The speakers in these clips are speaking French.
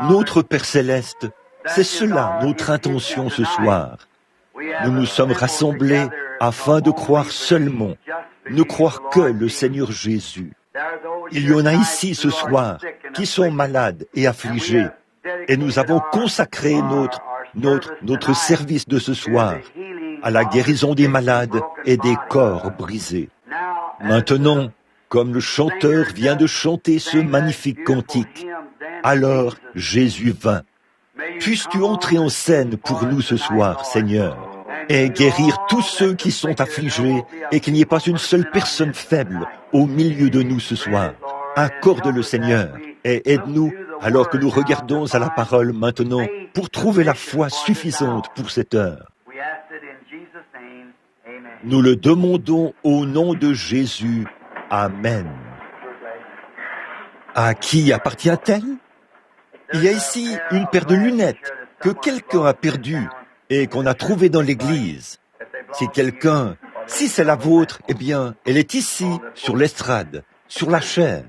Notre Père Céleste, c'est cela notre intention ce soir. Nous nous sommes rassemblés afin de croire seulement, ne croire que le Seigneur Jésus. Il y en a ici ce soir qui sont malades et affligés, et nous avons consacré notre service de ce soir à la guérison des malades et des corps brisés. Maintenant, comme le chanteur vient de chanter ce magnifique cantique, alors Jésus vint. Puisses-tu entrer en scène pour nous ce soir, Seigneur, et guérir tous ceux qui sont affligés, et qu'il n'y ait pas une seule personne faible au milieu de nous ce soir. Accorde-le, Seigneur, et aide-nous alors que nous regardons à la parole maintenant pour trouver la foi suffisante pour cette heure. Nous le demandons au nom de Jésus. Amen. À qui appartient-elle? Il y a ici une paire de lunettes que quelqu'un a perdue et qu'on a trouvée dans l'église. Si c'est la vôtre, eh bien, elle est ici, sur l'estrade, sur la chaire.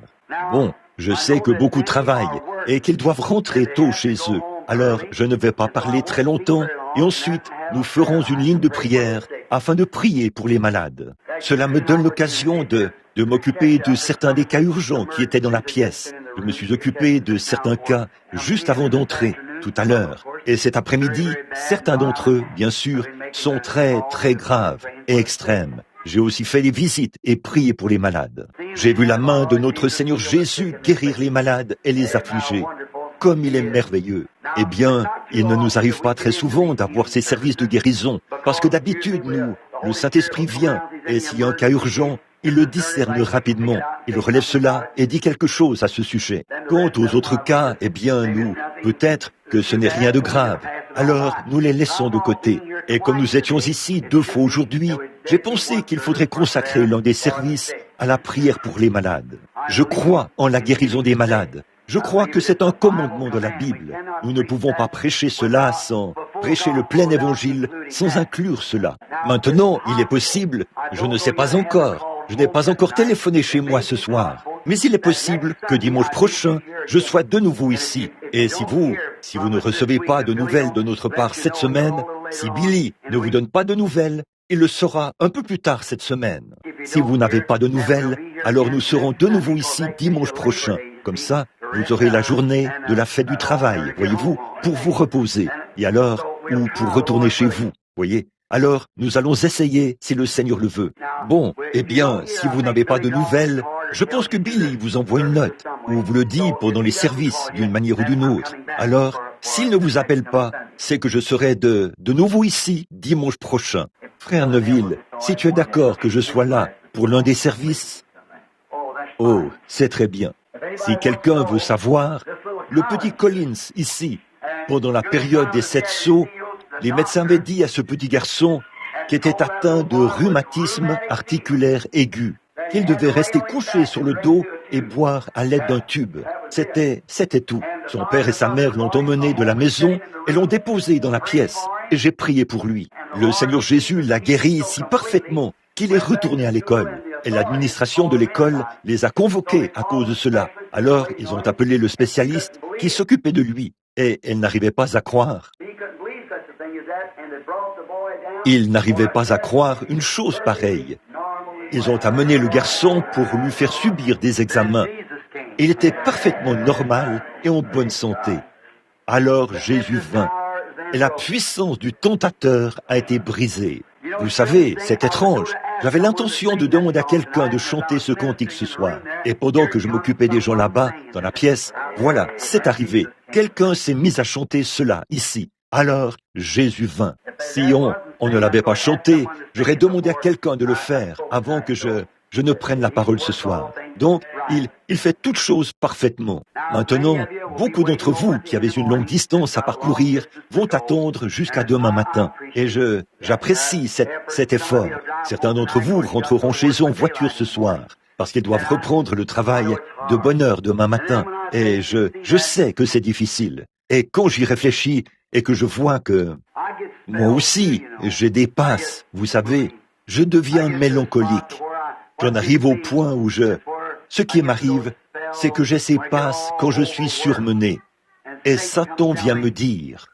Bon, je sais que beaucoup travaillent et qu'ils doivent rentrer tôt chez eux. Alors, je ne vais pas parler très longtemps et ensuite, nous ferons une ligne de prière afin de prier pour les malades. Cela me donne l'occasion de m'occuper de certains des cas urgents qui étaient dans la pièce. Je me suis occupé de certains cas juste avant d'entrer, tout à l'heure. Et cet après-midi, certains d'entre eux, bien sûr, sont très, très graves et extrêmes. J'ai aussi fait des visites et prié pour les malades. J'ai vu la main de notre Seigneur Jésus guérir les malades et les affligés. Comme il est merveilleux. Eh bien, il ne nous arrive pas très souvent d'avoir ces services de guérison, parce que d'habitude, le Saint-Esprit vient, et s'il y a un cas urgent, il le discerne rapidement, il relève cela et dit quelque chose à ce sujet. Quant aux autres cas, eh bien, peut-être que ce n'est rien de grave. Alors, nous les laissons de côté. Et comme nous étions ici 2 fois aujourd'hui, j'ai pensé qu'il faudrait consacrer l'un des services à la prière pour les malades. Je crois en la guérison des malades. Je crois que c'est un commandement de la Bible. Nous ne pouvons pas prêcher cela sans prêcher le plein évangile, sans inclure cela. Maintenant, il est possible, je ne sais pas encore, je n'ai pas encore téléphoné chez moi ce soir, mais il est possible que dimanche prochain, je sois de nouveau ici. Et si vous ne recevez pas de nouvelles de notre part cette semaine, si Billy ne vous donne pas de nouvelles, il le saura un peu plus tard cette semaine. Si vous n'avez pas de nouvelles, alors nous serons de nouveau ici dimanche prochain. Comme ça, vous aurez la journée de la fête du travail, voyez-vous, pour vous reposer. Et alors, ou pour retourner chez vous, voyez. Alors, nous allons essayer, si le Seigneur le veut. Bon, eh bien, si vous n'avez pas de nouvelles, je pense que Billy vous envoie une note, ou vous le dit pendant les services, d'une manière ou d'une autre. Alors, s'il ne vous appelle pas, c'est que je serai de nouveau ici, dimanche prochain. Frère Neville, si tu es d'accord que je sois là pour l'un des services, oh, c'est très bien. Si quelqu'un veut savoir, le petit Collins, ici, pendant la période des 7 sauts, les médecins avaient dit à ce petit garçon qui était atteint de rhumatisme articulaire aigu, qu'il devait rester couché sur le dos et boire à l'aide d'un tube. C'était tout. Son père et sa mère l'ont emmené de la maison et l'ont déposé dans la pièce. Et j'ai prié pour lui. Le Seigneur Jésus l'a guéri si parfaitement qu'il est retourné à l'école. Et l'administration de l'école les a convoqués à cause de cela. Alors, ils ont appelé le spécialiste qui s'occupait de lui. Et elle n'arrivait pas à croire. Ils n'arrivaient pas à croire une chose pareille. Ils ont amené le garçon pour lui faire subir des examens. Il était parfaitement normal et en bonne santé. Alors Jésus vint, et la puissance du tentateur a été brisée. Vous savez, c'est étrange. J'avais l'intention de demander à quelqu'un de chanter ce cantique ce soir. Et pendant que je m'occupais des gens là-bas, dans la pièce, voilà, c'est arrivé. Quelqu'un s'est mis à chanter cela, ici. Alors Jésus vint. Si on ne l'avait pas chanté, j'aurais demandé à quelqu'un de le faire avant que je ne prenne la parole ce soir. Donc, il fait toutes choses parfaitement. Maintenant, beaucoup d'entre vous qui avez une longue distance à parcourir vont attendre jusqu'à demain matin. Et j'apprécie cet effort. Certains d'entre vous rentreront chez eux en voiture ce soir, parce qu'ils doivent reprendre le travail de bonne heure demain matin. Et je sais que c'est difficile. Et quand j'y réfléchis et que je vois que moi aussi, je dépasse, vous savez, je deviens mélancolique. J'en arrive au point où ce qui m'arrive, c'est que j'ai ces passes quand je suis surmené. Et Satan vient me dire,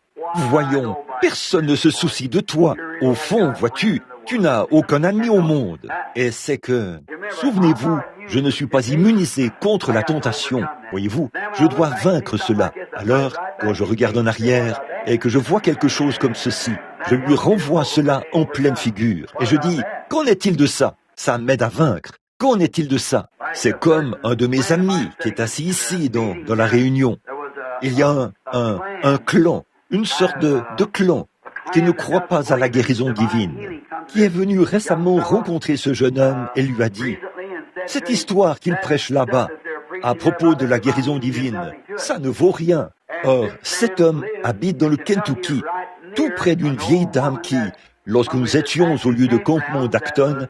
voyons, personne ne se soucie de toi. Au fond, vois-tu, tu n'as aucun ami au monde. Et c'est que, souvenez-vous, je ne suis pas immunisé contre la tentation. Voyez-vous, je dois vaincre cela. Alors, quand je regarde en arrière et que je vois quelque chose comme ceci, je lui renvoie cela en pleine figure. Et je dis, qu'en est-il de ça? Ça m'aide à vaincre. Qu'en est-il de ça? C'est comme un de mes amis qui est assis ici dans la réunion. Il y a un clan, une sorte de clan qui ne croit pas à la guérison divine, qui est venu récemment rencontrer ce jeune homme et lui a dit, cette histoire qu'il prêche là-bas, à propos de la guérison divine, ça ne vaut rien. Or, cet homme habite dans le Kentucky, tout près d'une vieille dame qui, lorsque nous étions au lieu de campement d'Acton,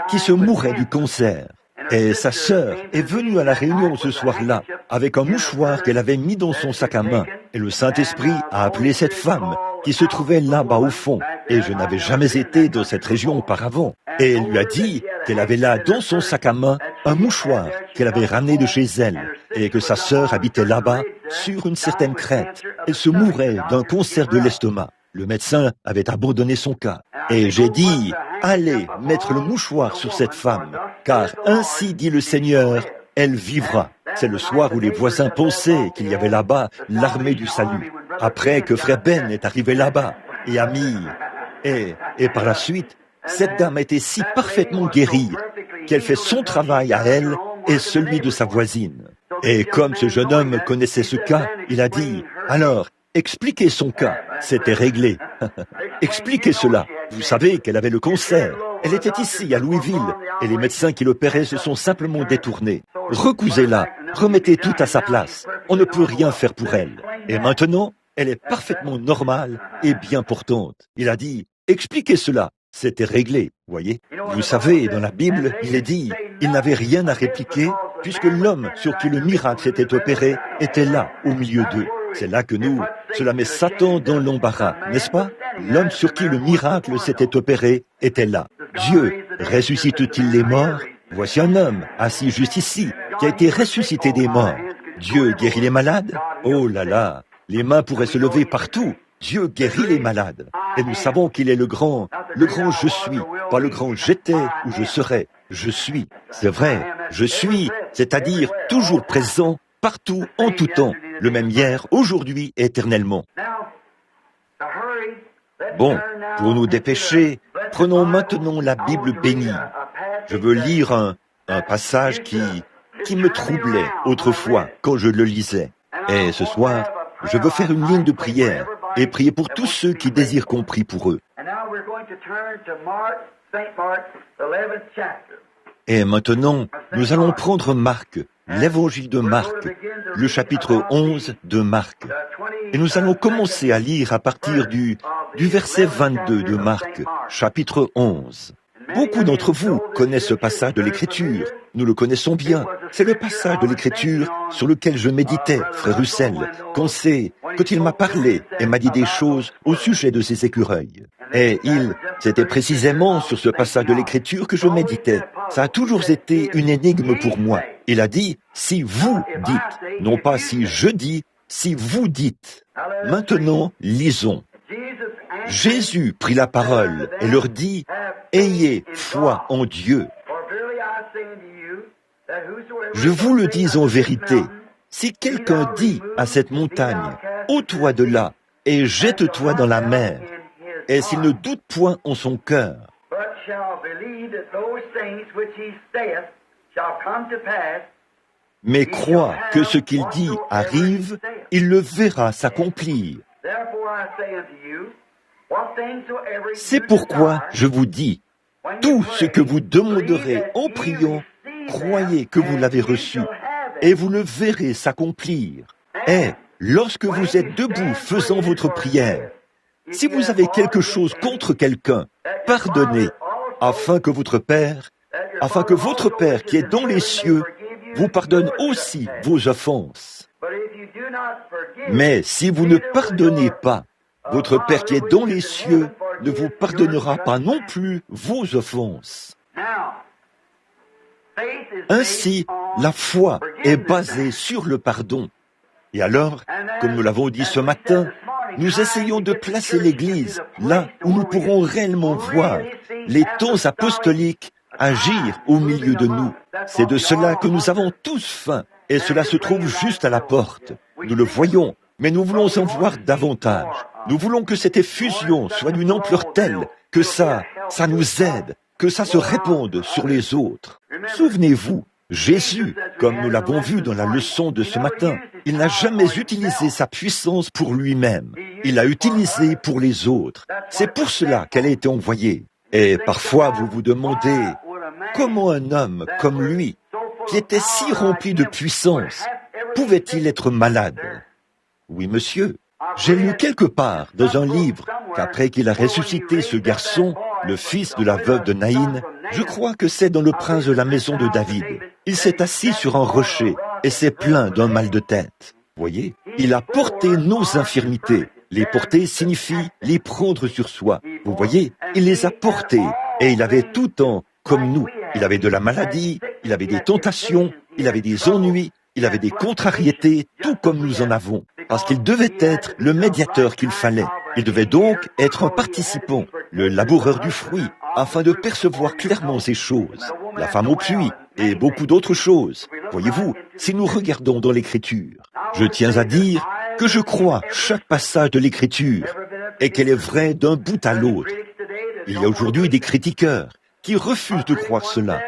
qui se mourait du cancer. Et sa sœur est venue à la réunion ce soir-là avec un mouchoir qu'elle avait mis dans son sac à main. Et le Saint-Esprit a appelé cette femme qui se trouvait là-bas au fond. Et je n'avais jamais été dans cette région auparavant. Et elle lui a dit qu'elle avait là dans son sac à main un mouchoir qu'elle avait ramené de chez elle et que sa sœur habitait là-bas sur une certaine crête. Elle se mourait d'un cancer de l'estomac. Le médecin avait abandonné son cas. Et j'ai dit, allez mettre le mouchoir sur cette femme, car ainsi dit le Seigneur, elle vivra. C'est le soir où les voisins pensaient qu'il y avait là-bas l'armée du salut. Après que frère Ben est arrivé là-bas et a mis... Et par la suite, cette dame a été si parfaitement guérie qu'elle fait son travail à elle et celui de sa voisine. Et comme ce jeune homme connaissait ce cas, il a dit, alors, expliquez son cas. C'était réglé. Expliquez cela. Vous savez qu'elle avait le cancer. Elle était ici, à Louisville, et les médecins qui l'opéraient se sont simplement détournés. Recousez-la, remettez tout à sa place. On ne peut rien faire pour elle. Et maintenant, elle est parfaitement normale et bien portante. Il a dit, expliquez cela. C'était réglé, voyez. Vous savez, dans la Bible, il est dit, il n'avait rien à répliquer, puisque l'homme sur qui le miracle s'était opéré était là, au milieu d'eux. C'est là que cela met Satan dans l'embarras, n'est-ce pas? L'homme sur qui le miracle s'était opéré était là. Dieu ressuscite-t-il les morts? Voici un homme, assis juste ici, qui a été ressuscité des morts. Dieu guérit les malades? Oh là là, les mains pourraient se lever partout. Dieu guérit les malades. Et nous savons qu'il est le grand je suis, pas le grand j'étais ou je serai. Je suis, c'est vrai, je suis, c'est-à-dire toujours présent, partout, en tout temps, le même hier, aujourd'hui, éternellement. Bon, pour nous dépêcher, prenons maintenant la Bible bénie. Je veux lire un passage qui me troublait autrefois quand je le lisais. Et ce soir, je veux faire une ligne de prière et prier pour tous ceux qui désirent qu'on prie pour eux. Et maintenant, nous allons prendre Marc, l'évangile de Marc, le chapitre 11 de Marc. Et nous allons commencer à lire à partir du verset 22 de Marc, chapitre 11. Beaucoup d'entre vous connaissent ce passage de l'Écriture. Nous le connaissons bien. C'est le passage de l'Écriture sur lequel je méditais, frère Russell, quand il m'a parlé et m'a dit des choses au sujet de ces écureuils. Et c'était précisément sur ce passage de l'Écriture que je méditais. Ça a toujours été une énigme pour moi. Il a dit, si vous dites, non pas si je dis, si vous dites. Maintenant, lisons. Jésus prit la parole et leur dit, ayez foi en Dieu. Je vous le dis en vérité, si quelqu'un dit à cette montagne, ôte-toi de là et jette-toi dans la mer, et s'il ne doute point en son cœur, mais croit que ce qu'il dit arrive, il le verra s'accomplir. C'est pourquoi je vous dis, tout ce que vous demanderez en priant, croyez que vous l'avez reçu, et vous le verrez s'accomplir. Et lorsque vous êtes debout faisant votre prière, si vous avez quelque chose contre quelqu'un, pardonnez, afin que votre Père qui est dans les cieux vous pardonne aussi vos offenses. Mais si vous ne pardonnez pas, votre Père qui est dans les cieux ne vous pardonnera pas non plus vos offenses. Ainsi, la foi est basée sur le pardon. Et alors, comme nous l'avons dit ce matin, nous essayons de placer l'Église là où nous pourrons réellement voir les tons apostoliques agir au milieu de nous. C'est de cela que nous avons tous faim, et cela se trouve juste à la porte. Nous le voyons, mais nous voulons en voir davantage. Nous voulons que cette effusion soit d'une ampleur telle que ça nous aide, que ça se répande sur les autres. Souvenez-vous, Jésus, comme nous l'avons vu dans la leçon de ce matin, il n'a jamais utilisé sa puissance pour lui-même. Il l'a utilisée pour les autres. C'est pour cela qu'elle a été envoyée. Et parfois vous vous demandez, comment un homme comme lui, qui était si rempli de puissance, pouvait-il être malade? Oui, monsieur. J'ai lu quelque part dans un livre qu'après qu'il a ressuscité ce garçon, le fils de la veuve de Naïn, je crois que c'est dans Le Prince de la maison de David. Il s'est assis sur un rocher et s'est plaint d'un mal de tête. Voyez, il a porté nos infirmités. Les porter signifie les prendre sur soi. Vous voyez, il les a portés et il avait tout temps comme nous. Il avait de la maladie, il avait des tentations, il avait des ennuis, il avait des contrariétés, tout comme nous en avons. Parce qu'il devait être le médiateur qu'il fallait. Il devait donc être un participant, le laboureur du fruit, afin de percevoir clairement ces choses. La femme au puits et beaucoup d'autres choses. Voyez-vous, si nous regardons dans l'Écriture, je tiens à dire que je crois chaque passage de l'Écriture et qu'elle est vraie d'un bout à l'autre. Il y a aujourd'hui des critiqueurs qui refusent de croire cela.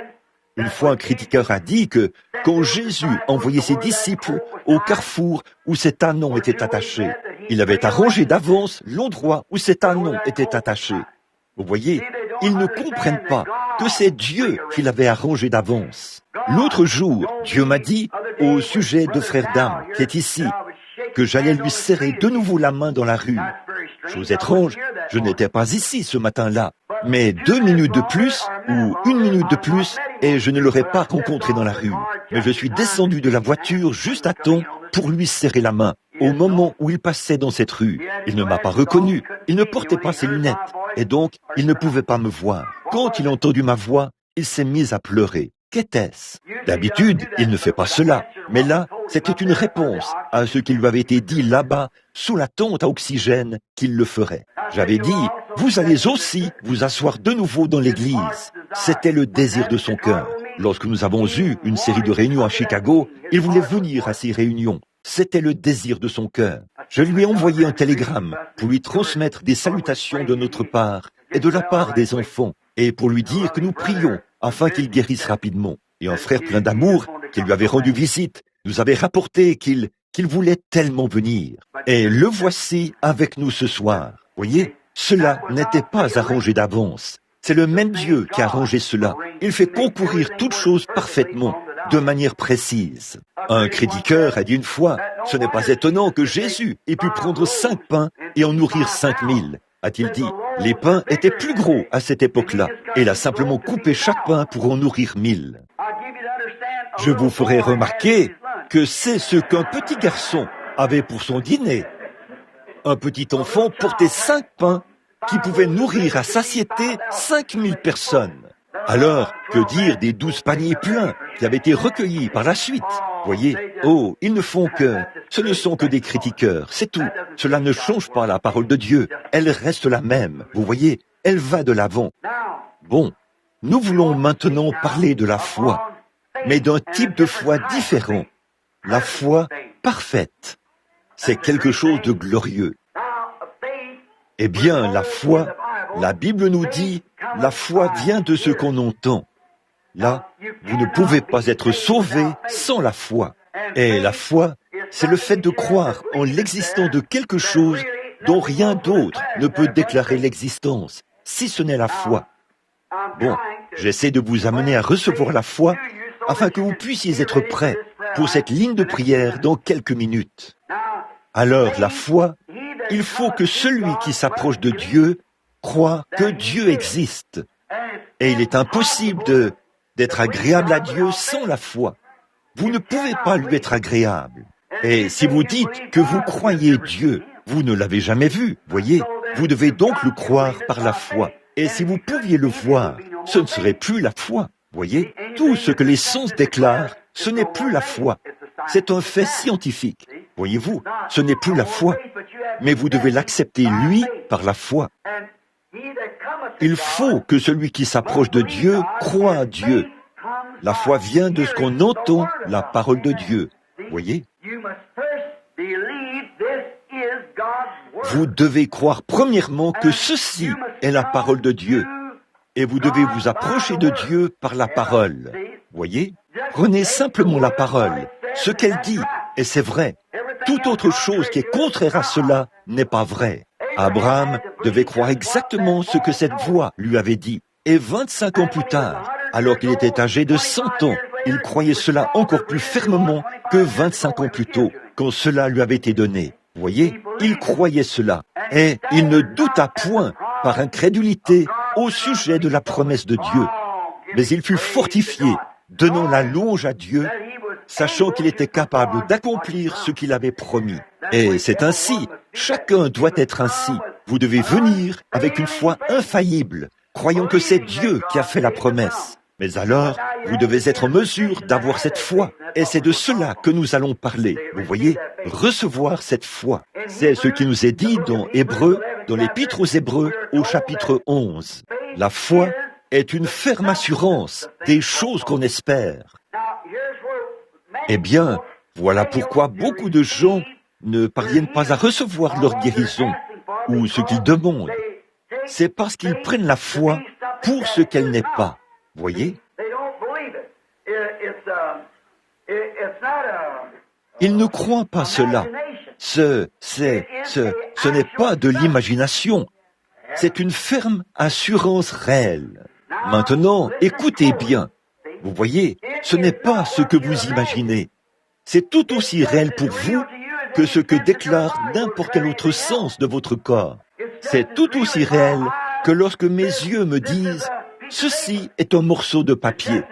Une fois, un critiqueur a dit que quand Jésus envoyait ses disciples au carrefour où cet ânon était attaché, il avait arrangé d'avance l'endroit où cet ânon était attaché. Vous voyez, ils ne comprennent pas que c'est Dieu qui l'avait arrangé d'avance. L'autre jour, Dieu m'a dit, au sujet de frère Dame, qui est ici, que j'allais lui serrer de nouveau la main dans la rue. Chose étrange, je n'étais pas ici ce matin-là, mais 2 minutes de plus, ou 1 minute de plus, et je ne l'aurais pas rencontré dans la rue. Mais je suis descendu de la voiture juste à temps pour lui serrer la main, au moment où il passait dans cette rue. Il ne m'a pas reconnu, il ne portait pas ses lunettes, et donc il ne pouvait pas me voir. Quand il a entendu ma voix, il s'est mis à pleurer. Qu'était-ce? D'habitude, il ne fait pas cela, mais là, c'était une réponse à ce qui lui avait été dit là-bas, sous la tente à oxygène, qu'il le ferait. J'avais dit, vous allez aussi vous asseoir de nouveau dans l'église. C'était le désir de son cœur. Lorsque nous avons eu une série de réunions à Chicago, il voulait venir à ces réunions. C'était le désir de son cœur. Je lui ai envoyé un télégramme pour lui transmettre des salutations de notre part et de la part des enfants, et pour lui dire que nous prions afin qu'il guérisse rapidement. Et un frère plein d'amour, qui lui avait rendu visite, nous avait rapporté qu'il voulait tellement venir. Et le voici avec nous ce soir. Voyez, cela n'était pas arrangé d'avance. C'est le même Dieu qui a arrangé cela. Il fait concourir toutes choses parfaitement, de manière précise. Un critiqueur a dit une fois, ce n'est pas étonnant que Jésus ait pu prendre 5 pains et en nourrir 5000. A-t-il dit, les pains étaient plus gros à cette époque-là, et il a simplement coupé chaque pain pour en nourrir 1000. Je vous ferai remarquer que c'est ce qu'un petit garçon avait pour son dîner. Un petit enfant portait 5 pains qui pouvaient nourrir à satiété 5000 personnes. Alors, que dire des 12 paniers pleins qui avaient été recueillis par la suite? Voyez, oh, ils ne font que... Ce ne sont que des critiqueurs, c'est tout. Cela ne change pas la parole de Dieu. Elle reste la même. Vous voyez, elle va de l'avant. Bon, nous voulons maintenant parler de la foi, mais d'un type de foi différent. La foi parfaite. C'est quelque chose de glorieux. Eh bien, la foi, la Bible nous dit, la foi vient de ce qu'on entend. Là, vous ne pouvez pas être sauvé sans la foi. Et la foi, c'est le fait de croire en l'existence de quelque chose dont rien d'autre ne peut déclarer l'existence, si ce n'est la foi. Bon, j'essaie de vous amener à recevoir la foi afin que vous puissiez être prêts pour cette ligne de prière dans quelques minutes. Alors, la foi, il faut que celui qui s'approche de Dieu croit que Dieu existe. Et il est impossible d'être agréable à Dieu sans la foi. Vous ne pouvez pas lui être agréable. Et si vous dites que vous croyez Dieu, vous ne l'avez jamais vu, voyez. Vous devez donc le croire par la foi. Et si vous pouviez le voir, ce ne serait plus la foi, voyez. Tout ce que les sens déclarent, ce n'est plus la foi. C'est un fait scientifique. Voyez-vous, ce n'est plus la foi, mais vous devez l'accepter, lui, par la foi. Il faut que celui qui s'approche de Dieu croie à Dieu. La foi vient de ce qu'on entend, la parole de Dieu. Voyez? Vous devez croire premièrement que ceci est la parole de Dieu. Et vous devez vous approcher de Dieu par la parole. Voyez? Prenez simplement la parole, ce qu'elle dit, et c'est vrai. Toute autre chose qui est contraire à cela n'est pas vrai. Abraham devait croire exactement ce que cette voix lui avait dit. Et 25 ans plus tard, alors qu'il était âgé de 100 ans, il croyait cela encore plus fermement que 25 ans plus tôt, quand cela lui avait été donné. Voyez, il croyait cela, et il ne douta point, par incrédulité, au sujet de la promesse de Dieu. Mais il fut fortifié, donnant la louange à Dieu, sachant qu'il était capable d'accomplir ce qu'il avait promis. Et c'est ainsi, chacun doit être ainsi. Vous devez venir avec une foi infaillible, croyant que c'est Dieu qui a fait la promesse. Mais alors, vous devez être en mesure d'avoir cette foi. Et c'est de cela que nous allons parler. Vous voyez, recevoir cette foi. C'est ce qui nous est dit dans Hébreux, dans l'Épître aux Hébreux, au chapitre 11. La foi est une ferme assurance des choses qu'on espère. Eh bien, voilà pourquoi beaucoup de gens ne parviennent pas à recevoir leur guérison ou ce qu'ils demandent. C'est parce qu'ils prennent la foi pour ce qu'elle n'est pas. Voyez? Ils ne croient pas cela. Ce n'est pas de l'imagination. C'est une ferme assurance réelle. Maintenant, écoutez bien. Vous voyez, ce n'est pas ce que vous imaginez. C'est tout aussi réel pour vous que ce que déclare n'importe quel autre sens de votre corps. C'est tout aussi réel que lorsque mes yeux me disent « Ceci est un morceau de papier ».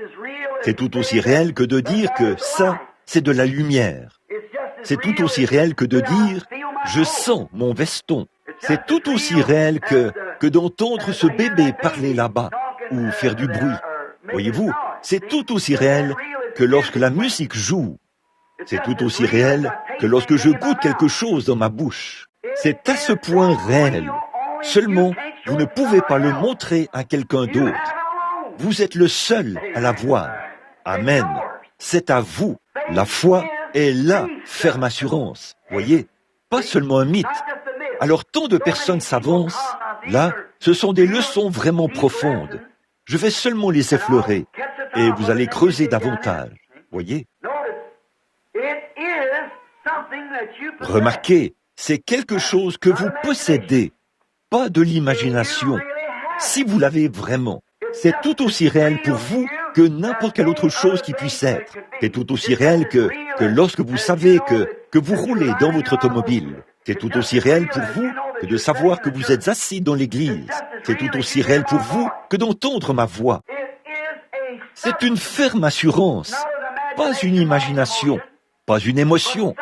C'est tout aussi réel que de dire que ça, c'est de la lumière. C'est tout aussi réel que de dire « Je sens mon veston ». C'est tout aussi réel que d'entendre ce bébé parler là-bas ou faire du bruit. Voyez-vous, c'est tout aussi réel que lorsque la musique joue. C'est tout aussi réel que lorsque je goûte quelque chose dans ma bouche. C'est à ce point réel. Seulement, vous ne pouvez pas le montrer à quelqu'un d'autre. Vous êtes le seul à la voir. Amen. C'est à vous. La foi est la ferme assurance. Voyez, pas seulement un mythe. Alors tant de personnes s'avancent. Là, ce sont des leçons vraiment profondes. Je vais seulement les effleurer et vous allez creuser davantage. Voyez? Remarquez, c'est quelque chose que vous possédez, pas de l'imagination. Si vous l'avez vraiment, c'est tout aussi réel pour vous que n'importe quelle autre chose qui puisse être. C'est tout aussi réel que lorsque vous savez que vous roulez dans votre automobile. C'est tout aussi réel pour vous que de savoir que vous êtes assis dans l'église. C'est tout aussi réel pour vous que d'entendre ma voix. C'est une ferme assurance, pas une imagination, pas une émotion,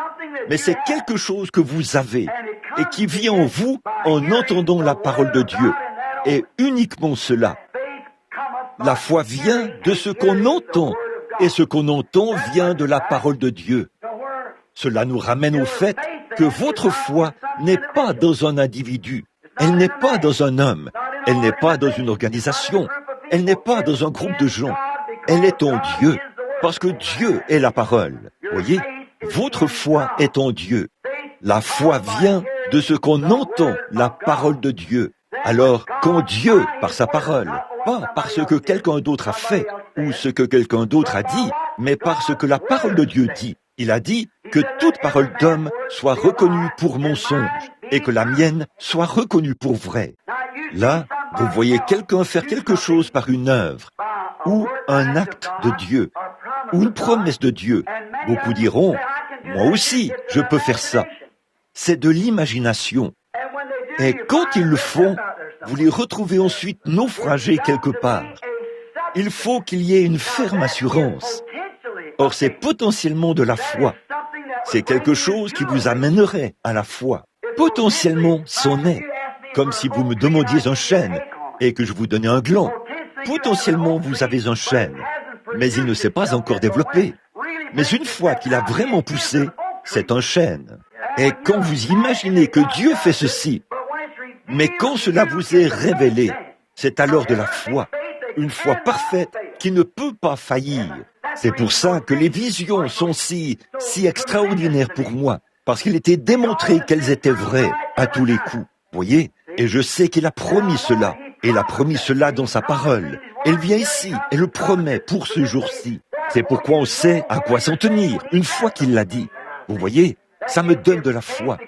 mais c'est quelque chose que vous avez et qui vient en vous en entendant la parole de Dieu. Et uniquement cela. La foi vient de ce qu'on entend, et ce qu'on entend vient de la parole de Dieu. Cela nous ramène au fait que votre foi n'est pas dans un individu, elle n'est pas dans un homme, elle n'est pas dans une organisation, elle n'est pas dans un groupe de gens, elle est en Dieu, parce que Dieu est la parole. Voyez, votre foi est en Dieu. La foi vient de ce qu'on entend, la parole de Dieu. Alors, quand Dieu, par sa parole, pas par ce que quelqu'un d'autre a fait ou ce que quelqu'un d'autre a dit, mais par ce que la parole de Dieu dit, il a dit que toute parole d'homme soit reconnue pour mensonge et que la mienne soit reconnue pour vraie. Là, vous voyez quelqu'un faire quelque chose par une œuvre ou un acte de Dieu ou une promesse de Dieu. Beaucoup diront, moi aussi, je peux faire ça. C'est de l'imagination. Et quand ils le font, vous les retrouvez ensuite naufragés quelque part. Il faut qu'il y ait une ferme assurance. Or, c'est potentiellement de la foi. C'est quelque chose qui vous amènerait à la foi. Potentiellement, c'en est. Comme si vous me demandiez un chêne et que je vous donnais un gland. Potentiellement, vous avez un chêne, mais il ne s'est pas encore développé. Mais une fois qu'il a vraiment poussé, c'est un chêne. Et quand vous imaginez que Dieu fait ceci, mais quand cela vous est révélé, c'est alors de la foi, une foi parfaite qui ne peut pas faillir. C'est pour ça que les visions sont si extraordinaires pour moi, parce qu'il était démontré qu'elles étaient vraies à tous les coups. Voyez? Et je sais qu'il a promis cela, et il a promis cela dans sa parole. Elle vient ici et le promet pour ce jour-ci. C'est pourquoi on sait à quoi s'en tenir, une fois qu'il l'a dit. Vous voyez? Ça me donne de la foi,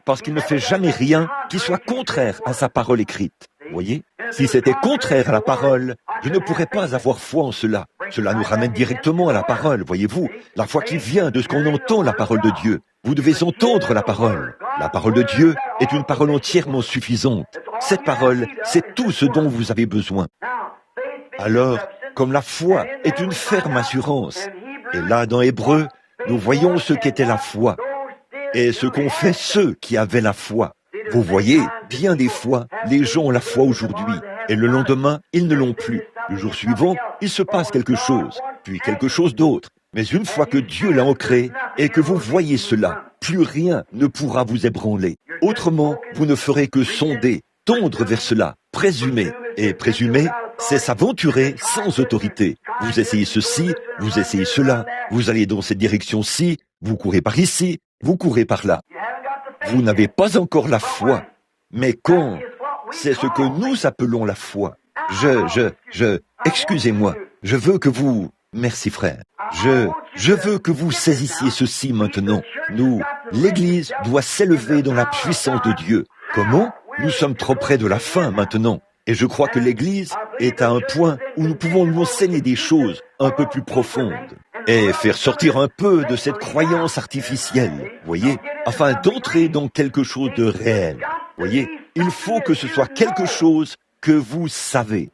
parce qu'il ne fait jamais rien qui soit contraire à sa parole écrite. Voyez? Si c'était contraire à la parole, je ne pourrais pas avoir foi en cela. Cela nous ramène directement à la parole, voyez-vous, la foi qui vient de ce qu'on entend la parole de Dieu. Vous devez entendre la parole. La parole de Dieu est une parole entièrement suffisante. Cette parole, c'est tout ce dont vous avez besoin. Alors, comme la foi est une ferme assurance, et là dans Hébreu, nous voyons ce qu'était la foi, et ce qu'ont fait ceux qui avaient la foi. Vous voyez, bien des fois, les gens ont la foi aujourd'hui, et le lendemain, ils ne l'ont plus. Le jour suivant, il se passe quelque chose, puis quelque chose d'autre. Mais une fois que Dieu l'a ancré, et que vous voyez cela, plus rien ne pourra vous ébranler. Autrement, vous ne ferez que sonder, tendre vers cela, présumer. Et présumer, c'est s'aventurer sans autorité. Vous essayez ceci, vous essayez cela, vous allez dans cette direction-ci, vous courez par ici, vous courez par là. Vous n'avez pas encore la foi. Mais quand? C'est ce que nous appelons la foi. Excusez-moi, je veux que vous... Merci frère. Je veux que vous saisissiez ceci maintenant. L'Église doit s'élever dans la puissance de Dieu. Comment? Nous sommes trop près de la fin maintenant. Et je crois que l'Église est à un point où nous pouvons nous enseigner des choses un peu plus profondes et faire sortir un peu de cette croyance artificielle, voyez, afin d'entrer dans quelque chose de réel. Voyez, il faut que ce soit quelque chose que vous savez.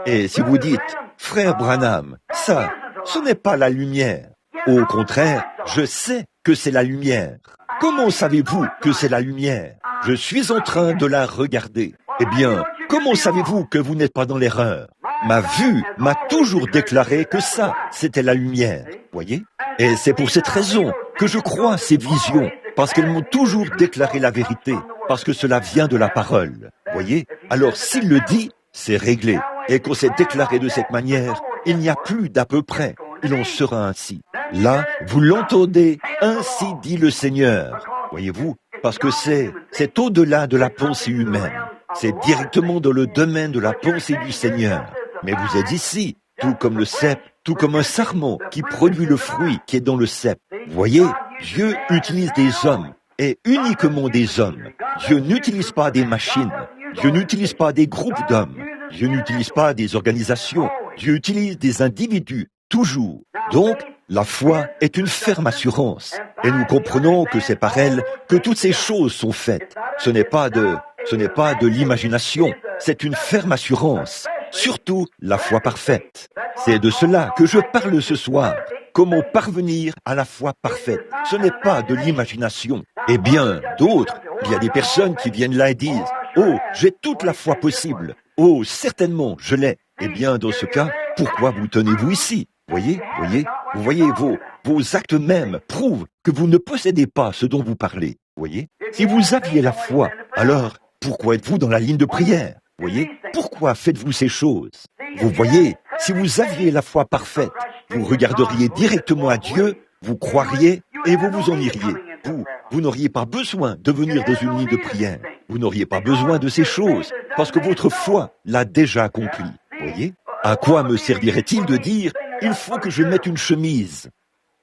Et si vous dites, frère Branham, ça, ce n'est pas la lumière. Au contraire, je sais que c'est la lumière. Comment savez-vous que c'est la lumière? Je suis en train de la regarder. Eh bien, comment savez-vous que vous n'êtes pas dans l'erreur? Ma vue m'a toujours déclaré que ça, c'était la lumière, voyez? Et c'est pour cette raison que je crois à ces visions, parce qu'elles m'ont toujours déclaré la vérité, parce que cela vient de la parole, voyez? Alors s'il le dit, c'est réglé. Et qu'on s'est déclaré de cette manière, il n'y a plus d'à peu près. Il en sera ainsi. Là, vous l'entendez, ainsi dit le Seigneur. Voyez-vous, parce que c'est au-delà de la pensée humaine. C'est directement dans le domaine de la pensée du Seigneur. Mais vous êtes ici, tout comme le cep, tout comme un sarment qui produit le fruit qui est dans le cep. Voyez, Dieu utilise des hommes, et uniquement des hommes. Dieu n'utilise pas des machines. Dieu n'utilise pas des groupes d'hommes. Dieu n'utilise pas des organisations. Dieu utilise des individus, toujours. Donc, la foi est une ferme assurance. Et nous comprenons que c'est par elle que toutes ces choses sont faites. Ce n'est pas de l'imagination. C'est une ferme assurance. Surtout la foi parfaite. C'est de cela que je parle ce soir. Comment parvenir à la foi parfaite? Ce n'est pas de l'imagination. Eh bien, d'autres, il y a des personnes qui viennent là et disent « Oh, j'ai toute la foi possible. Oh, certainement, je l'ai. » Eh bien, dans ce cas, pourquoi vous tenez-vous ici? Vous voyez, vos actes mêmes prouvent que vous ne possédez pas ce dont vous parlez. Voyez? Si vous aviez la foi, alors pourquoi êtes-vous dans la ligne de prière? Voyez? Pourquoi faites-vous ces choses? Vous voyez, si vous aviez la foi parfaite, vous regarderiez directement à Dieu, vous croiriez et vous vous en iriez. Vous n'auriez pas besoin de venir dans une ligne de prière. Vous n'auriez pas besoin de ces choses, parce que votre foi l'a déjà accompli. Voyez? À quoi me servirait-il de dire « Il faut que je mette une chemise ».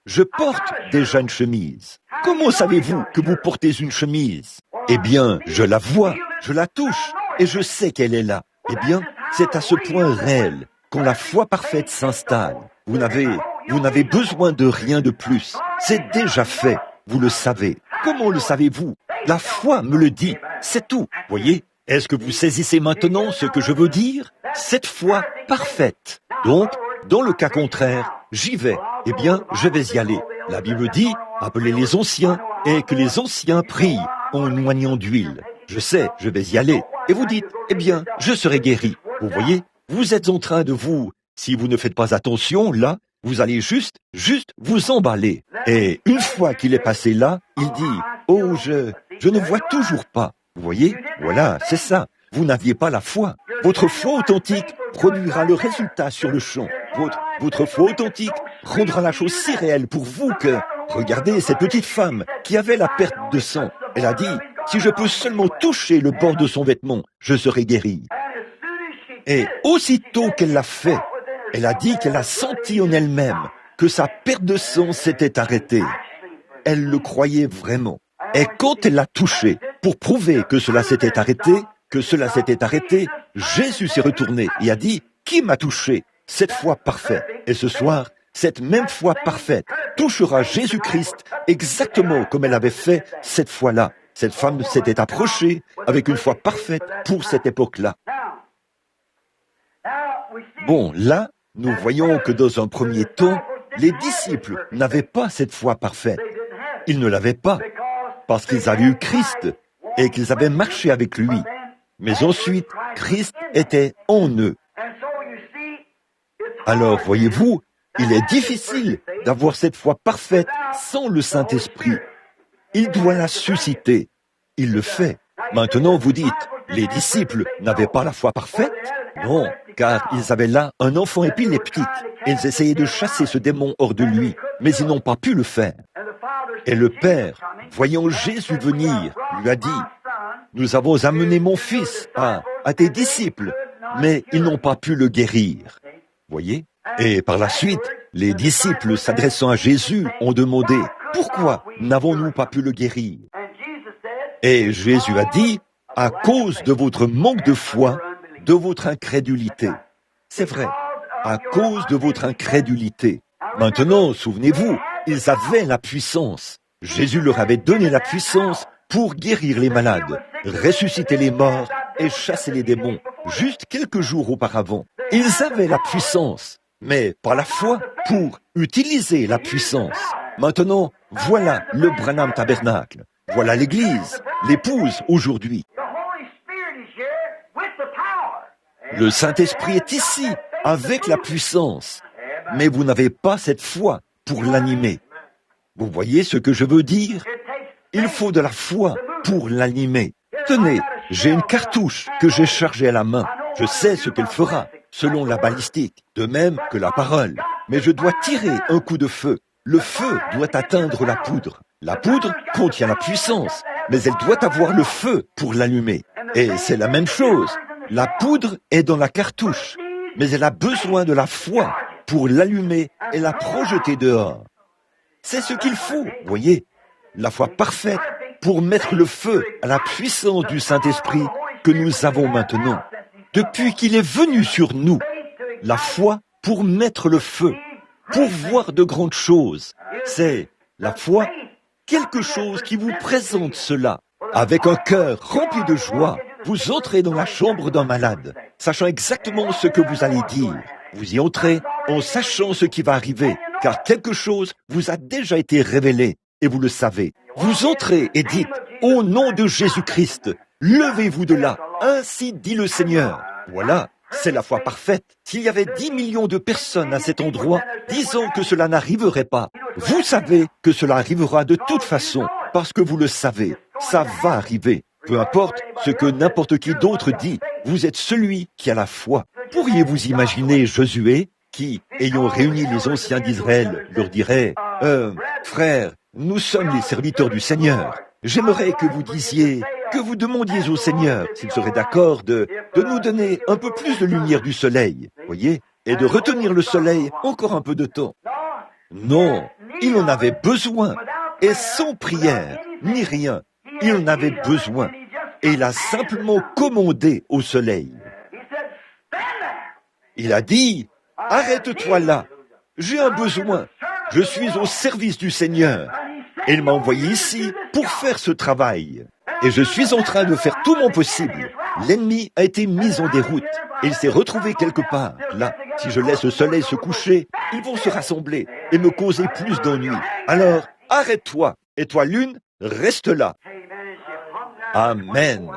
Je porte déjà une chemise. Comment savez-vous que vous portez une chemise? Eh bien, je la vois, je la touche, et je sais qu'elle est là. Eh bien, c'est à ce point réel, quand la foi parfaite s'installe. Vous n'avez besoin de rien de plus. C'est déjà fait, vous le savez. Comment le savez-vous? La foi me le dit, c'est tout. Voyez? Est-ce que vous saisissez maintenant ce que je veux dire? Cette foi parfaite. Donc, dans le cas contraire, j'y vais. Eh bien, je vais y aller. La Bible dit, appelez les anciens, et que les anciens prient en noignant d'huile. Je sais, je vais y aller. Et vous dites, eh bien, je serai guéri. Vous voyez, vous êtes en train de si vous ne faites pas attention, là, Vous allez juste vous emballer. Et une fois qu'il est passé là, il dit, « Oh, je ne vois toujours pas. » Vous voyez? Voilà, c'est ça. Vous n'aviez pas la foi. Votre foi authentique produira le résultat sur le champ. Votre foi authentique rendra la chose si réelle pour vous que, regardez cette petite femme qui avait la perte de sang. Elle a dit, si je peux seulement toucher le bord de son vêtement, je serai guérie. Et aussitôt qu'elle l'a fait, elle a dit qu'elle a senti en elle-même que sa perte de sang s'était arrêtée. Elle le croyait vraiment. Et quand elle l'a touché, pour prouver que cela s'était arrêté, Jésus s'est retourné et a dit, « Qui m'a touché? Cette foi parfaite. » Et ce soir, cette même foi parfaite touchera Jésus-Christ exactement comme elle avait fait cette fois-là. Cette femme s'était approchée avec une foi parfaite pour cette époque-là. Bon, là, nous voyons que dans un premier temps, les disciples n'avaient pas cette foi parfaite. Ils ne l'avaient pas, parce qu'ils avaient eu Christ et qu'ils avaient marché avec lui. Mais ensuite, Christ était en eux. Alors, voyez-vous, il est difficile d'avoir cette foi parfaite sans le Saint-Esprit. Il doit la susciter. Il le fait. Maintenant, vous dites, les disciples n'avaient pas la foi parfaite? Non, car ils avaient là un enfant épileptique. Ils essayaient de chasser ce démon hors de lui, mais ils n'ont pas pu le faire. Et le Père, voyant Jésus venir, lui a dit, « Nous avons amené mon fils à tes disciples, mais ils n'ont pas pu le guérir. » Voyez? Et par la suite, les disciples s'adressant à Jésus ont demandé, « Pourquoi n'avons-nous pas pu le guérir ?» Et Jésus a dit, « À cause de votre manque de foi, de votre incrédulité. » C'est vrai, à cause de votre incrédulité. Maintenant, souvenez-vous, ils avaient la puissance. Jésus leur avait donné la puissance pour guérir les malades, ressusciter les morts et chasser les démons, juste quelques jours auparavant. Ils avaient la puissance, mais pas la foi pour utiliser la puissance. Maintenant, voilà le Branham Tabernacle. Voilà l'Église, l'épouse aujourd'hui. Le Saint-Esprit est ici, avec la puissance, mais vous n'avez pas cette foi pour l'animer. Vous voyez ce que je veux dire? Il faut de la foi pour l'animer. Tenez, j'ai une cartouche que j'ai chargée à la main. Je sais ce qu'elle fera, selon la balistique, de même que la parole. Mais je dois tirer un coup de feu. Le feu doit atteindre la poudre. La poudre contient la puissance, mais elle doit avoir le feu pour l'allumer. Et c'est la même chose. La poudre est dans la cartouche, mais elle a besoin de la foi pour l'allumer et la projeter dehors. C'est ce qu'il faut, voyez, la foi parfaite pour mettre le feu à la puissance du Saint-Esprit que nous avons maintenant. Depuis qu'il est venu sur nous, la foi pour mettre le feu, pour voir de grandes choses. C'est la foi, quelque chose qui vous présente cela. Avec un cœur rempli de joie, vous entrez dans la chambre d'un malade, sachant exactement ce que vous allez dire. Vous y entrez en sachant ce qui va arriver, car quelque chose vous a déjà été révélé, et vous le savez. Vous entrez et dites, « Au nom de Jésus-Christ, levez-vous de là, ainsi dit le Seigneur. » Voilà, c'est la foi parfaite. S'il y avait 10 millions de personnes à cet endroit disant que cela n'arriverait pas, vous savez que cela arrivera de toute façon, parce que vous le savez, ça va arriver. Peu importe ce que n'importe qui d'autre dit, vous êtes celui qui a la foi. Pourriez-vous imaginer Josué qui, ayant réuni les anciens d'Israël, leur dirait « Frères, nous sommes les serviteurs du Seigneur. J'aimerais que vous disiez, que vous demandiez au Seigneur s'il serait d'accord de nous donner un peu plus de lumière du soleil, voyez, et de retenir le soleil encore un peu de temps. » Non, il en avait besoin, et sans prière, ni rien, il en avait besoin, et il a simplement commandé au soleil. Il a dit, « Arrête-toi là, j'ai un besoin, je suis au service du Seigneur. » Et il m'a envoyé ici pour faire ce travail. Et je suis en train de faire tout mon possible. L'ennemi a été mis en déroute. Et il s'est retrouvé quelque part. Là, si je laisse le soleil se coucher, ils vont se rassembler et me causer plus d'ennuis. Alors, arrête-toi. Et toi, lune, reste là. Amen.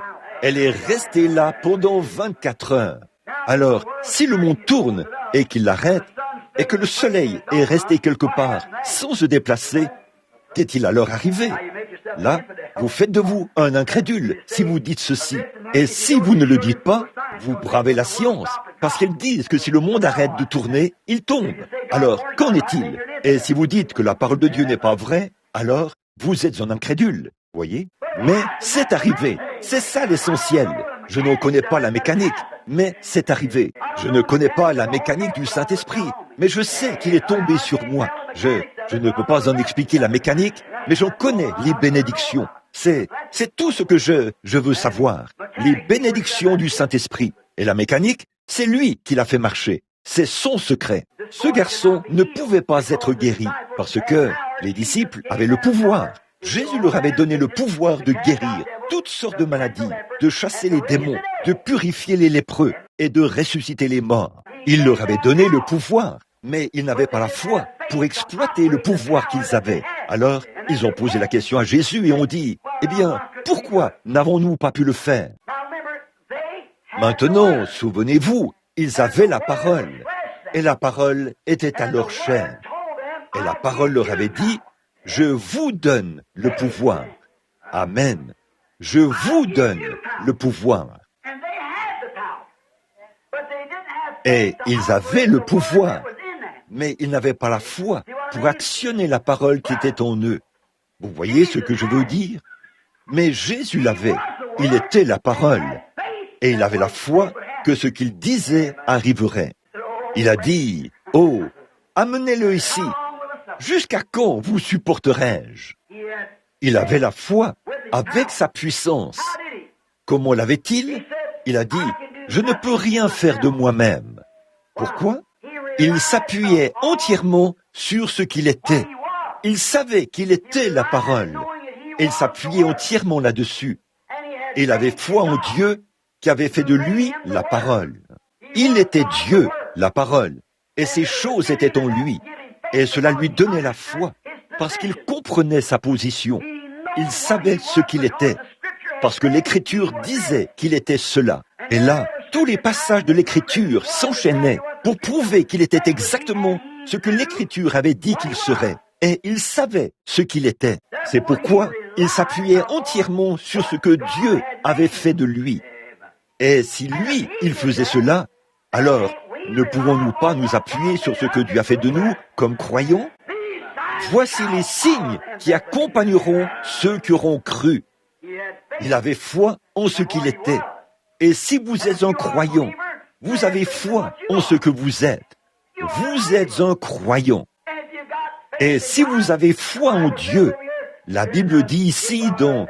Elle est restée là pendant 24 heures. Alors, si le monde tourne et qu'il l'arrête, et que le soleil est resté quelque part sans se déplacer, qu'est-il alors arrivé? Là, vous faites de vous un incrédule si vous dites ceci. Et si vous ne le dites pas, vous bravez la science, parce qu'ils disent que si le monde arrête de tourner, il tombe. Alors, qu'en est-il? Et si vous dites que la parole de Dieu n'est pas vraie, alors vous êtes un incrédule, voyez? Mais c'est arrivé, c'est ça l'essentiel. Je ne connais pas la mécanique, mais c'est arrivé. Je ne connais pas la mécanique du Saint-Esprit, mais je sais qu'il est tombé sur moi. Je ne peux pas en expliquer la mécanique, mais j'en connais les bénédictions. C'est tout ce que je veux savoir. Les bénédictions du Saint-Esprit. Et la mécanique, c'est lui qui l'a fait marcher. C'est son secret. Ce garçon ne pouvait pas être guéri parce que les disciples avaient le pouvoir. Jésus leur avait donné le pouvoir de guérir toutes sortes de maladies, de chasser les démons, de purifier les lépreux et de ressusciter les morts. Il leur avait donné le pouvoir, mais ils n'avaient pas la foi pour exploiter le pouvoir qu'ils avaient. Alors, ils ont posé la question à Jésus et ont dit, « Eh bien, pourquoi n'avons-nous pas pu le faire ?» Maintenant, souvenez-vous, ils avaient la parole, et la parole était à leur chair. Et la parole leur avait dit, « Je vous donne le pouvoir. » Amen. Je vous donne le pouvoir. Et ils avaient le pouvoir, mais ils n'avaient pas la foi pour actionner la parole qui était en eux. Vous voyez ce que je veux dire? Mais Jésus l'avait. Il était la parole. Et il avait la foi que ce qu'il disait arriverait. Il a dit, « Oh, amenez-le ici. Jusqu'à quand vous supporterai-je » Il avait la foi avec sa puissance. Comment l'avait-il? Il a dit, « Je ne peux rien faire de moi-même. » Pourquoi? Il s'appuyait entièrement sur ce qu'il était. Il savait qu'il était la parole. Et il s'appuyait entièrement là-dessus. Et il avait foi en Dieu qui avait fait de lui la parole. Il était Dieu, la parole. Et ces choses étaient en lui. Et cela lui donnait la foi, parce qu'il comprenait sa position. Il savait ce qu'il était, parce que l'Écriture disait qu'il était cela. Et là, tous les passages de l'Écriture s'enchaînaient pour prouver qu'il était exactement ce que l'Écriture avait dit qu'il serait. Et il savait ce qu'il était. C'est pourquoi il s'appuyait entièrement sur ce que Dieu avait fait de lui. Et si lui, il faisait cela, alors ne pouvons-nous pas nous appuyer sur ce que Dieu a fait de nous comme croyants? Voici les signes qui accompagneront ceux qui auront cru. Il avait foi en ce qu'il était. Et si vous êtes un croyant, vous avez foi en ce que vous êtes. Vous êtes un croyant. Et si vous avez foi en Dieu, la Bible dit ici donc,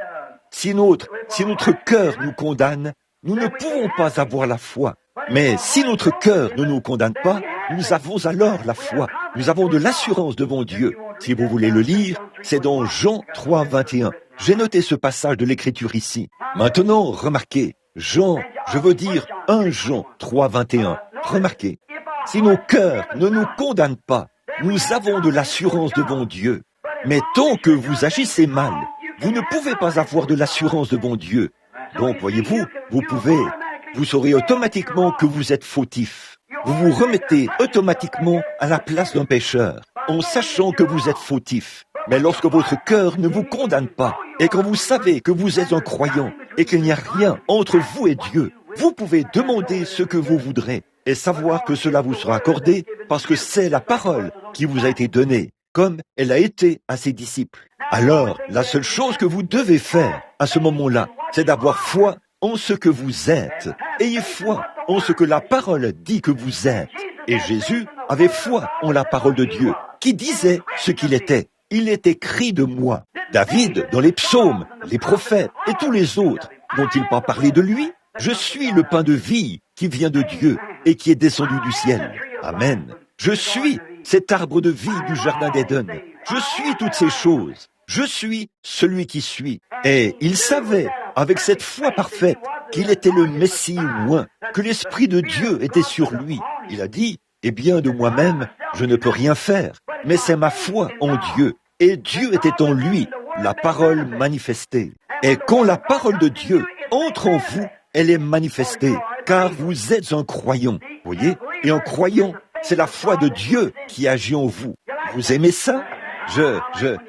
si notre cœur nous condamne, nous ne pouvons pas avoir la foi. Mais si notre cœur ne nous condamne pas, nous avons alors la foi. Nous avons de l'assurance devant Dieu. Si vous voulez le lire, c'est dans Jean 3, 21. J'ai noté ce passage de l'Écriture ici. Maintenant, remarquez, je veux dire 1 Jean 3, 21. Remarquez, si nos cœurs ne nous condamnent pas, nous avons de l'assurance devant Dieu. Mais tant que vous agissez mal, vous ne pouvez pas avoir de l'assurance devant Dieu. Donc, voyez-vous, vous saurez automatiquement que vous êtes fautif. Vous vous remettez automatiquement à la place d'un pécheur, en sachant que vous êtes fautif. Mais lorsque votre cœur ne vous condamne pas, et quand vous savez que vous êtes un croyant, et qu'il n'y a rien entre vous et Dieu, vous pouvez demander ce que vous voudrez, et savoir que cela vous sera accordé, parce que c'est la parole qui vous a été donnée, comme elle a été à ses disciples. Alors, la seule chose que vous devez faire, à ce moment-là, c'est d'avoir foi en ce que vous êtes. Ayez foi en ce que la parole dit que vous êtes. Et Jésus avait foi en la parole de Dieu, qui disait ce qu'il était. Il est écrit de moi. David, dans les psaumes, les prophètes et tous les autres, n'ont-ils pas parlé de lui? Je suis le pain de vie qui vient de Dieu et qui est descendu du ciel. Amen. Je suis cet arbre de vie du jardin d'Éden. Je suis toutes ces choses. Je suis celui qui suis. Et il savait, avec cette foi parfaite, qu'il était le Messie oint, que l'Esprit de Dieu était sur lui. Il a dit, eh bien, de moi-même, je ne peux rien faire, mais c'est ma foi en Dieu. Et Dieu était en lui, la parole manifestée. Et quand la parole de Dieu entre en vous, elle est manifestée, car vous êtes un croyant, voyez? Et un croyant c'est la foi de Dieu qui agit en vous. Vous aimez ça?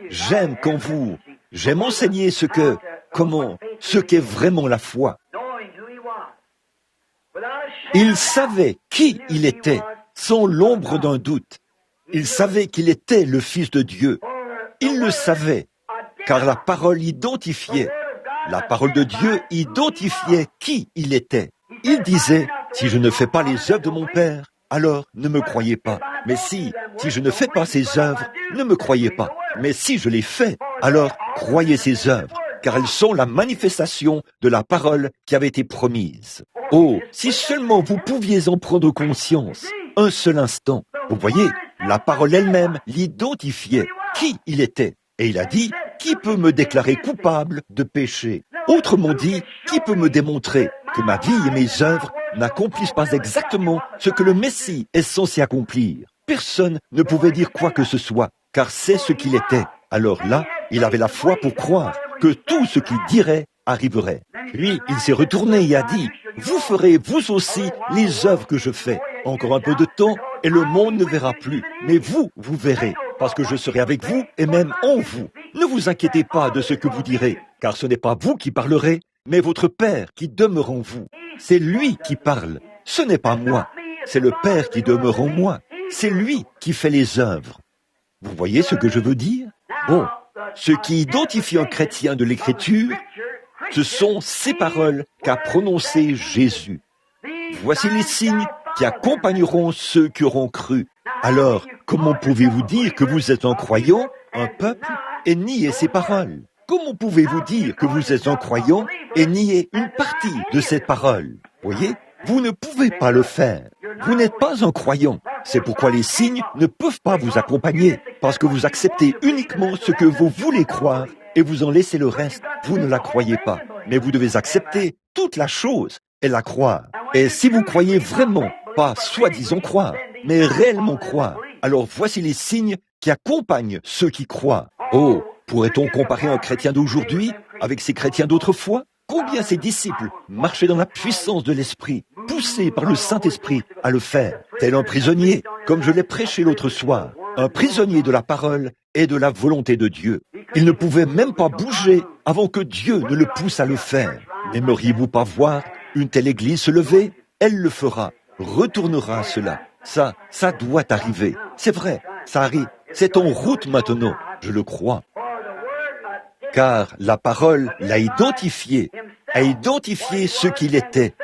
J'aime quand j'aime enseigner ce qu'est vraiment la foi. Il savait qui il était, sans l'ombre d'un doute. Il savait qu'il était le Fils de Dieu. Il le savait, car la parole identifiait. La parole de Dieu identifiait qui il était. Il disait, si je ne fais pas les œuvres de mon Père, alors ne me croyez pas. Mais si je ne fais pas ces œuvres, ne me croyez pas. Mais si je les fais, alors croyez ces œuvres, car elles sont la manifestation de la parole qui avait été promise. Oh, si seulement vous pouviez en prendre conscience, un seul instant. Vous voyez, la parole elle-même l'identifiait, qui il était. Et il a dit, qui peut me déclarer coupable de péché? Autrement dit, qui peut me démontrer que ma vie et mes œuvres n'accomplissent pas exactement ce que le Messie est censé accomplir? Personne ne pouvait dire quoi que ce soit, car c'est ce qu'il était. Alors là, il avait la foi pour croire que tout ce qu'il dirait arriverait. Puis, il s'est retourné et a dit, vous ferez vous aussi les œuvres que je fais. Encore un peu de temps et le monde ne verra plus. Mais vous verrez, parce que je serai avec vous et même en vous. Ne vous inquiétez pas de ce que vous direz, car ce n'est pas vous qui parlerez, mais votre Père qui demeure en vous. C'est lui qui parle, ce n'est pas moi. C'est le Père qui demeure en moi. C'est lui qui fait les œuvres. Vous voyez ce que je veux dire? Bon, ce qui identifie un chrétien de l'Écriture, ce sont ces paroles qu'a prononcées Jésus. Voici les signes qui accompagneront ceux qui auront cru. Alors, comment pouvez-vous dire que vous êtes un croyant, un peuple, et nier ces paroles? Comment pouvez-vous dire que vous êtes un croyant et nier une partie de cette parole? Voyez, vous ne pouvez pas le faire. Vous n'êtes pas un croyant. C'est pourquoi les signes ne peuvent pas vous accompagner, parce que vous acceptez uniquement ce que vous voulez croire et vous en laissez le reste. Vous ne la croyez pas, mais vous devez accepter toute la chose et la croire. Et si vous croyez vraiment, pas soi-disant croire, mais réellement croire, alors voici les signes qui accompagnent ceux qui croient. Oh, pourrait-on comparer un chrétien d'aujourd'hui avec ces chrétiens d'autrefois? Combien ces disciples marchaient dans la puissance de l'Esprit, poussés par le Saint-Esprit à le faire, tel un prisonnier, comme je l'ai prêché l'autre soir, un prisonnier de la parole et de la volonté de Dieu. Il ne pouvait même pas bouger avant que Dieu ne le pousse à le faire. N'aimeriez-vous pas voir une telle église se lever? Elle le fera, retournera à cela. Ça doit arriver. C'est vrai, ça arrive. C'est en route maintenant, je le crois. Car la parole l'a identifié, a identifié ce qu'il était.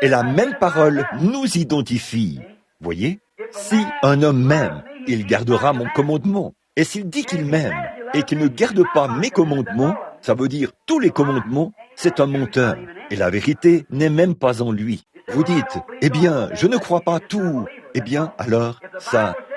Et la même parole nous identifie. Voyez? Si un homme m'aime, il gardera mon commandement. Et s'il dit qu'il m'aime et qu'il ne garde pas mes commandements, ça veut dire tous les commandements, c'est un menteur. Et la vérité n'est même pas en lui. Vous dites, eh bien, je ne crois pas tout. Eh bien, alors,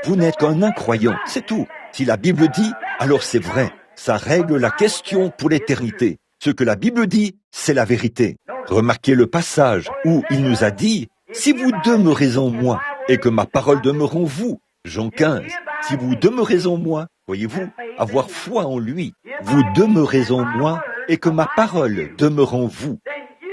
vous n'êtes qu'un incroyant, c'est tout. Si la Bible dit, alors c'est vrai. Ça règle la question pour l'éternité. Ce que la Bible dit, c'est la vérité. Remarquez le passage où il nous a dit, si vous demeurez en moi et que ma parole demeure en vous, Jean 15, si vous demeurez en moi, voyez-vous, avoir foi en lui, vous demeurez en moi et que ma parole demeure en vous.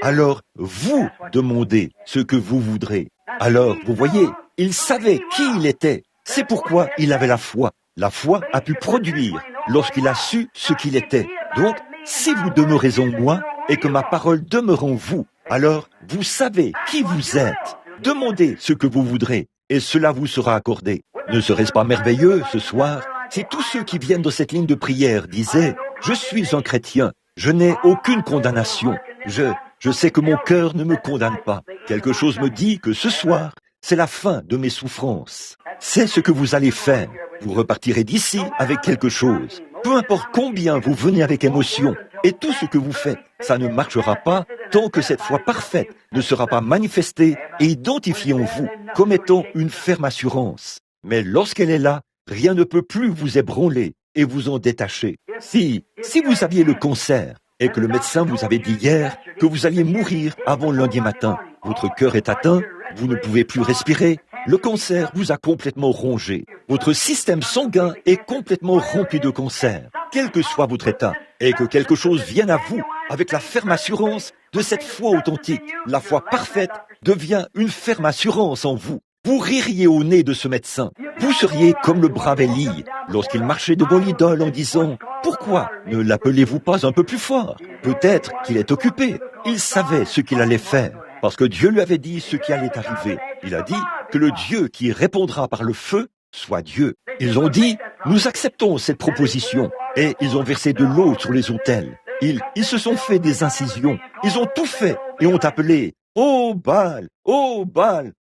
Alors, vous demandez ce que vous voudrez. Alors, vous voyez, il savait qui il était. C'est pourquoi il avait la foi. La foi a pu produire lorsqu'il a su ce qu'il était. Donc, si vous demeurez en moi et que ma parole demeure en vous, alors vous savez qui vous êtes. Demandez ce que vous voudrez et cela vous sera accordé. Ne serait-ce pas merveilleux ce soir si tous ceux qui viennent de cette ligne de prière disaient « Je suis un chrétien, je n'ai aucune condamnation, je sais que mon cœur ne me condamne pas. Quelque chose me dit que ce soir, c'est la fin de mes souffrances. C'est ce que vous allez faire. Vous repartirez d'ici avec quelque chose. Peu importe combien vous venez avec émotion et tout ce que vous faites, ça ne marchera pas tant que cette foi parfaite ne sera pas manifestée et identifiée en vous comme étant une ferme assurance. Mais lorsqu'elle est là, rien ne peut plus vous ébranler et vous en détacher. Si vous aviez le cancer et que le médecin vous avait dit hier que vous alliez mourir avant lundi matin, votre cœur est atteint, vous ne pouvez plus respirer, le cancer vous a complètement rongé. Votre système sanguin est complètement rempli de cancer, quel que soit votre état, et que quelque chose vienne à vous avec la ferme assurance de cette foi authentique. La foi parfaite devient une ferme assurance en vous. vous ririez au nez de ce médecin. Vous seriez comme le brave Élie, lorsqu'il marchait devant l'idole en disant « Pourquoi ne l'appelez-vous pas un peu plus fort ?» Peut-être qu'il est occupé. Il savait ce qu'il allait faire, parce que Dieu lui avait dit ce qui allait arriver. Il a dit que le Dieu qui répondra par le feu soit Dieu. Ils ont dit « Nous acceptons cette proposition » et ils ont versé de l'eau sur les autels. Ils se sont fait des incisions. Ils ont tout fait et ont appelé « Ô Baal,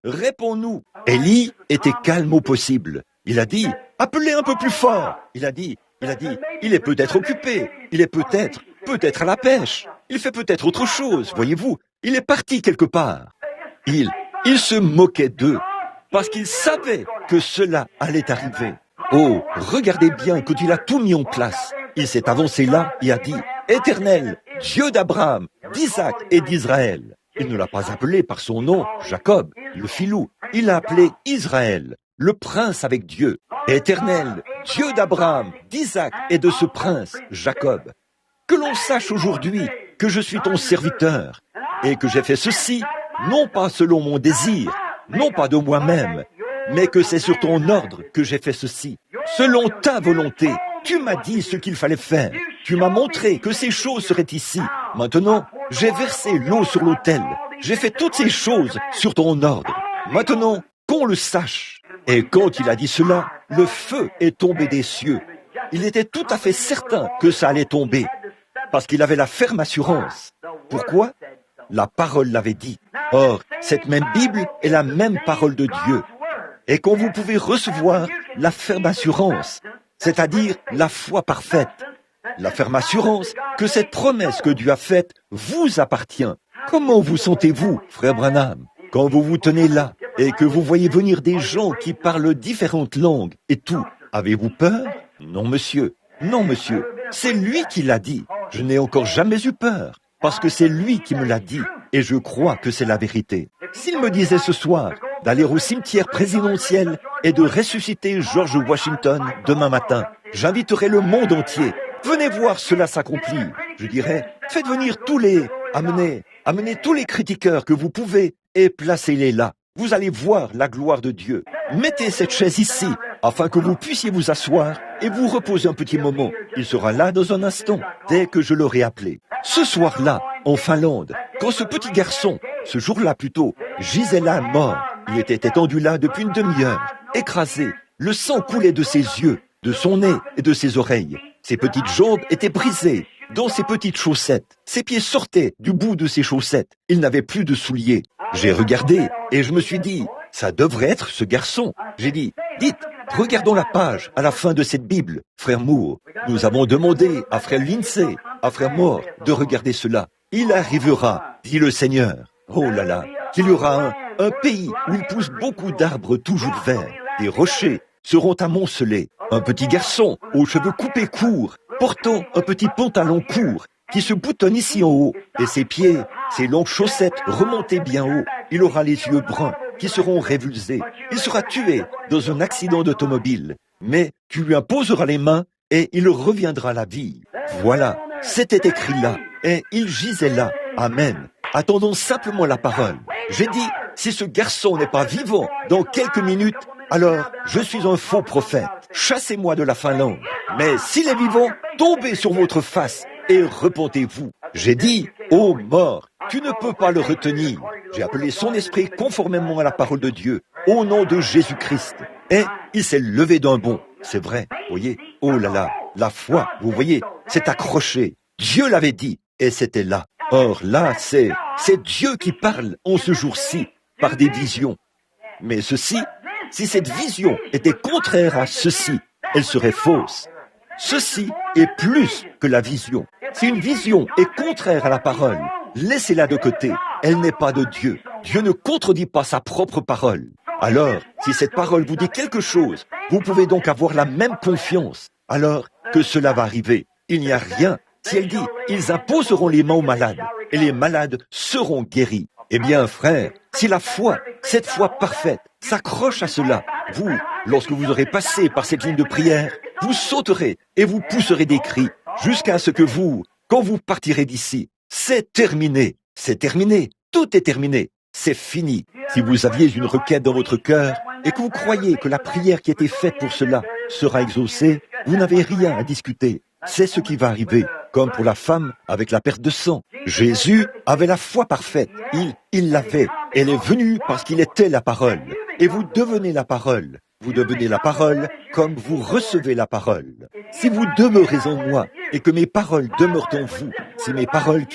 réponds-nous » Élie était calme au possible. Il a dit « Appelez un peu plus fort » Il a dit « Il est peut-être occupé. Il est peut-être à la pêche. Il fait peut-être autre chose, voyez-vous. Il est parti quelque part. » Il se moquait d'eux parce qu'il savait que cela allait arriver. Oh, regardez bien quand il a tout mis en place. Il s'est avancé là et a dit « Éternel, Dieu d'Abraham, d'Isaac et d'Israël ». Il ne l'a pas appelé par son nom, Jacob, le filou. Il l'a appelé Israël, le prince avec Dieu. Éternel, Dieu d'Abraham, d'Isaac et de ce prince, Jacob. Que l'on sache aujourd'hui que je suis ton serviteur et que j'ai fait ceci, non pas selon mon désir, non pas de moi-même, mais que c'est sur ton ordre que j'ai fait ceci. Selon ta volonté, tu m'as dit ce qu'il fallait faire. Tu m'as montré que ces choses seraient ici. Maintenant, j'ai versé l'eau sur l'autel. J'ai fait toutes ces choses sur ton ordre. Maintenant, qu'on le sache. Et quand il a dit cela, le feu est tombé des cieux. Il était tout à fait certain que ça allait tomber, parce qu'il avait la ferme assurance. Pourquoi ? La parole l'avait dit. Or, cette même Bible est la même parole de Dieu. Et quand vous pouvez recevoir la ferme assurance, c'est-à-dire la foi parfaite, la ferme assurance que cette promesse que Dieu a faite vous appartient. Comment vous sentez-vous, frère Branham, quand vous vous tenez là et que vous voyez venir des gens qui parlent différentes langues et tout? Avez-vous peur? Non, monsieur. Non, monsieur. C'est lui qui l'a dit. Je n'ai encore jamais eu peur, parce que c'est lui qui me l'a dit, et je crois que c'est la vérité. S'il me disait ce soir d'aller au cimetière présidentiel et de ressusciter George Washington demain matin, j'inviterais le monde entier. Venez voir cela s'accomplir. Je dirais, faites venir amenez tous les critiqueurs que vous pouvez et placez-les là. Vous allez voir la gloire de Dieu. Mettez cette chaise ici, afin que vous puissiez vous asseoir et vous reposer un petit moment. Il sera là dans un instant, dès que je l'aurai appelé. Ce soir-là, en Finlande, quand ce petit garçon, ce jour-là plutôt, gisait là mort, il était étendu là depuis une demi-heure, écrasé, le sang coulait de ses yeux, de son nez et de ses oreilles. Ses petites jambes étaient brisées, dans ses petites chaussettes. Ses pieds sortaient du bout de ses chaussettes. Il n'avait plus de souliers. J'ai regardé et je me suis dit, ça devrait être ce garçon. J'ai dit, dites, regardons la page à la fin de cette Bible, frère Moore. Nous avons demandé à frère Lindsay, à frère Moore, de regarder cela. Il arrivera, dit le Seigneur. Oh là là, qu'il y aura un pays où il pousse beaucoup d'arbres toujours verts. Des rochers seront amoncelés. Un petit garçon aux cheveux coupés courts, portant un petit pantalon court, qui se boutonne ici en haut, et ses pieds, ses longues chaussettes remontées bien haut. Il aura les yeux bruns, qui seront révulsés. Il sera tué dans un accident d'automobile, mais tu lui imposeras les mains et il reviendra à la vie. Voilà, c'était écrit là, et il gisait là. Amen. Attendons simplement la parole. J'ai dit, si ce garçon n'est pas vivant dans quelques minutes, alors je suis un faux prophète. Chassez-moi de la Finlande. Mais s'il est vivant, tombez sur votre face et repentez-vous. J'ai dit, ô mort, tu ne peux pas le retenir. J'ai appelé son esprit conformément à la parole de Dieu, au nom de Jésus-Christ. Et il s'est levé d'un bond. C'est vrai, voyez. Oh là là, la foi, vous voyez, c'est accroché. Dieu l'avait dit, et c'était là. Or là, c'est Dieu qui parle en ce jour-ci, par des visions. Mais ceci, si cette vision était contraire à ceci, elle serait fausse. Ceci est plus que la vision. Si une vision est contraire à la parole, laissez-la de côté. Elle n'est pas de Dieu. Dieu ne contredit pas sa propre parole. Alors, si cette parole vous dit quelque chose, vous pouvez donc avoir la même confiance. Alors que cela va arriver. Il n'y a rien. Si elle dit, ils imposeront les mains aux malades, et les malades seront guéris. Eh bien, frère, si la foi, cette foi parfaite, s'accroche à cela, vous, lorsque vous aurez passé par cette ligne de prière, vous sauterez et vous pousserez des cris, jusqu'à ce que vous, quand vous partirez d'ici, c'est terminé, tout est terminé, c'est fini. Si vous aviez une requête dans votre cœur et que vous croyez que la prière qui a été faite pour cela sera exaucée, vous n'avez rien à discuter. C'est ce qui va arriver, comme pour la femme avec la perte de sang. Jésus avait la foi parfaite. Il l'avait. Elle est venue parce qu'il était la parole. Et vous devenez la parole. Vous devenez la parole comme vous recevez la parole. Si vous demeurez en moi et que mes paroles demeurent en vous, si mes paroles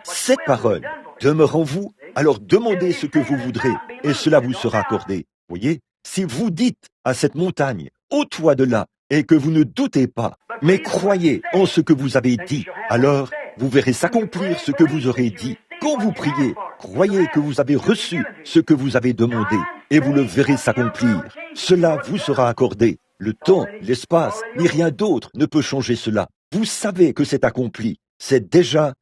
cette parole demeure en vous, alors demandez ce que vous voudrez et cela vous sera accordé. Voyez, si vous dites à cette montagne, ôte-toi de là, et que vous ne doutez pas, mais croyez en ce que vous avez dit, alors vous verrez s'accomplir ce que vous aurez dit. Quand vous priez, croyez que vous avez reçu ce que vous avez demandé, et vous le verrez s'accomplir. Cela vous sera accordé. Le temps, l'espace, ni rien d'autre ne peut changer cela. Vous savez que c'est accompli. C'est déjà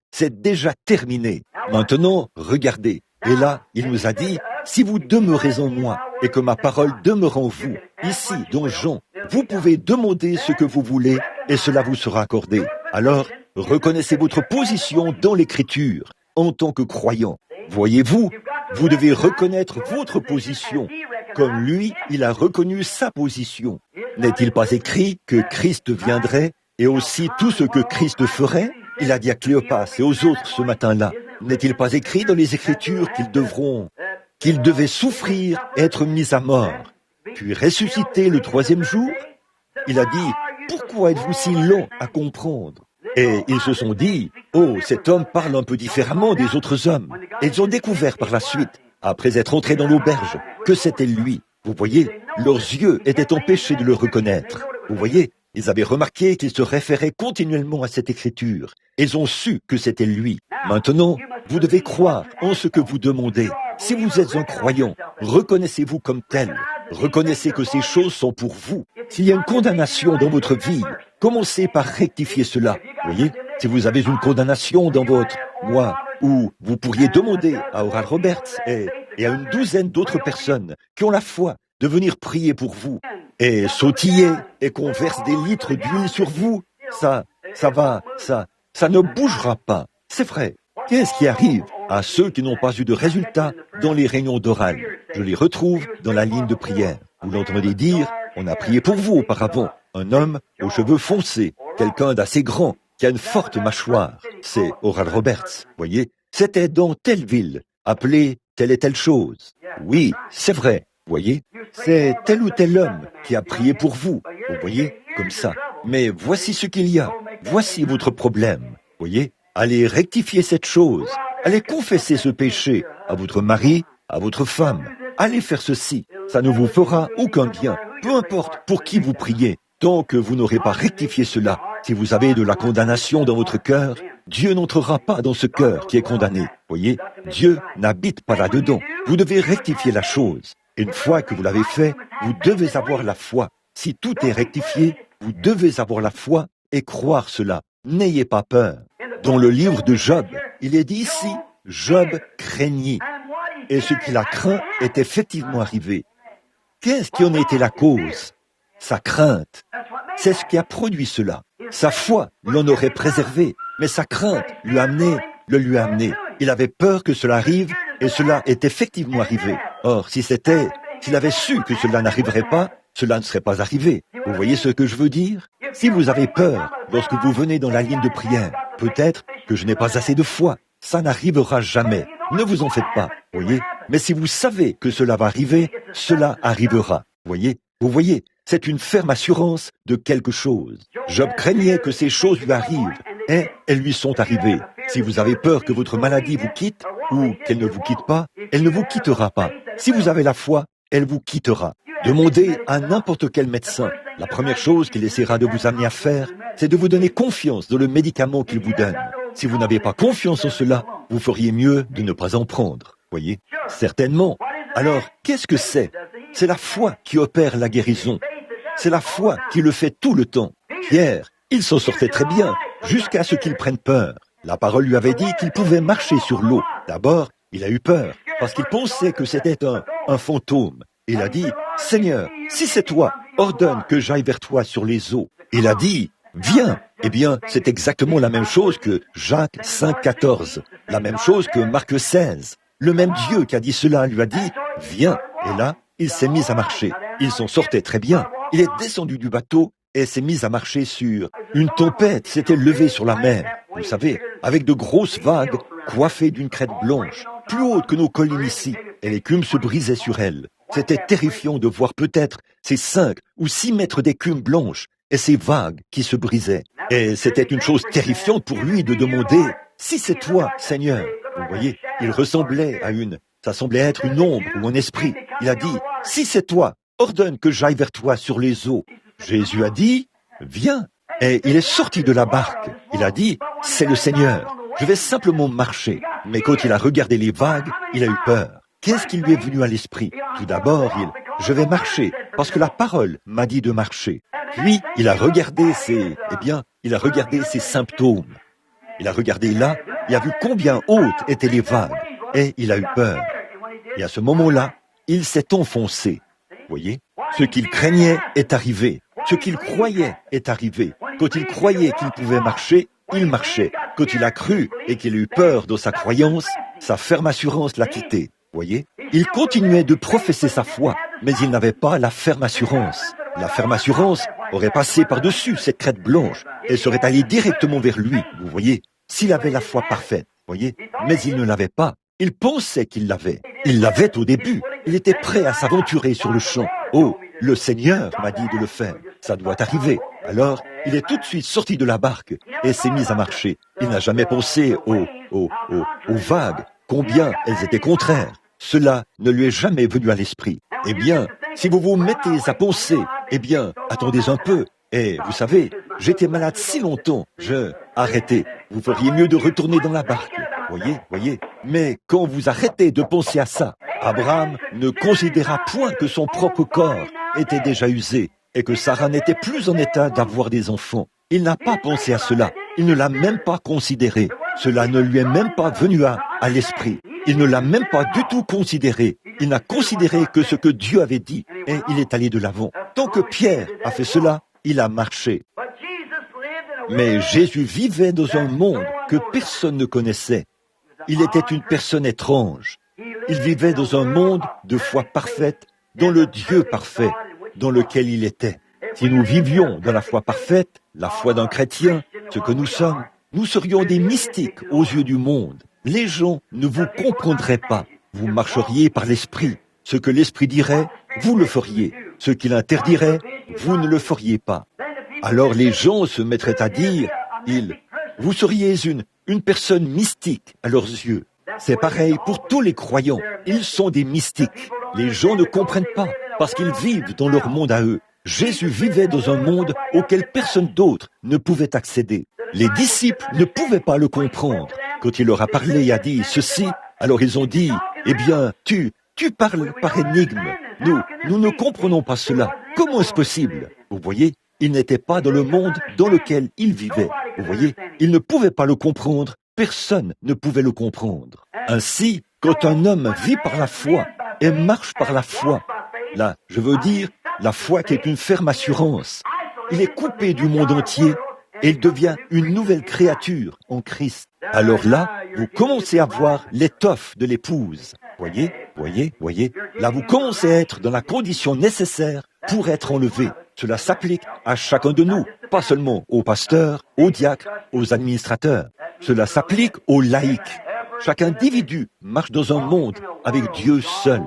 terminé. Maintenant, regardez. Et là, il nous a dit, si vous demeurez en moi et que ma parole demeure en vous, ici, dans Jean, vous pouvez demander ce que vous voulez et cela vous sera accordé. Alors, reconnaissez votre position dans l'Écriture en tant que croyant. Voyez-vous, vous devez reconnaître votre position, comme lui, il a reconnu sa position. N'est-il pas écrit que Christ viendrait et aussi tout ce que Christ ferait? Il a dit à Cléopas et aux autres ce matin-là. N'est-il pas écrit dans les Écritures qu'ils devaient souffrir et être mis à mort, puis ressusciter le troisième jour? Il a dit, pourquoi êtes-vous si lents à comprendre? Et ils se sont dit, oh, cet homme parle un peu différemment des autres hommes. Et ils ont découvert par la suite, après être entrés dans l'auberge, que c'était lui. Vous voyez, leurs yeux étaient empêchés de le reconnaître. Vous voyez, ils avaient remarqué qu'il se référait continuellement à cette écriture. Ils ont su que c'était lui. Maintenant, vous devez croire en ce que vous demandez. Si vous êtes un croyant, reconnaissez-vous comme tel. Reconnaissez que ces choses sont pour vous. S'il y a une condamnation dans votre vie, commencez par rectifier cela. Vous voyez, si vous avez une condamnation dans votre moi, ou vous pourriez demander à Oral Roberts et à une douzaine d'autres personnes qui ont la foi de venir prier pour vous et sautiller et qu'on verse des litres d'huile sur vous, ça ne bougera pas. C'est vrai. Qu'est-ce qui arrive à ceux qui n'ont pas eu de résultat dans les réunions d'oral? Je les retrouve dans la ligne de prière. Vous l'entendez dire, on a prié pour vous auparavant. Un homme aux cheveux foncés, quelqu'un d'assez grand, qui a une forte mâchoire. C'est Oral Roberts, voyez. C'était dans telle ville, appelé telle et telle chose. Oui, c'est vrai, voyez. C'est tel ou tel homme qui a prié pour vous, vous voyez, comme ça. Mais voici ce qu'il y a. Voici votre problème, voyez. Allez rectifier cette chose. Allez confesser ce péché à votre mari, à votre femme. Allez faire ceci. Ça ne vous fera aucun bien. Peu importe pour qui vous priez. Tant que vous n'aurez pas rectifié cela, si vous avez de la condamnation dans votre cœur, Dieu n'entrera pas dans ce cœur qui est condamné. Voyez, Dieu n'habite pas là-dedans. Vous devez rectifier la chose. Une fois que vous l'avez fait, vous devez avoir la foi. Si tout est rectifié, vous devez avoir la foi et croire cela. N'ayez pas peur. Dans le livre de Job, il est dit ici, Job craignit. Et ce qu'il a craint est effectivement arrivé. Qu'est-ce qui en était la cause? Sa crainte. C'est ce qui a produit cela. Sa foi l'en aurait préservé, mais sa crainte le lui a amené. Il avait peur que cela arrive, et cela est effectivement arrivé. Or, s'il avait su que cela n'arriverait pas, cela ne serait pas arrivé. Vous voyez ce que je veux dire? Si vous avez peur lorsque vous venez dans la ligne de prière, peut-être que je n'ai pas assez de foi. Ça n'arrivera jamais. Ne vous en faites pas, voyez. Mais si vous savez que cela va arriver, cela arrivera. Voyez? Vous voyez, c'est une ferme assurance de quelque chose. Job craignait que ces choses lui arrivent, et elles lui sont arrivées. Si vous avez peur que votre maladie vous quitte, ou qu'elle ne vous quitte pas, elle ne vous quittera pas. Si vous avez la foi, elle vous quittera. Demandez à n'importe quel médecin. La première chose qu'il essaiera de vous amener à faire, c'est de vous donner confiance dans le médicament qu'il vous donne. Si vous n'avez pas confiance en cela, vous feriez mieux de ne pas en prendre. Voyez? Certainement. Alors, qu'est-ce que c'est? C'est la foi qui opère la guérison. C'est la foi qui le fait tout le temps. Pierre, il s'en sortait très bien, jusqu'à ce qu'il prenne peur. La parole lui avait dit qu'il pouvait marcher sur l'eau. D'abord, il a eu peur, parce qu'il pensait que c'était un fantôme. Il a dit, « Seigneur, si c'est toi, ordonne que j'aille vers toi sur les eaux. » Il a dit, « Viens !» Eh bien, c'est exactement la même chose que Jacques 5,14, la même chose que Marc 16. Le même Dieu qui a dit cela lui a dit « Viens ». Et là, il s'est mis à marcher. Il s'en sortait très bien. Il est descendu du bateau et s'est mis à marcher sur... Une tempête s'était levée sur la mer, vous savez, avec de grosses vagues coiffées d'une crête blanche, plus haute que nos collines ici, et l'écume se brisait sur elle. C'était terrifiant de voir peut-être ces 5 ou 6 mètres d'écume blanche et ces vagues qui se brisaient. Et c'était une chose terrifiante pour lui de demander « Si c'est toi, Seigneur ». Vous voyez, il ressemblait à ça semblait être une ombre ou un esprit. Il a dit « Si c'est toi, ordonne que j'aille vers toi sur les eaux ». Jésus a dit « Viens ». Et il est sorti de la barque. Il a dit « C'est le Seigneur, je vais simplement marcher ». Mais quand il a regardé les vagues, il a eu peur. Qu'est-ce qui lui est venu à l'esprit? Tout d'abord, je vais marcher, parce que la parole m'a dit de marcher. Puis, il a regardé ses symptômes. Il a regardé là, il a vu combien hautes étaient les vagues, et il a eu peur. Et à ce moment-là, il s'est enfoncé. Voyez, ce qu'il craignait est arrivé. Ce qu'il croyait est arrivé. Quand il croyait qu'il pouvait marcher, il marchait. Quand il a cru et qu'il a eu peur dans sa croyance, sa ferme assurance l'a quitté. Voyez, il continuait de professer sa foi, mais il n'avait pas la ferme assurance. La ferme assurance aurait passé par-dessus cette crête blanche et serait allée directement vers lui, vous voyez, s'il avait la foi parfaite, voyez, mais il ne l'avait pas. Il pensait qu'il l'avait. Il l'avait au début. Il était prêt à s'aventurer sur le champ. Oh, le Seigneur m'a dit de le faire. Ça doit arriver. Alors, il est tout de suite sorti de la barque et s'est mis à marcher. Il n'a jamais pensé aux vagues, combien elles étaient contraires. Cela ne lui est jamais venu à l'esprit. Eh bien, si vous vous mettez à penser, eh bien, attendez un peu. Et vous savez, j'étais malade si longtemps, arrêtez. Vous feriez mieux de retourner dans la barque. Voyez. Mais quand vous arrêtez de penser à ça, Abraham ne considéra point que son propre corps était déjà usé et que Sarah n'était plus en état d'avoir des enfants. Il n'a pas pensé à cela. Il ne l'a même pas considéré. Cela ne lui est même pas venu à l'esprit. Il ne l'a même pas du tout considéré. Il n'a considéré que ce que Dieu avait dit et il est allé de l'avant. Tant que Pierre a fait cela, il a marché. Mais Jésus vivait dans un monde que personne ne connaissait. Il était une personne étrange. Il vivait dans un monde de foi parfaite, dans le Dieu parfait, dans lequel il était. Si nous vivions dans la foi parfaite, la foi d'un chrétien, ce que nous sommes, nous serions des mystiques aux yeux du monde. Les gens ne vous comprendraient pas. Vous marcheriez par l'esprit. Ce que l'esprit dirait, vous le feriez. Ce qu'il interdirait, vous ne le feriez pas. Alors les gens se mettraient à dire, vous seriez une personne mystique à leurs yeux. C'est pareil pour tous les croyants. Ils sont des mystiques. Les gens ne comprennent pas parce qu'ils vivent dans leur monde à eux. Jésus vivait dans un monde auquel personne d'autre ne pouvait accéder. Les disciples ne pouvaient pas le comprendre. Quand il leur a parlé et a dit ceci, alors ils ont dit, eh bien, tu parles par énigme. Nous ne comprenons pas cela. Comment est-ce possible? Vous voyez, il n'était pas dans le monde dans lequel il vivait. Vous voyez, il ne pouvait pas le comprendre. Personne ne pouvait le comprendre. Ainsi, quand un homme vit par la foi et marche par la foi, là, je veux dire, la foi qui est une ferme assurance, il est coupé du monde entier et il devient une nouvelle créature en Christ. Alors là, vous commencez à voir l'étoffe de l'épouse. Voyez. Là, vous commencez à être dans la condition nécessaire pour être enlevé. Cela s'applique à chacun de nous, pas seulement aux pasteurs, aux diacres, aux administrateurs. Cela s'applique aux laïcs. Chaque individu marche dans un monde avec Dieu seul.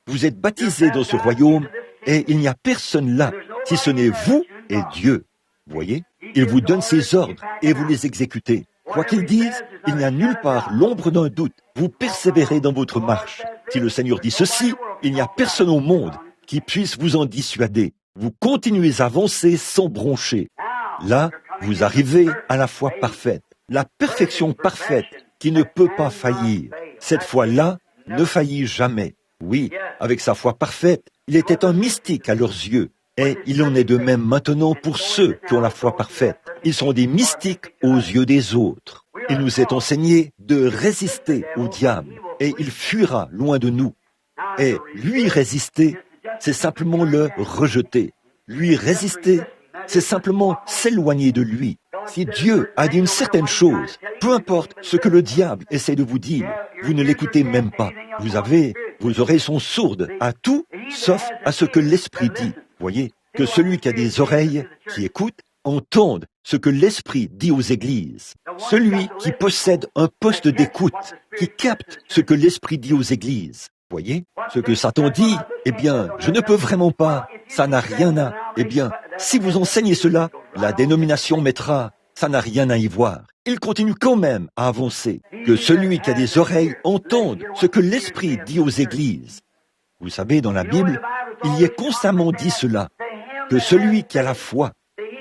Vous êtes baptisés dans ce royaume et il n'y a personne là, si ce n'est vous et Dieu. Voyez, il vous donne ses ordres et vous les exécutez. Quoi qu'il dise, il n'y a nulle part l'ombre d'un doute. Vous persévérez dans votre marche. Si le Seigneur dit ceci, il n'y a personne au monde qui puisse vous en dissuader. Vous continuez à avancer sans broncher. Là, vous arrivez à la foi parfaite, la perfection parfaite qui ne peut pas faillir. Cette foi-là ne faillit jamais. Oui, avec sa foi parfaite, il était un mystique à leurs yeux. Et il en est de même maintenant pour ceux qui ont la foi parfaite. Ils sont des mystiques aux yeux des autres. Il nous est enseigné de résister au diable et il fuira loin de nous. Et lui résister, c'est simplement le rejeter. Lui résister, c'est simplement s'éloigner de lui. Si Dieu a dit une certaine chose, peu importe ce que le diable essaie de vous dire, vous ne l'écoutez même pas. Vos oreilles sont sourdes à tout, sauf à ce que l'Esprit dit. Voyez, que celui qui a des oreilles, qui écoute, entende ce que l'Esprit dit aux églises. Celui qui possède un poste d'écoute, qui capte ce que l'Esprit dit aux églises. Voyez, ce que Satan dit, eh bien, je ne peux vraiment pas, ça n'a rien à... Eh bien, si vous enseignez cela, la dénomination mettra, ça n'a rien à y voir. Il continue quand même à avancer. Que celui qui a des oreilles entende ce que l'Esprit dit aux églises. Vous savez, dans la Bible, il y est constamment dit cela, que celui qui a la foi,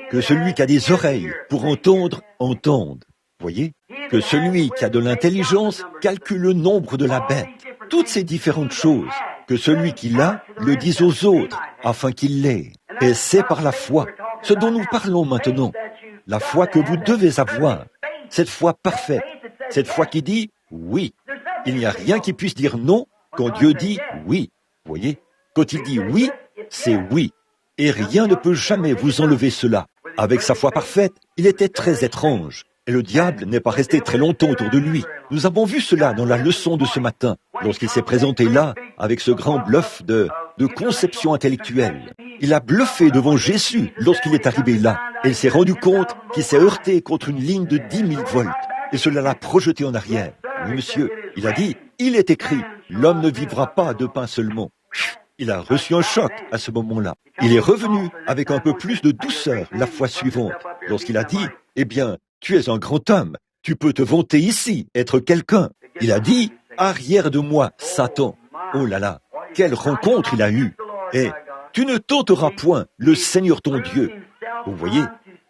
que celui qui a des oreilles pour entendre, entende. Voyez, que celui qui a de l'intelligence calcule le nombre de la bête. Toutes ces différentes choses, que celui qui l'a le dise aux autres, afin qu'il l'ait. Et c'est par la foi, ce dont nous parlons maintenant, la foi que vous devez avoir, cette foi parfaite, cette foi qui dit oui. Il n'y a rien qui puisse dire non quand Dieu dit oui. Voyez, quand il dit oui, c'est oui. Et rien ne peut jamais vous enlever cela. Avec sa foi parfaite, il était très étrange. Et le diable n'est pas resté très longtemps autour de lui. Nous avons vu cela dans la leçon de ce matin, lorsqu'il s'est présenté là, avec ce grand bluff de conception intellectuelle. Il a bluffé devant Jésus lorsqu'il est arrivé là. Et il s'est rendu compte qu'il s'est heurté contre une ligne de 10 000 volts. Et cela l'a projeté en arrière. Oui, monsieur, il a dit, il est écrit, l'homme ne vivra pas de pain seulement. Il a reçu un choc à ce moment-là. Il est revenu avec un peu plus de douceur la fois suivante, lorsqu'il a dit, eh bien, tu es un grand homme, tu peux te vanter ici, être quelqu'un. Il a dit, arrière de moi, Satan. Oh là là, quelle rencontre il a eue. Et tu ne tenteras point le Seigneur ton Dieu. Vous voyez,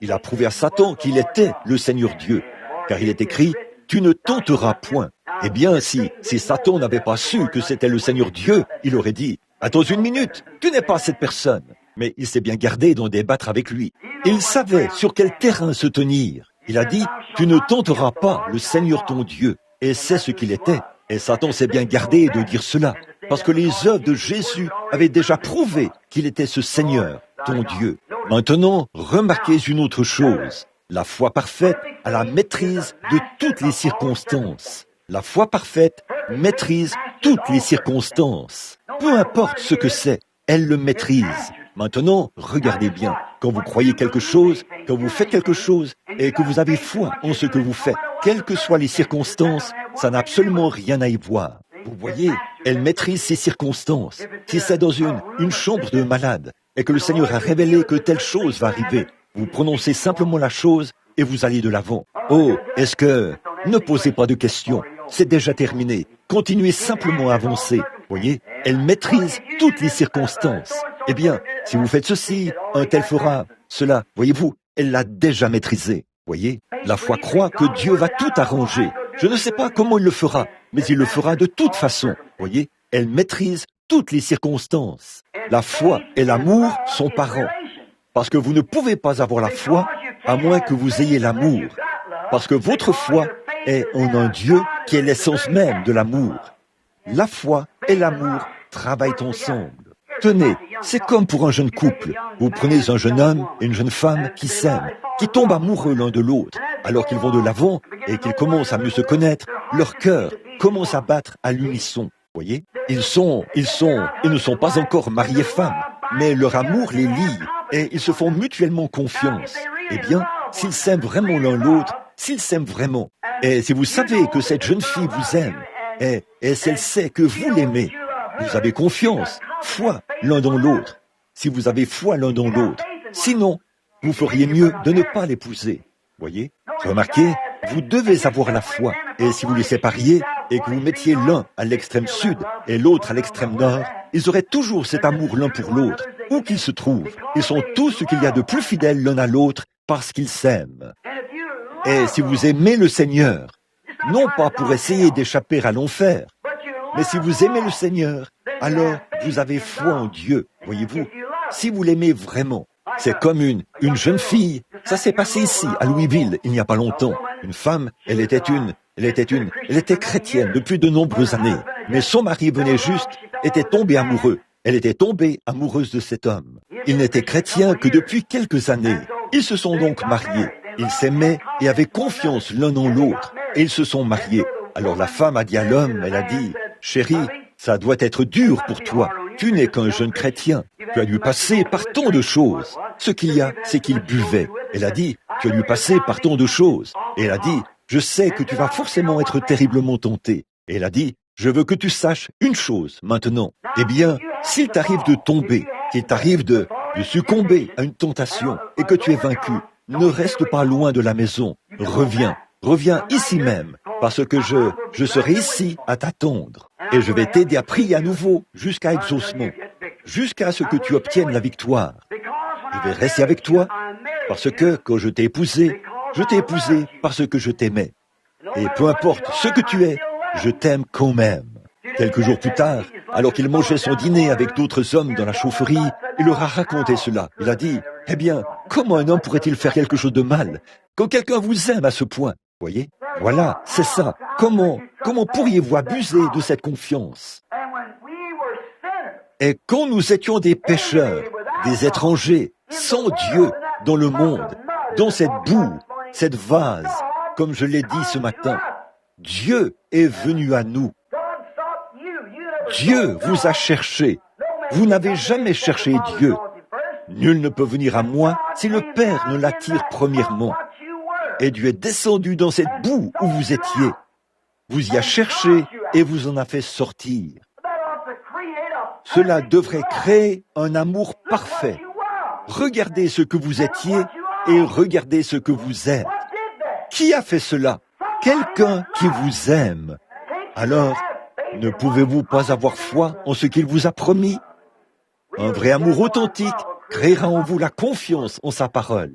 il a prouvé à Satan qu'il était le Seigneur Dieu, car il est écrit, tu ne tenteras point. Eh bien, si Satan n'avait pas su que c'était le Seigneur Dieu, il aurait dit, attends une minute, tu n'es pas cette personne. Mais il s'est bien gardé d'en débattre avec lui. Il savait sur quel terrain se tenir. Il a dit, tu ne tenteras pas le Seigneur ton Dieu. Et c'est ce qu'il était. Et Satan s'est bien gardé de dire cela, parce que les œuvres de Jésus avaient déjà prouvé qu'il était ce Seigneur, ton Dieu. Maintenant, remarquez une autre chose. La foi parfaite a la maîtrise de toutes les circonstances. La foi parfaite maîtrise toutes les circonstances. Peu importe ce que c'est, elle le maîtrise. Maintenant, regardez bien. Quand vous croyez quelque chose, quand vous faites quelque chose, et que vous avez foi en ce que vous faites, quelles que soient les circonstances, ça n'a absolument rien à y voir. Vous voyez, elle maîtrise ces circonstances. Si c'est dans une chambre de malade, et que le Seigneur a révélé que telle chose va arriver, vous prononcez simplement la chose et vous allez de l'avant. Oh, est-ce que... Ne posez pas de questions, c'est déjà terminé. Continuez simplement à avancer. Voyez, elle maîtrise toutes les circonstances. Eh bien, si vous faites ceci, un tel fera cela. Voyez-vous, elle l'a déjà maîtrisé. Voyez, la foi croit que Dieu va tout arranger. Je ne sais pas comment il le fera, mais il le fera de toute façon. Voyez, elle maîtrise toutes les circonstances. La foi et l'amour sont parents. Parce que vous ne pouvez pas avoir la foi à moins que vous ayez l'amour. Parce que votre foi est en un Dieu qui est l'essence même de l'amour. La foi et l'amour travaillent ensemble. Tenez, c'est comme pour un jeune couple. Vous prenez un jeune homme et une jeune femme qui s'aiment, qui tombent amoureux l'un de l'autre. Alors qu'ils vont de l'avant et qu'ils commencent à mieux se connaître, leur cœur commence à battre à l'unisson. Voyez, ils ne sont pas encore mariés femmes, mais leur amour les lie et ils se font mutuellement confiance. Eh bien, s'ils s'aiment vraiment l'un l'autre, s'ils s'aiment vraiment, et si vous savez que cette jeune fille vous aime, et si elle sait que vous l'aimez, vous avez confiance, foi l'un dans l'autre. Si vous avez foi l'un dans l'autre, sinon, vous feriez mieux de ne pas l'épouser. Voyez, remarquez, vous devez avoir la foi, et si vous les sépariez, et que vous mettiez l'un à l'extrême sud et l'autre à l'extrême nord, ils auraient toujours cet amour l'un pour l'autre, où qu'ils se trouvent. Ils sont tous ce qu'il y a de plus fidèles l'un à l'autre, parce qu'ils s'aiment. Et si vous aimez le Seigneur, non pas pour essayer d'échapper à l'enfer, mais si vous aimez le Seigneur, alors vous avez foi en Dieu, voyez-vous. Si vous l'aimez vraiment, c'est comme une jeune fille. Ça s'est passé ici, à Louisville, il n'y a pas longtemps. Une femme, elle était chrétienne depuis de nombreuses années. Mais son mari était tombé amoureux. Elle était tombée amoureuse de cet homme. Ils n'étaient chrétiens que depuis quelques années. Ils se sont donc mariés. Ils s'aimaient et avaient confiance l'un en l'autre. Et ils se sont mariés. Alors la femme a dit à l'homme, elle a dit, « Chérie, ça doit être dur pour toi. Tu n'es qu'un jeune chrétien. Tu as dû passer par tant de choses. Ce qu'il y a, c'est qu'il buvait. » Elle a dit, « Tu as dû passer par tant de choses. » Et elle a dit, « Je sais que tu vas forcément être terriblement tenté. » Et elle a dit, « Je veux que tu saches une chose maintenant. Eh bien, s'il t'arrive de tomber, qu'il t'arrive de succomber à une tentation et que tu es vaincu, ne reste pas loin de la maison. Reviens ici même, parce que je serai ici à t'attendre. Et je vais t'aider à prier à nouveau jusqu'à exaucement, jusqu'à ce que tu obtiennes la victoire. Je vais rester avec toi, parce que quand je t'ai épousé parce que je t'aimais. Et peu importe ce que tu es, je t'aime quand même. Quelques jours plus tard, alors qu'il mangeait son dîner avec d'autres hommes dans la chaufferie, il leur a raconté cela. Il a dit, « Eh bien, comment un homme pourrait-il faire quelque chose de mal quand quelqu'un vous aime à ce point ?» Voyez? Voilà, c'est ça. Comment pourriez-vous abuser de cette confiance? Et quand nous étions des pécheurs, des étrangers, sans Dieu, dans le monde, dans cette boue, cette vase, comme je l'ai dit ce matin, Dieu est venu à nous. Dieu vous a cherché. Vous n'avez jamais cherché Dieu. Nul ne peut venir à moi si le Père ne l'attire premièrement. Et Dieu est descendu dans cette boue où vous étiez. Vous y a cherché et vous en a fait sortir. Cela devrait créer un amour parfait. Regardez ce que vous étiez et regardez ce que vous êtes. Qui a fait cela? Quelqu'un qui vous aime. Alors, ne pouvez-vous pas avoir foi en ce qu'il vous a promis? Un vrai amour authentique créera en vous la confiance en sa parole.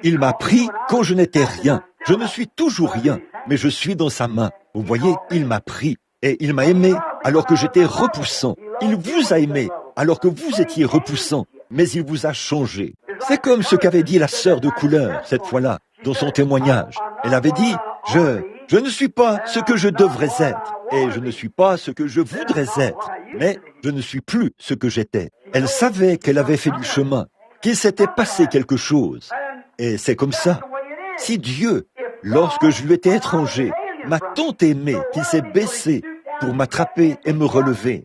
Il m'a pris quand je n'étais rien. Je ne suis toujours rien, mais je suis dans sa main. Vous voyez, il m'a pris et il m'a aimé alors que j'étais repoussant. Il vous a aimé alors que vous étiez repoussant, mais il vous a changé. C'est comme ce qu'avait dit la sœur de couleur, cette fois-là, dans son témoignage. Elle avait dit, je ne suis pas ce que je devrais être, et je ne suis pas ce que je voudrais être, mais je ne suis plus ce que j'étais. Elle savait qu'elle avait fait du chemin, qu'il s'était passé quelque chose. Et c'est comme ça. Si Dieu, lorsque je lui étais étranger, m'a tant aimé qu'il s'est baissé pour m'attraper et me relever,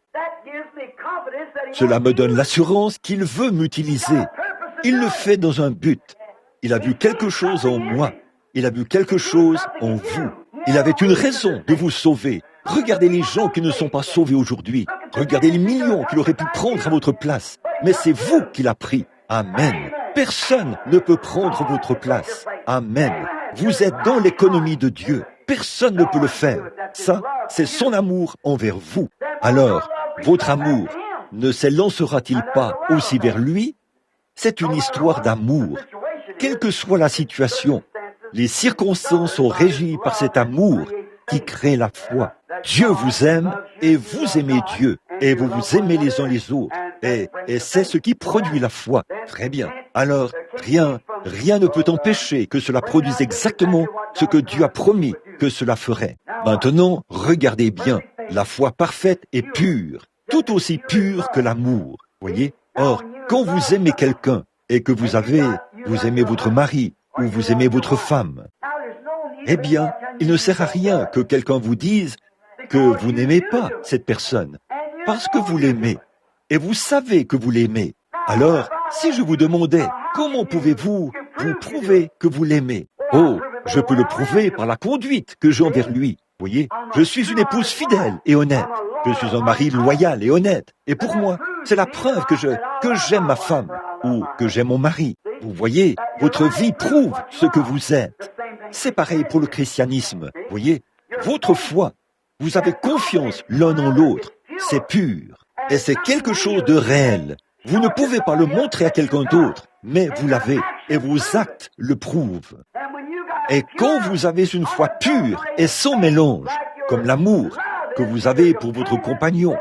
cela me donne l'assurance qu'il veut m'utiliser. Il le fait dans un but. Il a vu quelque chose en moi. Il a vu quelque chose en vous. Il avait une raison de vous sauver. Regardez les gens qui ne sont pas sauvés aujourd'hui. Regardez les millions qu'il aurait pu prendre à votre place. Mais c'est vous qui l'a pris. Amen. Personne ne peut prendre votre place. Amen. Vous êtes dans l'économie de Dieu. Personne ne peut le faire. Ça, c'est son amour envers vous. Alors, votre amour ne s'élancera-t-il pas aussi vers lui? C'est une histoire d'amour. Quelle que soit la situation, les circonstances sont régies par cet amour qui crée la foi. Dieu vous aime et vous aimez Dieu. Et vous vous aimez les uns les autres. Et c'est ce qui produit la foi. Très bien. Alors, rien ne peut empêcher que cela produise exactement ce que Dieu a promis que cela ferait. Maintenant, regardez bien. La foi parfaite est pure, tout aussi pure que l'amour. Voyez? Or, quand vous aimez quelqu'un et que vous aimez votre mari ou vous aimez votre femme, eh bien, il ne sert à rien que quelqu'un vous dise que vous n'aimez pas cette personne, parce que vous l'aimez, et vous savez que vous l'aimez. Alors, si je vous demandais, comment pouvez-vous vous prouver que vous l'aimez? Oh, je peux le prouver par la conduite que j'ai envers lui. Voyez, je suis une épouse fidèle et honnête. Je suis un mari loyal et honnête. Et pour moi, c'est la preuve que j'aime ma femme ou que j'aime mon mari. Vous voyez, votre vie prouve ce que vous êtes. C'est pareil pour le christianisme. Voyez, votre foi, vous avez confiance l'un en l'autre. C'est pur. Et c'est quelque chose de réel. Vous ne pouvez pas le montrer à quelqu'un d'autre, mais vous l'avez. Et vos actes le prouvent. Et quand vous avez une foi pure et sans mélange, comme l'amour que vous avez pour votre compagnon,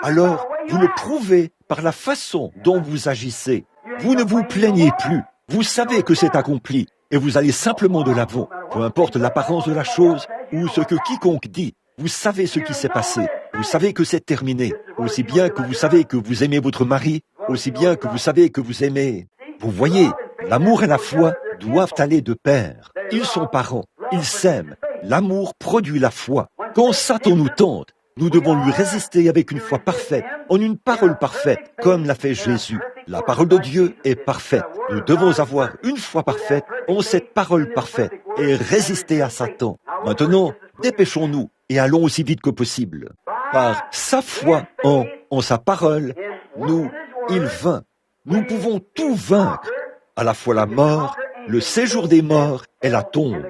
alors vous le prouvez par la façon dont vous agissez. Vous ne vous plaignez plus. Vous savez que c'est accompli et vous allez simplement de l'avant. Peu importe l'apparence de la chose ou ce que quiconque dit, vous savez ce qui s'est passé. Vous savez que c'est terminé. Aussi bien que vous savez que vous aimez votre mari, aussi bien que vous savez que vous aimez. Vous voyez, l'amour et la foi doivent aller de pair. Ils sont parents. Ils s'aiment. L'amour produit la foi. Quand Satan nous tente, nous devons lui résister avec une foi parfaite, en une parole parfaite, comme l'a fait Jésus. La parole de Dieu est parfaite. Nous devons avoir une foi parfaite en cette parole parfaite et résister à Satan. Maintenant, dépêchons-nous et allons aussi vite que possible. Par sa foi en sa parole, il vint. Nous pouvons tout vaincre, à la fois la mort, le séjour des morts et la tombe.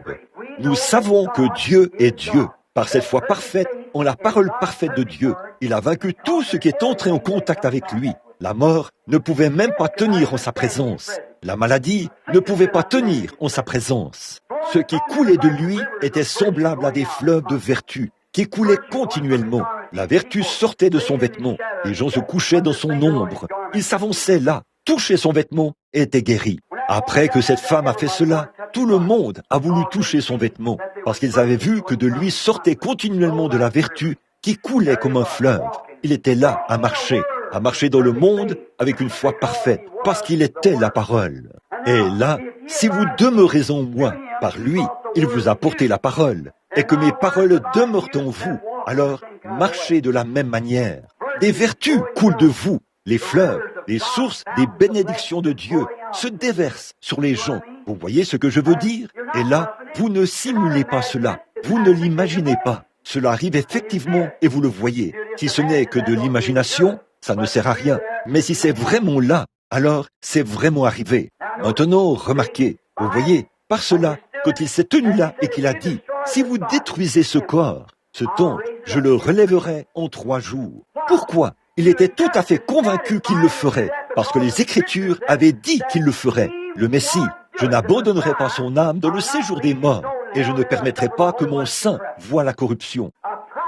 Nous savons que Dieu est Dieu. Par cette foi parfaite, en la parole parfaite de Dieu, il a vaincu tout ce qui est entré en contact avec lui. La mort ne pouvait même pas tenir en sa présence. La maladie ne pouvait pas tenir en sa présence. Ce qui coulait de lui était semblable à des fleuves de vertu qui coulaient continuellement. La vertu sortait de son vêtement. Les gens se couchaient dans son ombre. Ils s'avançaient là, touchaient son vêtement et étaient guéris. Après que cette femme a fait cela, tout le monde a voulu toucher son vêtement, parce qu'ils avaient vu que de lui sortait continuellement de la vertu qui coulait comme un fleuve. Il était là à marcher dans le monde avec une foi parfaite, parce qu'il était la parole. Et là, si vous demeurez en moi, par lui, il vous a porté la parole, et que mes paroles demeurent en vous, alors marchez de la même manière. Des vertus coulent de vous, les fleuves, les sources des bénédictions de Dieu se déversent sur les gens. Vous voyez ce que je veux dire? Et là, vous ne simulez pas cela, vous ne l'imaginez pas. Cela arrive effectivement et vous le voyez. Si ce n'est que de l'imagination, ça ne sert à rien. Mais si c'est vraiment là, alors c'est vraiment arrivé. Maintenant, remarquez, vous voyez, par cela, quand il s'est tenu là et qu'il a dit, si vous détruisez ce corps, ce temple, je le relèverai en 3 jours. Pourquoi? Il était tout à fait convaincu qu'il le ferait, parce que les Écritures avaient dit qu'il le ferait. Le Messie, je n'abandonnerai pas son âme dans le séjour des morts, et je ne permettrai pas que mon sein voie la corruption.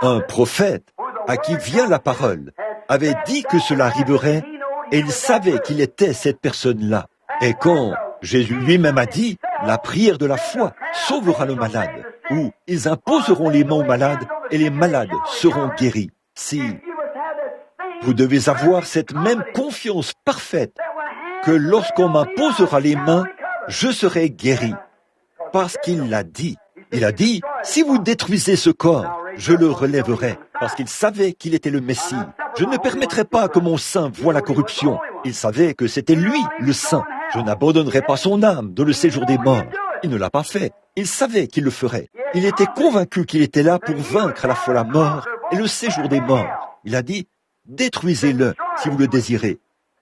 Un prophète, à qui vient la parole, avait dit que cela arriverait, et il savait qu'il était cette personne-là. Et quand Jésus lui-même a dit, la prière de la foi sauvera le malade, ou ils imposeront les mains aux malades, et les malades seront guéris. Si vous devez avoir cette même confiance parfaite que lorsqu'on m'imposera les mains, je serai guéri. Parce qu'il l'a dit. Il a dit, si vous détruisez ce corps, je le relèverai. Parce qu'il savait qu'il était le Messie. Je ne permettrai pas que mon sein voie la corruption. Il savait que c'était lui, le Saint. Je n'abandonnerai pas son âme dans le séjour des morts. Il ne l'a pas fait. Il savait qu'il le ferait. Il était convaincu qu'il était là pour vaincre à la fois la mort et le séjour des morts. Il a dit, détruisez-le si vous le désirez,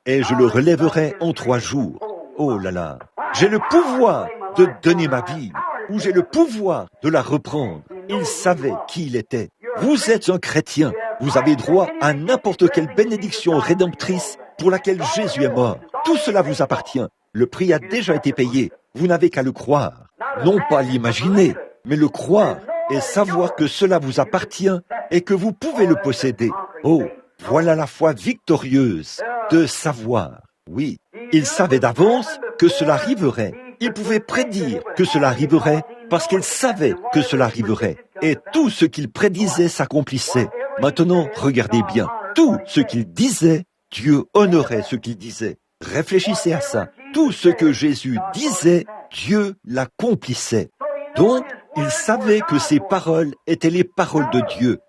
et je le relèverai en 3 jours. Oh là là, j'ai le pouvoir de donner ma vie, ou j'ai le pouvoir de la reprendre. Il savait qui il était. Vous êtes un chrétien, vous avez droit à n'importe quelle bénédiction rédemptrice pour laquelle Jésus est mort. Tout cela vous appartient. Le prix a déjà été payé. Vous n'avez qu'à le croire. Non pas l'imaginer, mais le croire et savoir que cela vous appartient et que vous pouvez le posséder. Oh, voilà la foi victorieuse de savoir. Oui, il savait d'avance que cela arriverait. Il pouvait prédire que cela arriverait parce qu'il savait que cela arriverait. Et tout ce qu'il prédisait s'accomplissait. Maintenant, regardez bien. Tout ce qu'il disait, Dieu honorait ce qu'il disait. Réfléchissez à ça. Tout ce que Jésus disait, Dieu l'accomplissait. Donc, il savait que ces paroles étaient les paroles de Dieu.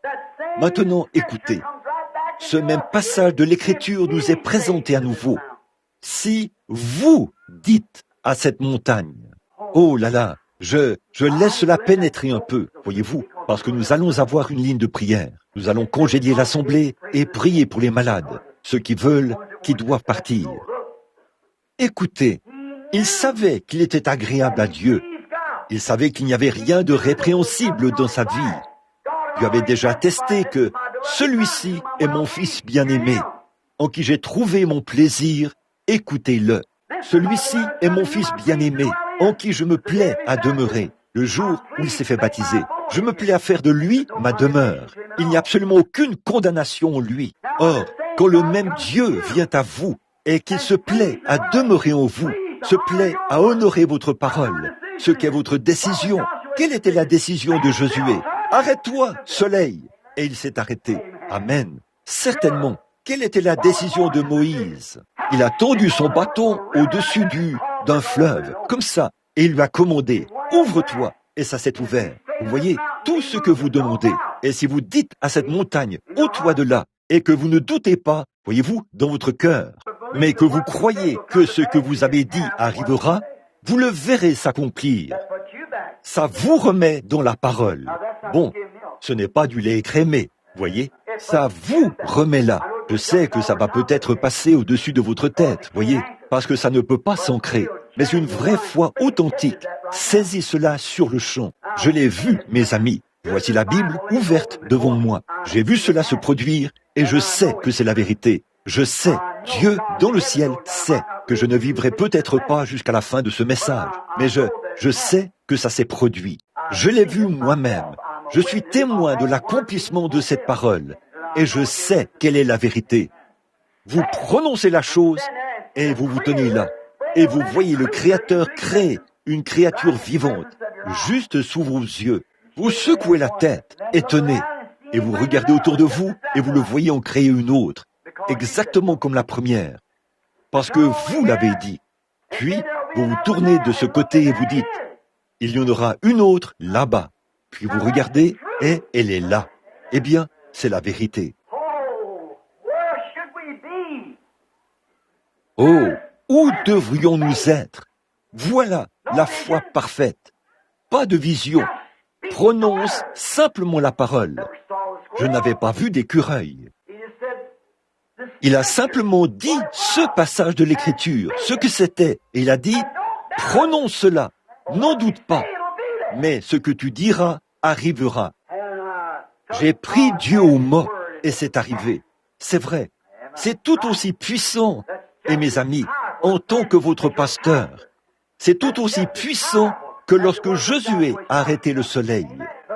Maintenant, écoutez. Ce même passage de l'Écriture nous est présenté à nouveau. Si vous dites à cette montagne, oh là là, je laisse cela pénétrer un peu, voyez-vous, parce que nous allons avoir une ligne de prière. Nous allons congédier l'assemblée et prier pour les malades, ceux qui veulent, qui doivent partir. Écoutez, il savait qu'il était agréable à Dieu. Il savait qu'il n'y avait rien de répréhensible dans sa vie. Dieu avait déjà attesté que celui-ci est mon fils bien-aimé, en qui j'ai trouvé mon plaisir, écoutez-le. Celui-ci est mon fils bien-aimé, en qui je me plais à demeurer, le jour où il s'est fait baptiser. Je me plais à faire de lui ma demeure. Il n'y a absolument aucune condamnation en lui. Or, quand le même Dieu vient à vous, et qu'il se plaît à demeurer en vous, se plaît à honorer votre parole, ce qu'est votre décision. Quelle était la décision de Josué? Arrête-toi, soleil! Et il s'est arrêté. Amen. Certainement. Quelle était la décision de Moïse? Il a tendu son bâton au-dessus d'un fleuve, comme ça, et il lui a commandé, ouvre-toi, et ça s'est ouvert. Vous voyez, tout ce que vous demandez, Et si vous dites à cette montagne, ôte-toi de là, et que vous ne doutez pas, voyez-vous, dans votre cœur, mais que vous croyez que ce que vous avez dit arrivera, vous le verrez s'accomplir. Ça vous remet dans la parole. Bon, ce n'est pas du lait écrémé, voyez, ça vous remet là. Je sais que ça va peut-être passer au-dessus de votre tête, voyez, parce que ça ne peut pas s'ancrer. Mais une vraie foi authentique saisit cela sur le champ. Je l'ai vu, mes amis. Voici la Bible ouverte devant moi. J'ai vu cela se produire et je sais que c'est la vérité. Je sais, Dieu dans le ciel sait que je ne vivrai peut-être pas jusqu'à la fin de ce message, mais je sais que ça s'est produit. Je l'ai vu moi-même. Je suis témoin de l'accomplissement de cette parole et je sais quelle est la vérité. Vous prononcez la chose et vous vous tenez là. Et vous voyez le Créateur créer une créature vivante juste sous vos yeux. Vous secouez la tête, étonné, et vous regardez autour de vous et vous le voyez en créer une autre, exactement comme la première, parce que vous l'avez dit. Puis, vous vous tournez de ce côté et vous dites, il y en aura une autre là-bas. Puis vous regardez et elle est là. Eh bien, c'est la vérité. Oh, où devrions-nous être? Voilà la foi parfaite. Pas de vision. Prononce simplement la parole. Je n'avais pas vu d'écureuil. Il a simplement dit ce passage de l'Écriture, ce que c'était, et il a dit, prononce cela, n'en doute pas, mais ce que tu diras arrivera. J'ai pris Dieu au mot, et c'est arrivé. C'est vrai, c'est tout aussi puissant, et mes amis, en tant que votre pasteur, c'est tout aussi puissant que lorsque Josué a arrêté le soleil.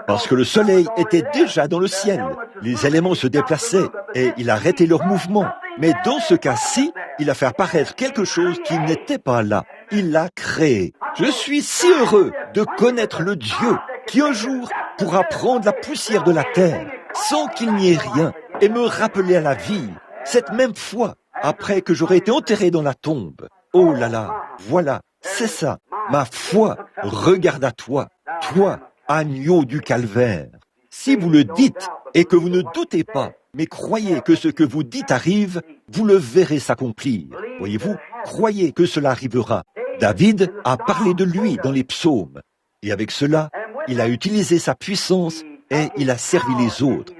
Parce que le soleil était déjà dans le ciel. Les éléments se déplaçaient et il a arrêté leur mouvement. Mais dans ce cas-ci, il a fait apparaître quelque chose qui n'était pas là. Il l'a créé. Je suis si heureux de connaître le Dieu qui un jour pourra prendre la poussière de la terre sans qu'il n'y ait rien et me rappeler à la vie cette même foi après que j'aurais été enterré dans la tombe. Oh là là, voilà, c'est ça. Ma foi regarde à toi, toi, agneau du calvaire. Si vous le dites et que vous ne doutez pas, mais croyez que ce que vous dites arrive, vous le verrez s'accomplir. Voyez-vous, croyez que cela arrivera. David a parlé de lui dans les psaumes. Et avec cela, il a utilisé sa puissance et il a servi les autres.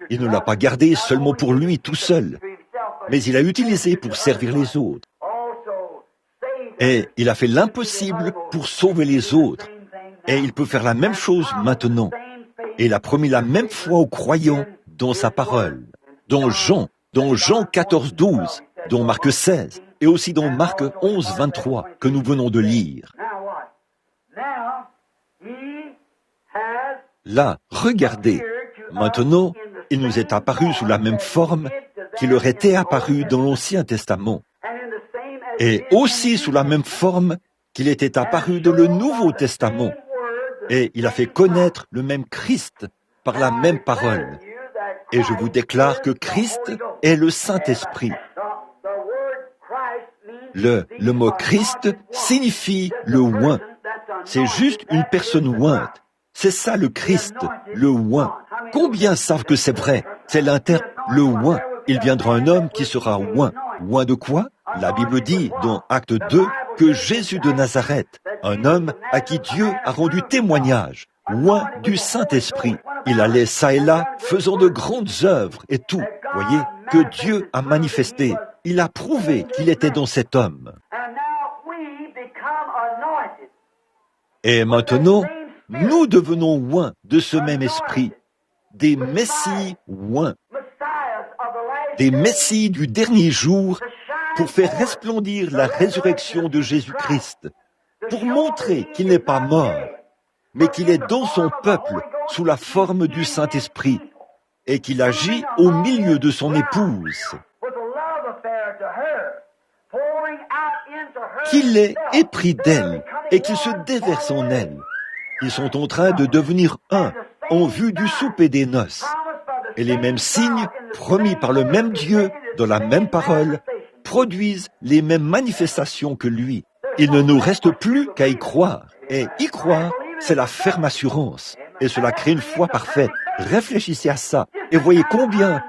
Il ne l'a pas gardé seulement pour lui tout seul, mais il a utilisé pour servir les autres. Et il a fait l'impossible pour sauver les autres. Et il peut faire la même chose maintenant. Et il a promis la même foi aux croyants dans sa parole. Dans Jean 14, 12, dans Marc 16, et aussi dans Marc 11, 23, que nous venons de lire. Là, regardez. Maintenant, il nous est apparu sous la même forme qu'il leur était apparu dans l'Ancien Testament. Et aussi sous la même forme qu'il était apparu dans le Nouveau Testament. Et il a fait connaître le même Christ par la même parole. Et je vous déclare que Christ est le Saint-Esprit. Le mot Christ signifie le oint. C'est juste une personne ointe. C'est ça le Christ, le oint. Combien savent que c'est vrai? C'est le oint. Il viendra un homme qui sera oint. Oint de quoi? La Bible dit dans Acte 2 que Jésus de Nazareth, un homme à qui Dieu a rendu témoignage, oint du Saint-Esprit. Il allait ça et là, faisant de grandes œuvres et tout. Voyez, que Dieu a manifesté. Il a prouvé qu'il était dans cet homme. Et maintenant, nous devenons oints de ce même esprit, des messies oints, des messies du dernier jour pour faire resplendir la résurrection de Jésus-Christ, pour montrer qu'il n'est pas mort, mais qu'il est dans son peuple sous la forme du Saint-Esprit et qu'il agit au milieu de son épouse, qu'il est épris d'elle et qu'il se déverse en elle. Ils sont en train de devenir un en vue du souper des noces. Et les mêmes signes promis par le même Dieu dans la même parole produisent les mêmes manifestations que lui. Il ne nous reste plus qu'à y croire. Et y croire, c'est la ferme assurance. Et cela crée une foi parfaite. Réfléchissez à ça et voyez combien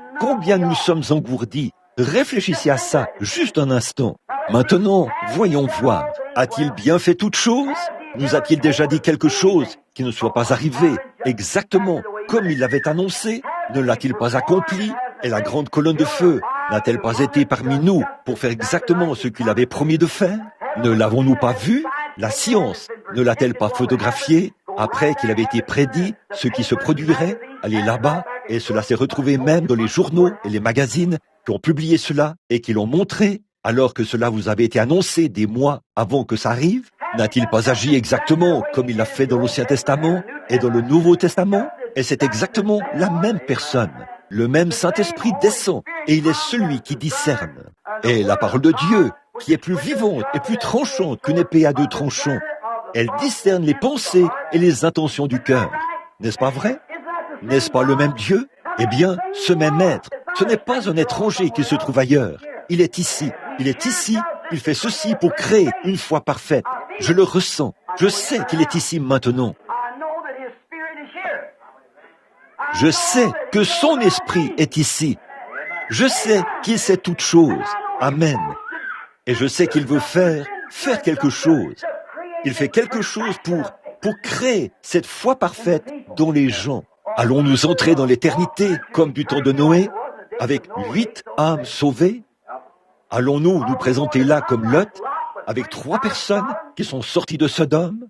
nous sommes engourdis. Réfléchissez à ça juste un instant. Maintenant, voyons voir. A-t-il bien fait toutes choses? Nous a-t-il déjà dit quelque chose qui ne soit pas arrivé exactement comme il l'avait annoncé? Ne l'a-t-il pas accompli? Et la grande colonne de feu n'a-t-elle pas été parmi nous pour faire exactement ce qu'il avait promis de faire? Ne l'avons-nous pas vu? La science ne l'a-t-elle pas photographié après qu'il avait été prédit ce qui se produirait? Allez là-bas, et cela s'est retrouvé même dans les journaux et les magazines qui ont publié cela et qui l'ont montré, alors que cela vous avait été annoncé des mois avant que ça arrive. N'a-t-il pas agi exactement comme il l'a fait dans l'Ancien Testament et dans le Nouveau Testament? Et c'est exactement la même personne. Le même Saint-Esprit descend et il est celui qui discerne. Et la parole de Dieu, qui est plus vivante et plus tranchante qu'une épée à deux tranchants, elle discerne les pensées et les intentions du cœur. N'est-ce pas vrai? N'est-ce pas le même Dieu? Eh bien, ce même être, ce n'est pas un étranger qui se trouve ailleurs. Il est ici. Il est ici. Il fait ceci pour créer une foi parfaite. Je le ressens. Je sais qu'il est ici maintenant. Je sais que son esprit est ici. Je sais qu'il sait toutes choses. Amen. Et je sais qu'il veut faire quelque chose. Il fait quelque chose pour créer cette foi parfaite dont les gens. Allons-nous entrer dans l'éternité comme du temps de Noé, avec 8 âmes sauvées? Allons-nous nous présenter là comme Lot, avec 3 personnes qui sont sorties de Sodome?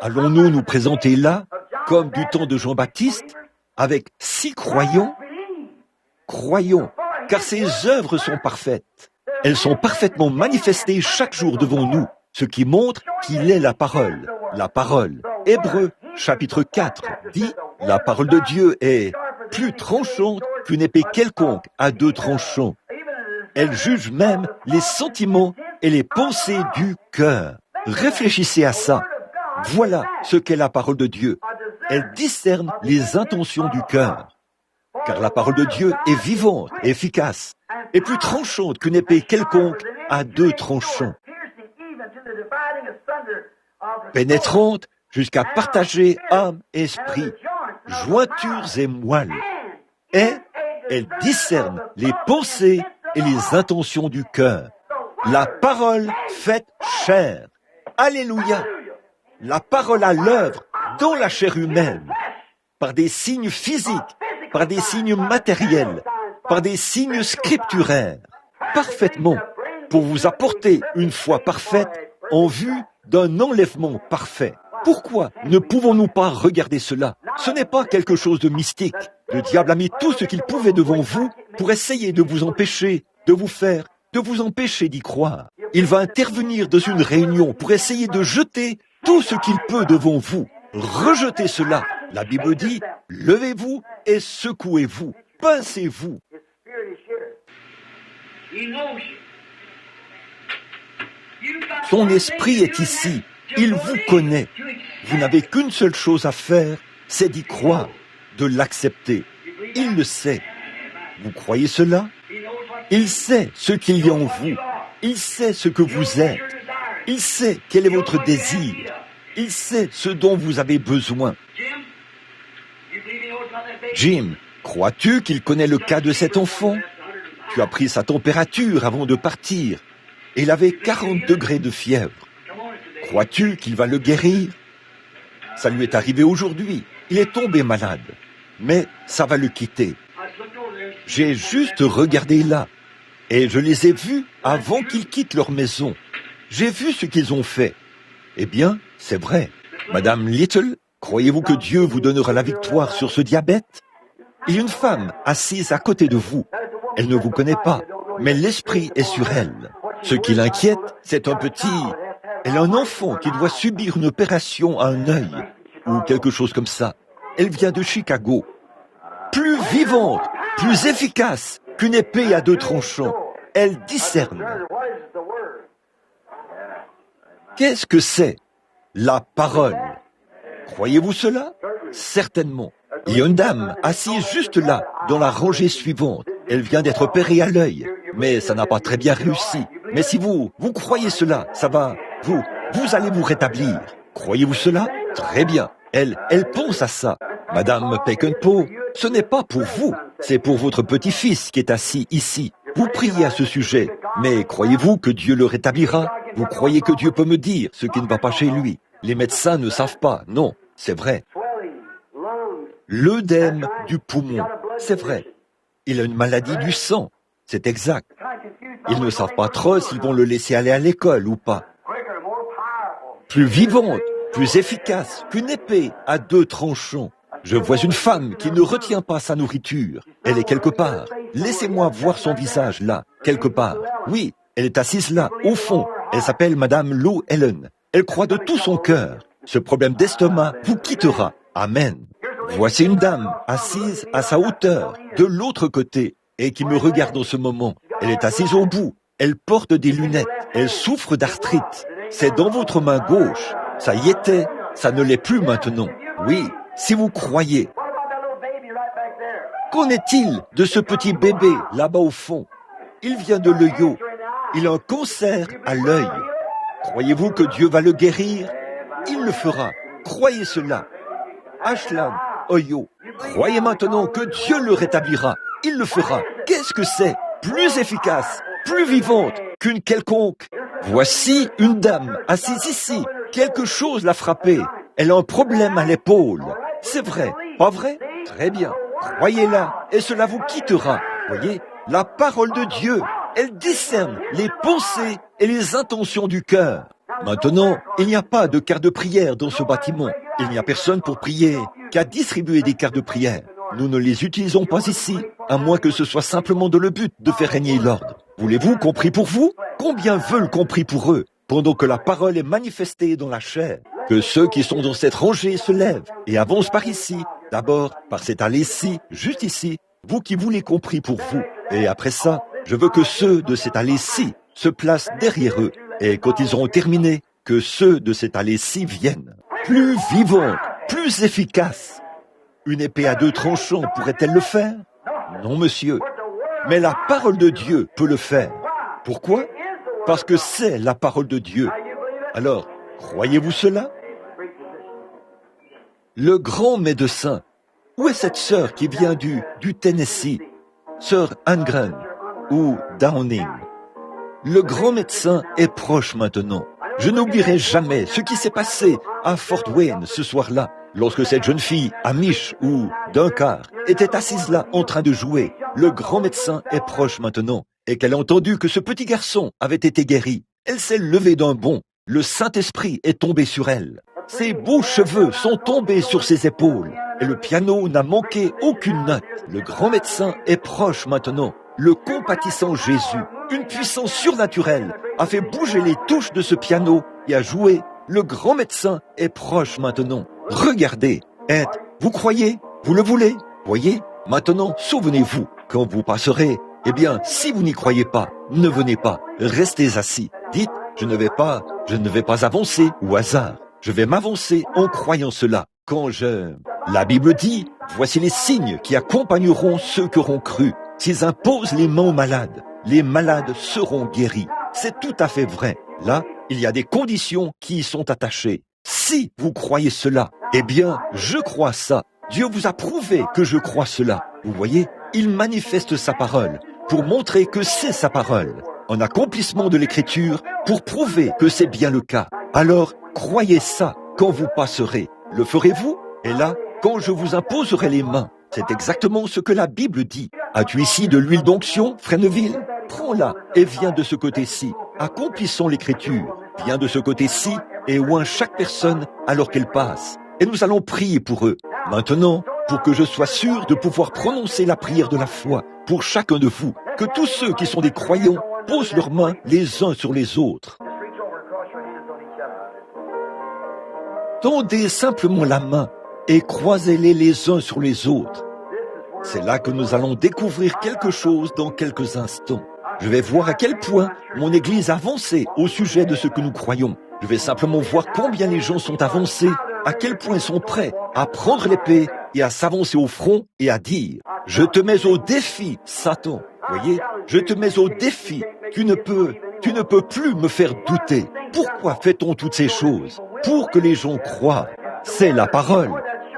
Allons-nous nous présenter là comme du temps de Jean-Baptiste, avec 6 croyants? Croyons, car ses œuvres sont parfaites. Elles sont parfaitement manifestées chaque jour devant nous, ce qui montre qu'il est la parole. La parole. Hébreux, chapitre 4, dit « La parole de Dieu est plus tranchante qu'une épée quelconque à 2 tranchants. Elle juge même les sentiments et les pensées du cœur. » Réfléchissez à ça. Voilà ce qu'est la parole de Dieu. Elle discerne les intentions du cœur. Car la parole de Dieu est vivante, efficace, et plus tranchante qu'une épée quelconque à 2 tranchants. Pénétrante jusqu'à partager âme et esprit, jointures et moelles. Et elle discerne les pensées et les intentions du cœur. La parole faite chair. Alléluia! La parole à l'œuvre dans la chair humaine, par des signes physiques, par des signes matériels, par des signes scripturaires, parfaitement, pour vous apporter une foi parfaite en vue d'un enlèvement parfait. Pourquoi ne pouvons-nous pas regarder cela? Ce n'est pas quelque chose de mystique. Le diable a mis tout ce qu'il pouvait devant vous pour essayer de vous empêcher, de vous empêcher d'y croire. Il va intervenir dans une réunion pour essayer de jeter tout ce qu'il peut devant vous. Rejetez cela. La Bible dit, levez-vous et secouez-vous. Pincez-vous. Son esprit est ici. Il vous connaît. Vous n'avez qu'une seule chose à faire, c'est d'y croire, de l'accepter. Il le sait. Vous croyez cela? Il sait ce qu'il y a en vous. Il sait ce que vous êtes. Il sait quel est votre désir. Il sait ce dont vous avez besoin. Jim, crois-tu qu'il connaît le cas de cet enfant? Tu as pris sa température avant de partir. Il avait 40 degrés de fièvre. Crois-tu qu'il va le guérir? Ça lui est arrivé aujourd'hui. Il est tombé malade. Mais ça va le quitter. J'ai juste regardé là. Et je les ai vus avant qu'ils quittent leur maison. J'ai vu ce qu'ils ont fait. Eh bien, c'est vrai. Madame Little, croyez-vous que Dieu vous donnera la victoire sur ce diabète? Il y a une femme assise à côté de vous. Elle ne vous connaît pas, mais l'esprit est sur elle. Ce qui l'inquiète, c'est un petit... Elle a un enfant qui doit subir une opération à un œil, ou quelque chose comme ça. Elle vient de Chicago. Plus vivante, plus efficace qu'une épée à 2 tranchants. Elle discerne. Qu'est-ce que c'est? La parole. Croyez-vous cela? Certainement. Il y a une dame assise juste là, dans la rangée suivante. Elle vient d'être opérée à l'œil, mais ça n'a pas très bien réussi. Mais si vous croyez cela, ça va, vous allez vous rétablir. Croyez-vous cela? Très bien. Elle pense à ça. Madame Peckenpaugh, ce n'est pas pour vous, c'est pour votre petit-fils qui est assis ici. Vous priez à ce sujet, mais croyez-vous que Dieu le rétablira? Vous croyez que Dieu peut me dire ce qui ne va pas chez lui? Les médecins ne savent pas, non, c'est vrai. L'œdème du poumon, c'est vrai. Il a une maladie du sang, c'est exact. Ils ne savent pas trop s'ils vont le laisser aller à l'école ou pas. Plus vivante, plus efficace qu'une épée à 2 tranchants. Je vois une femme qui ne retient pas sa nourriture. Elle est quelque part. Laissez-moi voir son visage là, quelque part. Oui, elle est assise là, au fond. Elle s'appelle Madame Lou Ellen. Elle croit de tout son cœur. Ce problème d'estomac vous quittera. Amen. Voici une dame assise à sa hauteur, de l'autre côté, et qui me regarde en ce moment. Elle est assise au bout. Elle porte des lunettes. Elle souffre d'arthrite. C'est dans votre main gauche. Ça y était. Ça ne l'est plus maintenant. Oui. Si vous croyez, qu'en est-il de ce petit bébé là-bas au fond? Il vient de l'œil. Il a un cancer à l'œil. Croyez-vous que Dieu va le guérir? Il le fera. Croyez cela. Ashland, Ohio. Croyez maintenant que Dieu le rétablira. Il le fera. Qu'est-ce que c'est? Plus efficace, plus vivante qu'une quelconque. Voici une dame assise ici. Quelque chose l'a frappée. Elle a un problème à l'épaule. C'est vrai, pas vrai? Très bien. Croyez-la et cela vous quittera. Voyez, la parole de Dieu, elle discerne les pensées et les intentions du cœur. Maintenant, il n'y a pas de carte de prière dans ce bâtiment. Il n'y a personne pour prier qu'à distribuer des cartes de prière. Nous ne les utilisons pas ici, à moins que ce soit simplement dans le but de faire régner l'ordre. Voulez-vous qu'on prie pour vous? Combien veulent qu'on prie pour eux, pendant que la parole est manifestée dans la chair? Que ceux qui sont dans cette rangée se lèvent et avancent par ici, d'abord par cette allée-ci, juste ici, vous qui voulez qu'on prie pour vous. Et après ça, je veux que ceux de cette allée-ci se placent derrière eux, et quand ils auront terminé, que ceux de cette allée-ci viennent. Plus vivants, plus efficaces. Une épée à 2 tranchants pourrait-elle le faire? Non, monsieur. Mais la parole de Dieu peut le faire. Pourquoi? Parce que c'est la parole de Dieu. Alors, croyez-vous cela? Le grand médecin. Où est cette sœur qui vient du Tennessee? Sœur Angren ou Downing. Le grand médecin est proche maintenant. Je n'oublierai jamais ce qui s'est passé à Fort Wayne ce soir-là, lorsque cette jeune fille, Amish ou Dunkard, était assise là en train de jouer. Le grand médecin est proche maintenant, et qu'elle a entendu que ce petit garçon avait été guéri. Elle s'est levée d'un bond. Le Saint-Esprit est tombé sur elle. Ses beaux cheveux sont tombés sur ses épaules, et le piano n'a manqué aucune note. Le grand médecin est proche maintenant. Le compatissant Jésus, une puissance surnaturelle, a fait bouger les touches de ce piano et a joué. Le grand médecin est proche maintenant. Regardez, vous croyez? Vous le voulez? Voyez? Maintenant, souvenez-vous, quand vous passerez, eh bien, si vous n'y croyez pas, ne venez pas, restez assis. Dites, je ne vais pas avancer au hasard. Je vais m'avancer en croyant cela. La Bible dit, voici les signes qui accompagneront ceux qui auront cru. S'ils imposent les mains aux malades, les malades seront guéris. C'est tout à fait vrai. Là, il y a des conditions qui y sont attachées. Si vous croyez cela, eh bien, je crois ça. Dieu vous a prouvé que je crois cela. Vous voyez, il manifeste sa parole pour montrer que c'est sa parole. En accomplissement de l'écriture pour prouver que c'est bien le cas. Alors, croyez ça quand vous passerez. Le ferez-vous? Et là, quand je vous imposerai les mains, c'est exactement ce que la Bible dit. As-tu ici de l'huile d'onction, Fresneville? Prends-la et viens de ce côté-ci. Accomplissons l'écriture. Viens de ce côté-ci et oins chaque personne alors qu'elle passe. Et nous allons prier pour eux. Maintenant, pour que je sois sûr de pouvoir prononcer la prière de la foi pour chacun de vous, que tous ceux qui sont des croyants posent leurs mains les uns sur les autres. Tendez simplement la main et croisez-les les uns sur les autres. C'est là que nous allons découvrir quelque chose dans quelques instants. Je vais voir à quel point mon Église a avancé au sujet de ce que nous croyons. Je vais simplement voir combien les gens sont avancés, à quel point ils sont prêts à prendre l'épée et à s'avancer au front et à dire « Je te mets au défi, Satan !» Voyez, je te mets au défi. Tu ne peux plus me faire douter. Pourquoi fait-on toutes ces choses? Pour que les gens croient. C'est la parole.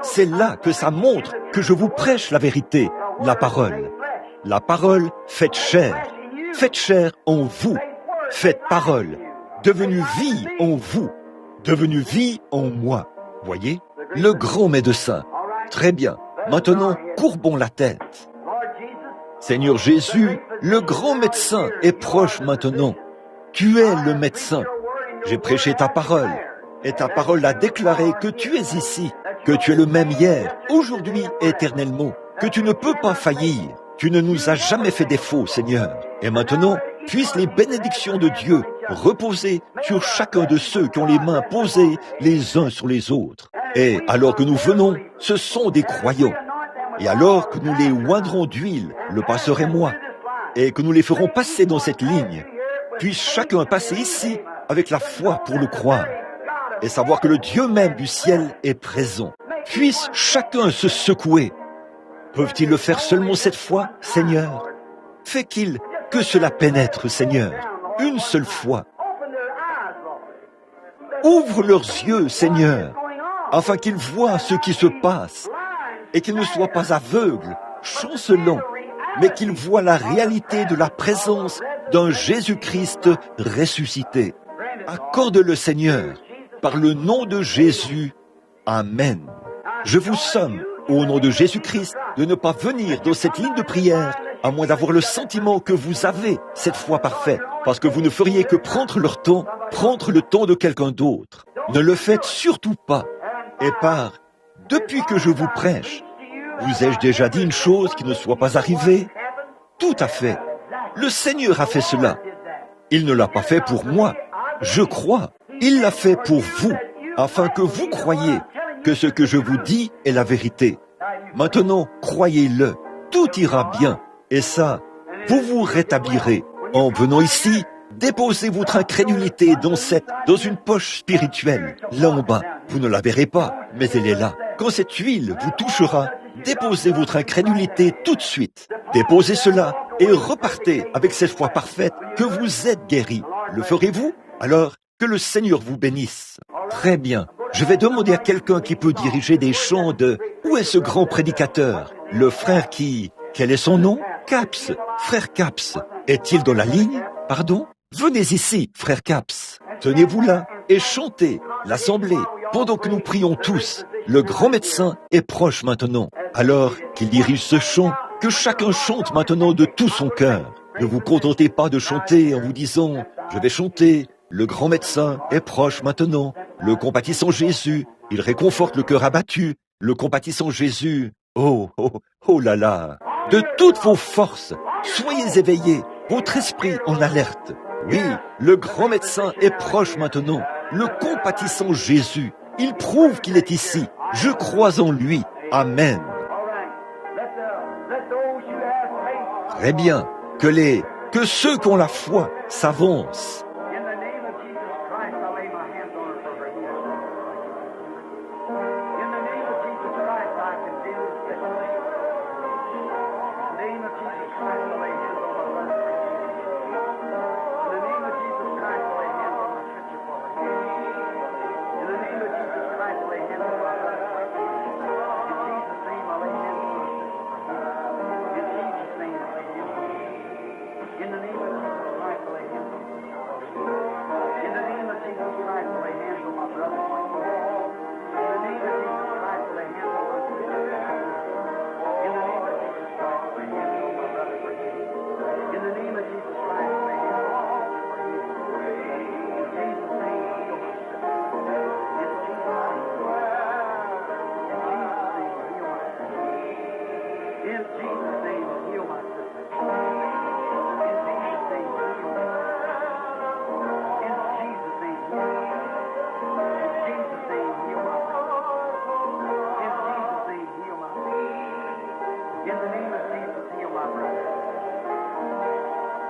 C'est là que ça montre que je vous prêche la vérité, la parole. La parole faite chair en vous, faite parole, devenue vie en vous, devenue vie en moi. Voyez, le grand médecin. Très bien. Maintenant, courbons la tête. Seigneur Jésus, le grand médecin est proche maintenant. Tu es le médecin. J'ai prêché ta parole, et ta parole a déclaré que tu es ici, que tu es le même hier, aujourd'hui, éternellement, que tu ne peux pas faillir. Tu ne nous as jamais fait défaut, Seigneur. Et maintenant, puissent les bénédictions de Dieu reposer sur chacun de ceux qui ont les mains posées les uns sur les autres. Et alors que nous venons, ce sont des croyants. Et alors que nous les oindrons d'huile, le pasteur et moi, et que nous les ferons passer dans cette ligne, puisse chacun passer ici avec la foi pour le croire, et savoir que le Dieu même du ciel est présent. Puisse chacun se secouer. Peuvent-ils le faire seulement cette fois, Seigneur? Fais-qu'il que cela pénètre, Seigneur, une seule fois. Ouvre leurs yeux, Seigneur, afin qu'ils voient ce qui se passe, et qu'ils ne soient pas aveugles, chancelants, mais qu'ils voient la réalité de la présence d'un Jésus-Christ ressuscité. Accorde-le, Seigneur, par le nom de Jésus. Amen. Je vous somme, au nom de Jésus-Christ, de ne pas venir dans cette ligne de prière, à moins d'avoir le sentiment que vous avez cette foi parfaite, parce que vous ne feriez que prendre leur temps, prendre le temps de quelqu'un d'autre. Ne le faites surtout pas. Et depuis que je vous prêche, vous ai-je déjà dit une chose qui ne soit pas arrivée? Tout à fait. Le Seigneur a fait cela. Il ne l'a pas fait pour moi. Je crois. Il l'a fait pour vous, afin que vous croyiez que ce que je vous dis est la vérité. Maintenant, croyez-le. Tout ira bien. Et ça, vous vous rétablirez. En venant ici, déposez votre incrédulité dans une poche spirituelle, là en bas. Vous ne la verrez pas, mais elle est là. Quand cette huile vous touchera, déposez votre incrédulité tout de suite. Déposez cela et repartez avec cette foi parfaite que vous êtes guéri. Le ferez-vous? Alors, que le Seigneur vous bénisse. Très bien. Je vais demander à quelqu'un qui peut diriger des chants de... Où est ce grand prédicateur? Le frère qui... Quel est son nom? Caps. Frère Caps. Est-il dans la ligne? Pardon? Venez ici, frère Caps. Tenez-vous là et chantez l'assemblée pendant que nous prions tous. Le grand médecin est proche maintenant. Alors qu'il dirige ce chant, que chacun chante maintenant de tout son cœur. Ne vous contentez pas de chanter en vous disant « Je vais chanter, le grand médecin est proche maintenant, le compatissant Jésus, il réconforte le cœur abattu, le compatissant Jésus, oh, oh, oh là là !» De toutes vos forces, soyez éveillés, votre esprit en alerte. Oui, le grand médecin est proche maintenant, le compatissant Jésus, il prouve qu'il est ici. Je crois en lui. Amen. Très bien. Que ceux qui ont la foi s'avancent.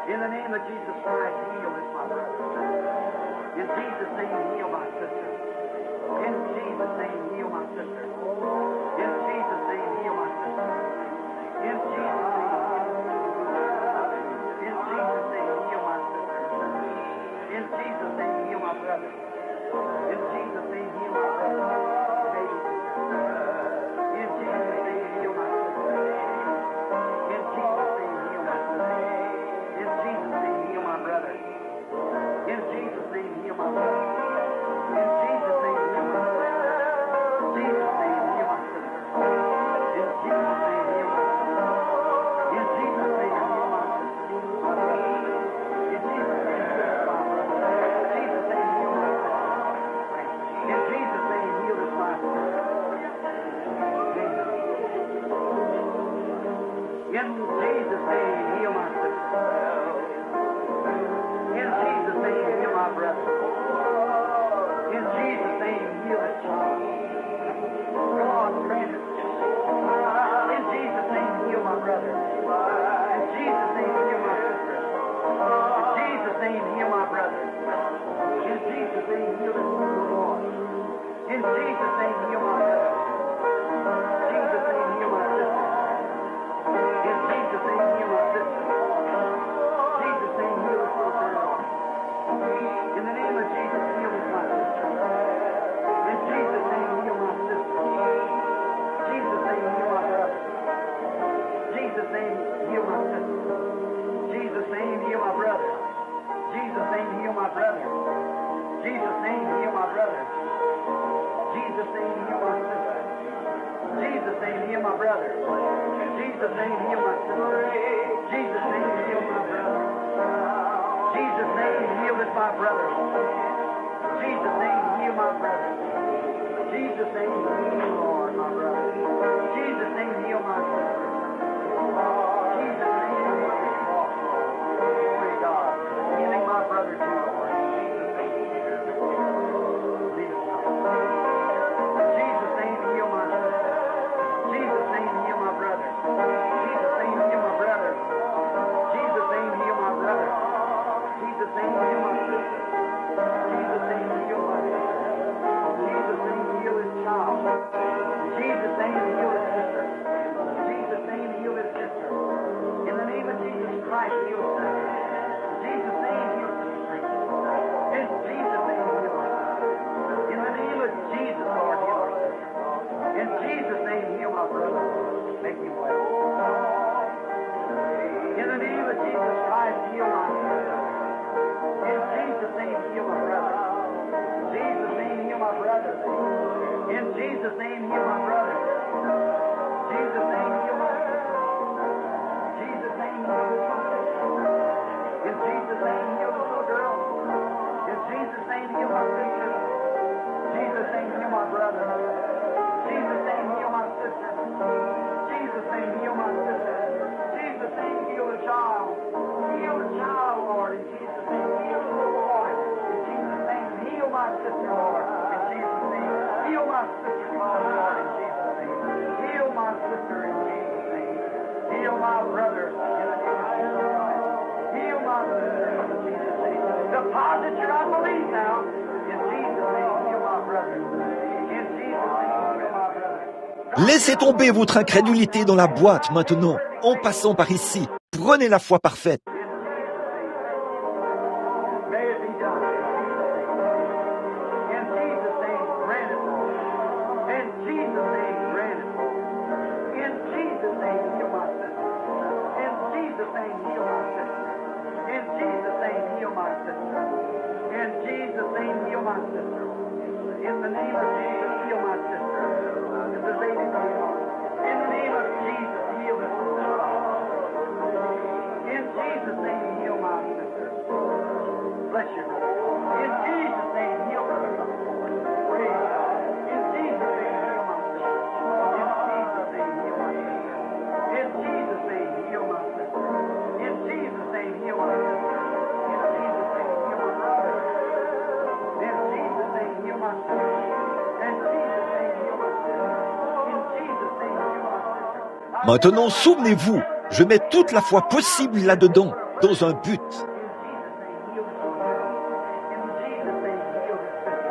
In the name of Jesus Christ, heal this, my brother. In Jesus' name, heal my sister. In Jesus' name, heal my sister. In Jesus' name, heal my sister. In Jesus' name, heal my sister. In Jesus' name, heal my brother. In Jesus' name, heal my brother. In Jesus' name, heal my sister. In Jesus' name, heal my brother. In Jesus' name, heal a child. God grant it. In Jesus' name, heal my brother. In Jesus' name, heal my sister. In Jesus' name, heal my brother. In Jesus' name, heal the Lord. In Jesus' name, heal my brother. In Jesus' name, heal my sister. In Jesus' name, heal my sister. In Jesus' name, heal us, Lord. In the name of Jesus, heal us, my sister. In Jesus' name, heal my sister. In Jesus' name, heal my brother. In Jesus' name, heal my sister. In Jesus' name, heal my brother. In Jesus' name, heal my brother. In Jesus' name, heal my brother. In Jesus' name, heal my sister. In Jesus' name, heal my brother. In Jesus' name, heal my sister. In Jesus' name, heal my brother. In Jesus' name, heal with my brother. In Jesus' name, heal my brother. In Jesus' name, heal, Lord, my brother. In Jesus' name, heal my sister. In Jesus' name, heal my sister. Glory to God. Healing my brother too, Lord. Lead us now. In Jesus' name, heal my sister. In Jesus' name, heal my brother. In Jesus' name, heal my brother. In Jesus' name, heal my brother. In Jesus' name, heal my sister. In Jesus' name, heal my sister. In Jesus' name, heal his child. In Jesus' name, heal his sister. In Jesus' name, heal his sister. In the name of Jesus Christ, heal his sister. In Jesus' name, heal his sister. In Jesus' name, heal my sister. In the name of Jesus, Lord, heal our sister. In Jesus' name, heal my brother. Make him well. In the name of Jesus Christ, heal my sister. In Jesus' name, heal my brother. In Jesus' name, heal my brother. In Jesus' name, heal my brother. In Jesus' name, heal my sister. In Jesus' name, heal this my sister. In Jesus' name, heal the little girl. In Jesus' name, heal my sister. In Jesus' name, heal my brother. In Jesus' name, heal my sister. In Jesus' name, heal my sister. In Jesus' name, heal the child. Heal the child, Lord. In Jesus' name, heal the little boy. In Jesus' name, heal my sister, Lord. In Jesus' name, heal my sister, Lord. In Jesus' name, heal my sister. In Jesus' name, heal my brother. In the name of Jesus Christ, heal my sister. In Jesus' name, deposit your unbelief now. In Jesus' name, heal my brother. In Jesus' name, heal my brother. Laissez tomber votre incrédulité dans la boîte maintenant, en passant par ici. Prenez la foi parfaite. May it be done. In Jesus' name, grant it, Lord. In Jesus' name, grant it, Lord. In Jesus' name, heal my sister. In Jesus' name, heal my sister. In Jesus' name, heal my sister. In Jesus' name, heal my sister. In the name of Jesus, heal my sister. This is Lady Gaga. In the name of Jesus, heal this sister. In Jesus' name, heal my sister. Bless you. In Jesus' name, heal her. Praise God. In Jesus' name, heal my sister. In Jesus' name, heal my sister. In Jesus' name, heal my sister. In Jesus' name, heal my sister. In Jesus' name, heal my brother. In Jesus' name, heal my sister. In Jesus' name, heal my sister. In Jesus' name, heal my sister. Maintenant, souvenez-vous, je mets toute la foi possible là-dedans, dans un but. In Jesus' name, heal this sister.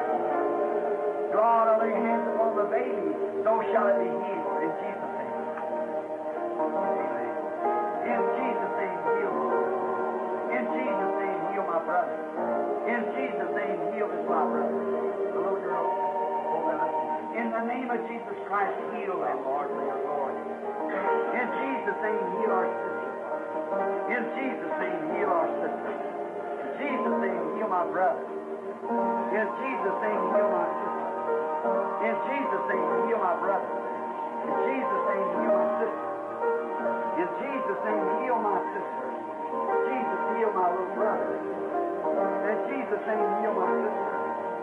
God, I lay hands upon the baby, so shall it be healed. In Jesus' name. Amen. In Jesus' name, heal Lord. In Jesus' name, heal my brother. In Jesus' name, heal this my brother. The little girl. In the name of Jesus Christ, heal them, Lord, for your glory. In Jesus' name, heal our sister. In Jesus' name, heal our sister. In Jesus' name, heal my brother. In Jesus' name, heal my sister. In Jesus' name, heal my brother. In Jesus' name, heal my sister. In Jesus' name, heal my sister. Jesus, heal my little brother. In Jesus' name, heal my sister.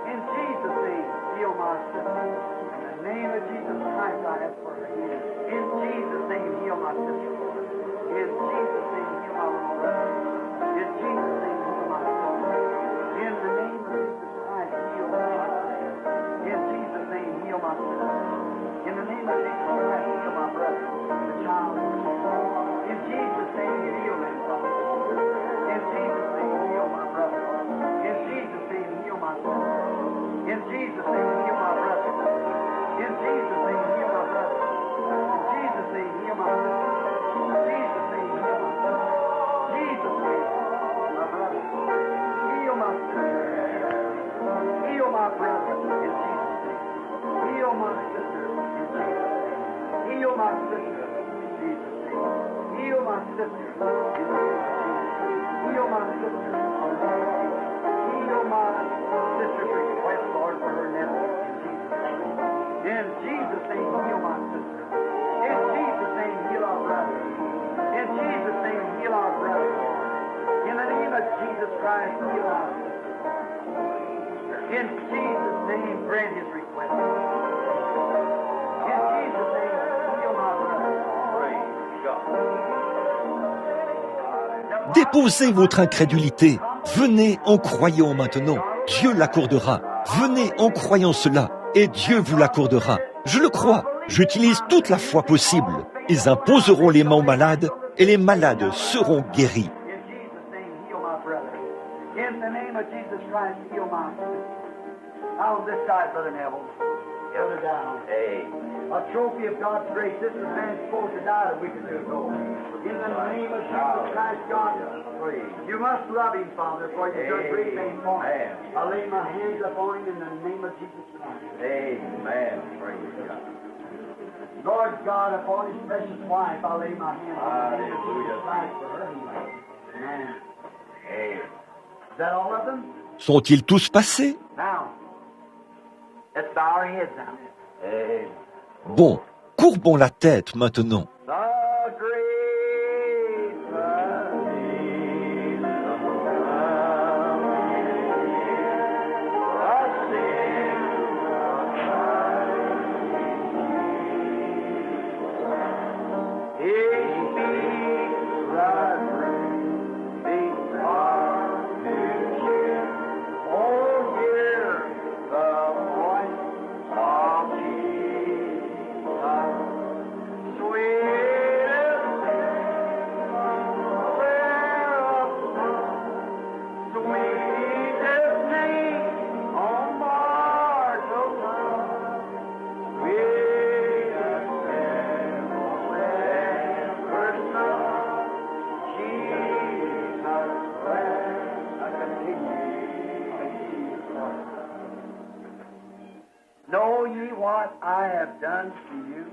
In Jesus' name, heal my sister. In the name of Jesus Christ, I ask for her healing. In Jesus' name, heal my sister. sister. Heal my sister. Heal my sister's request, Lord, for her nephew. In Jesus' name, heal my sister. In Jesus' name, heal our brother. In Jesus' name, heal our brother. In the name of Jesus Christ, heal our sister. In Jesus' name, grant his request. In Jesus' name, heal my brother. Praise God. Déposez votre incrédulité. Venez en croyant maintenant. Dieu l'accordera. Venez en croyant cela. Et Dieu vous l'accordera. Je le crois. J'utilise toute la foi possible. Ils imposeront les mains aux malades et les malades seront guéris. In the name of Jesus Christ, heal my sister. On this side, Brother Neville. The other down. Hey. A trophy of God's grace. This is man supposed to die a week or two ago. In the name of Jesus Christ, God, you must love him, Father, for you do great things for him. I lay my hands upon him in the name of Jesus Christ. Amen. Praise God. Lord God, upon his precious wife, I lay my hands on the name of Jesus Christ for her healing. Amen. Is that all of them? Sont-ils tous passés? Now, let's bow our heads now. Bon, courbons la tête maintenant. The great mercy Know ye what I have done to you?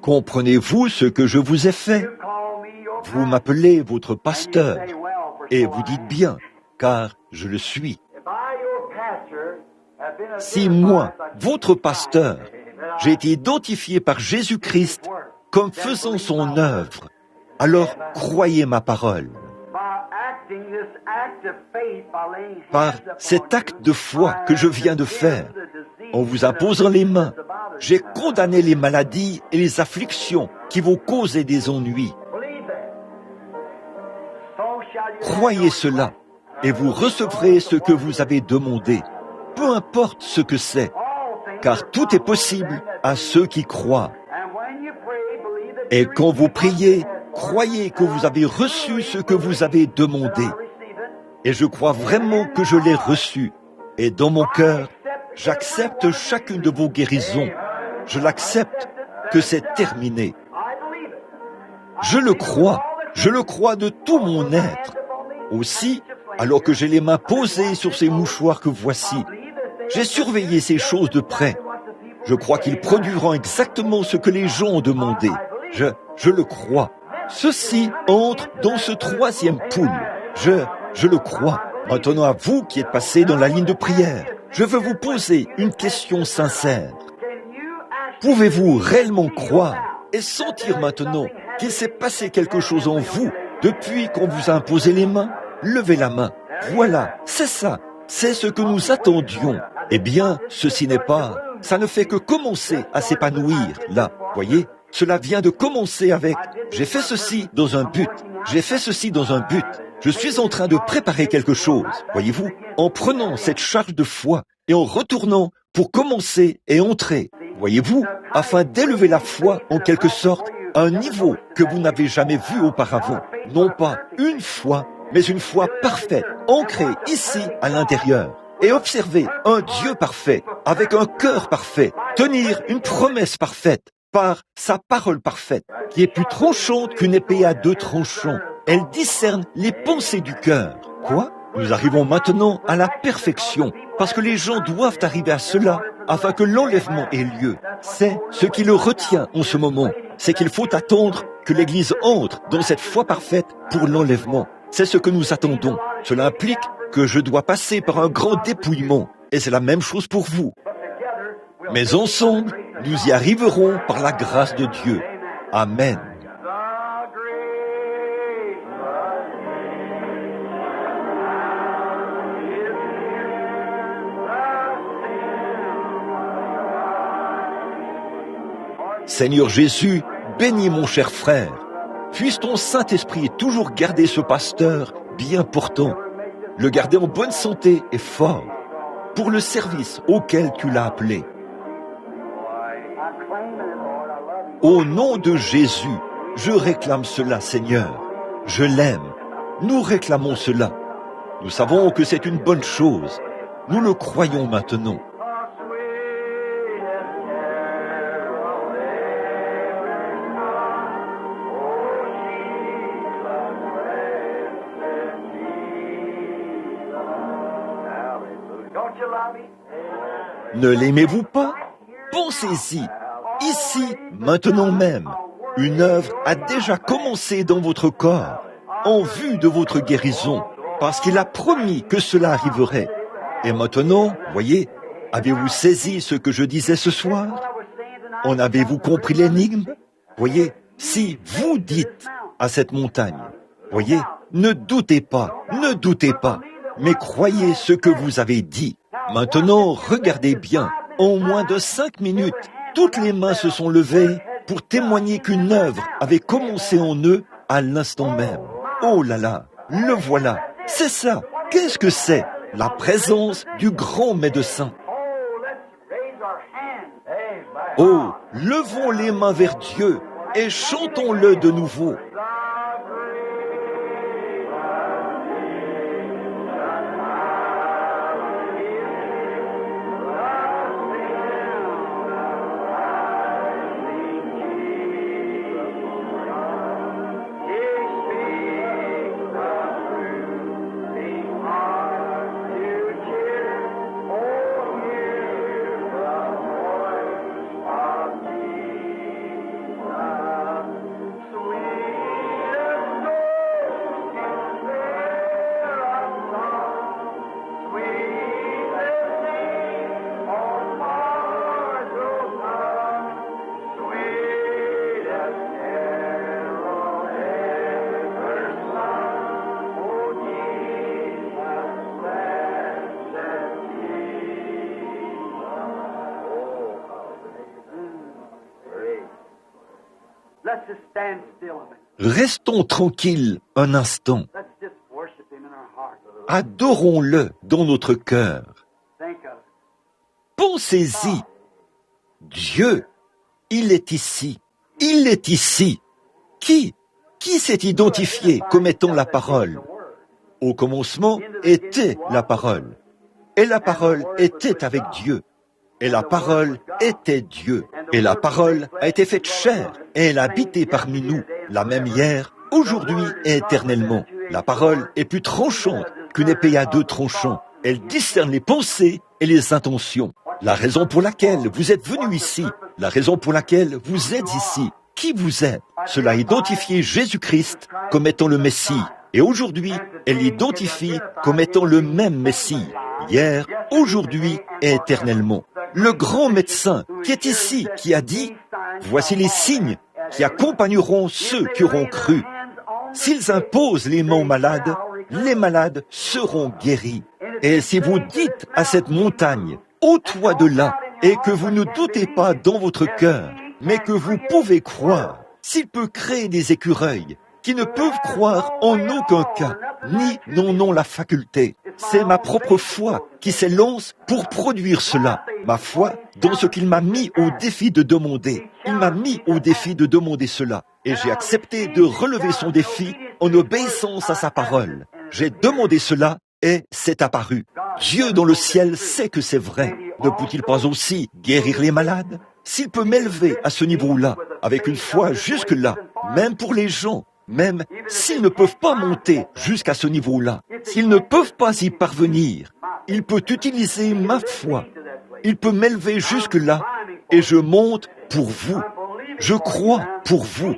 Comprenez-vous ce que je vous ai fait? You call me your Vous pastor, m'appelez votre and you pasteur, say, well, for et so vous I dites am. bien, car je le suis. If I, your pastor, have been Si identified moi, by votre Jesus pasteur, Christ, that j'ai I été identifié par Jésus-Christ comme faisant son œuvre, alors croyez ma parole. by acting this act of faith, by laying Par hands upon cet acte you, de foi I que je have viens de condemned faire, the disease en vous that imposant les mains, afflicts the body. j'ai condamné les maladies et les afflictions qui vous causaient des ennuis. Believe that. So shall you Croyez have cela, et vous recevrez ce que vous avez demandé, peu importe ce que c'est, all things car are tout est possible possible à ceux qui croient. And when you pray, believe that Et you quand vous receive priez, what you ask for, croyez que vous avez reçu ce que vous avez demandé. that I receive it. Et je crois vraiment que je l'ai reçu. Et dans mon cœur, j'accepte chacune de vos guérisons. Je l'accepte que c'est terminé. I believe it. Je le crois de tout mon être. Aussi, alors que j'ai les mains posées sur ces mouchoirs que voici, j'ai surveillé ces choses de près. Je crois qu'ils produiront exactement ce que les gens ont demandé. Je le crois. Ceci entre dans ce troisième pool. Je le crois. Maintenant à vous qui êtes passés dans la ligne de prière, je veux vous poser une question sincère. Pouvez-vous réellement croire et sentir maintenant qu'il s'est passé quelque chose en vous depuis qu'on vous a imposé les mains? Levez la main. Voilà, c'est ça. C'est ce que nous attendions. Eh bien, ceci n'est pas... Ça ne fait que commencer à s'épanouir, là. Voyez, cela vient de commencer avec « j'ai fait ceci dans un but, j'ai fait ceci dans un but, je suis en train de préparer quelque chose ». Voyez-vous, en prenant cette charge de foi et en retournant pour commencer et entrer, voyez-vous, afin d'élever la foi en quelque sorte à un niveau que vous n'avez jamais vu auparavant. Non pas une foi, mais une foi parfaite, ancrée ici à l'intérieur. Et observez un Dieu parfait, avec un cœur parfait, tenir une promesse parfaite, par sa parole parfaite, qui est plus tranchante qu'une épée à deux tranchants. Elle discerne les pensées du cœur. Quoi? Nous arrivons maintenant à la perfection, parce que les gens doivent arriver à cela, afin que l'enlèvement ait lieu. C'est ce qui le retient en ce moment. C'est qu'il faut attendre que l'Église entre dans cette foi parfaite pour l'enlèvement. C'est ce que nous attendons. Cela implique que je dois passer par un grand dépouillement. Et c'est la même chose pour vous. Mais ensemble, nous y arriverons par la grâce de Dieu. Amen. Seigneur Jésus, bénis mon cher frère. Puisse ton Saint-Esprit toujours garder ce pasteur bien portant, le garder en bonne santé et fort, pour le service auquel tu l'as appelé. Au nom de Jésus, je réclame cela, Seigneur. Je l'aime. Nous réclamons cela. Nous savons que c'est une bonne chose. Nous le croyons maintenant. Ne l'aimez-vous pas? Pensez-y. Ici, maintenant même, une œuvre a déjà commencé dans votre corps, en vue de votre guérison, parce qu'il a promis que cela arriverait. Et maintenant, voyez, avez-vous saisi ce que je disais ce soir? En avez-vous compris l'énigme? Voyez, si vous dites à cette montagne, voyez, ne doutez pas, mais croyez ce que vous avez dit. Maintenant, regardez bien, en moins de 5 minutes, toutes les mains se sont levées pour témoigner qu'une œuvre avait commencé en eux à l'instant même. Oh là là, le voilà, c'est ça. Qu'est-ce que c'est? La présence du grand médecin. Oh, levons les mains vers Dieu et chantons-le de nouveau. Restons tranquilles un instant. Adorons-le dans notre cœur. Pensez-y. Dieu, il est ici. Il est ici. Qui s'est identifié comme étant la parole? Au commencement était la parole. Et la parole était avec Dieu. Et la parole était Dieu. Et la parole a été faite chair. Et elle a habité parmi nous, la même hier, aujourd'hui et éternellement. La parole est plus tranchante qu'une épée à 2 tranchants. Elle discerne les pensées et les intentions. La raison pour laquelle vous êtes venu ici, la raison pour laquelle vous êtes ici, qui vous êtes, cela identifie Jésus-Christ comme étant le Messie. Et aujourd'hui, elle l'identifie comme étant le même Messie, hier, aujourd'hui et éternellement. Le grand médecin qui est ici, qui a dit, voici les signes qui accompagneront ceux qui auront cru. S'ils imposent les mains aux malades, les malades seront guéris. Et si vous dites à cette montagne, ôte-toi de là, et que vous ne doutez pas dans votre cœur, mais que vous pouvez croire, s'il peut créer des écureuils qui ne peuvent croire en aucun cas, ni n'en ont la faculté. C'est ma propre foi qui s'élance pour produire cela. Ma foi dans ce qu'il m'a mis au défi de demander. Il m'a mis au défi de demander cela. Et j'ai accepté de relever son défi en obéissance à sa parole. J'ai demandé cela et c'est apparu. Dieu dans le ciel sait que c'est vrai. Ne peut-il pas aussi guérir les malades? S'il peut m'élever à ce niveau-là, avec une foi jusque-là, même pour les gens, même s'ils ne peuvent pas monter jusqu'à ce niveau-là, s'ils ne peuvent pas y parvenir, il peut utiliser ma foi. Il peut m'élever jusque-là et je monte pour vous. Je crois pour vous.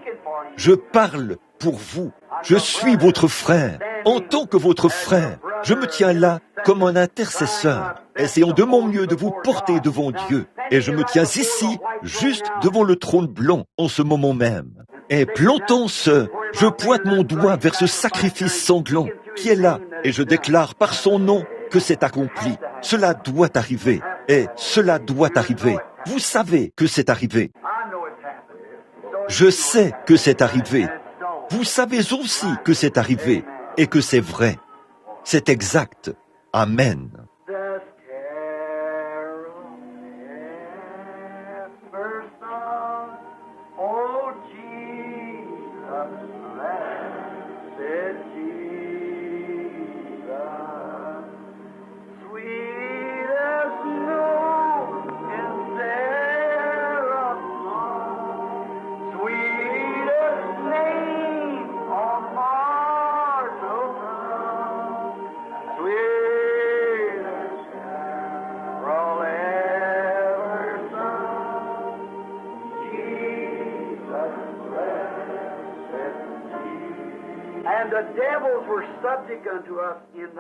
Je parle pour vous. Je suis votre frère. En tant que votre frère, je me tiens là comme un intercesseur, essayant de mon mieux de vous porter devant Dieu. Et je me tiens ici, juste devant le trône blanc, en ce moment même. Et plantant je pointe mon doigt vers ce sacrifice sanglant qui est là, et je déclare par son nom que c'est accompli. Cela doit arriver, et cela doit arriver. Vous savez que c'est arrivé. Je sais que c'est arrivé. Vous savez aussi que c'est arrivé, et que c'est vrai. C'est exact. Amen.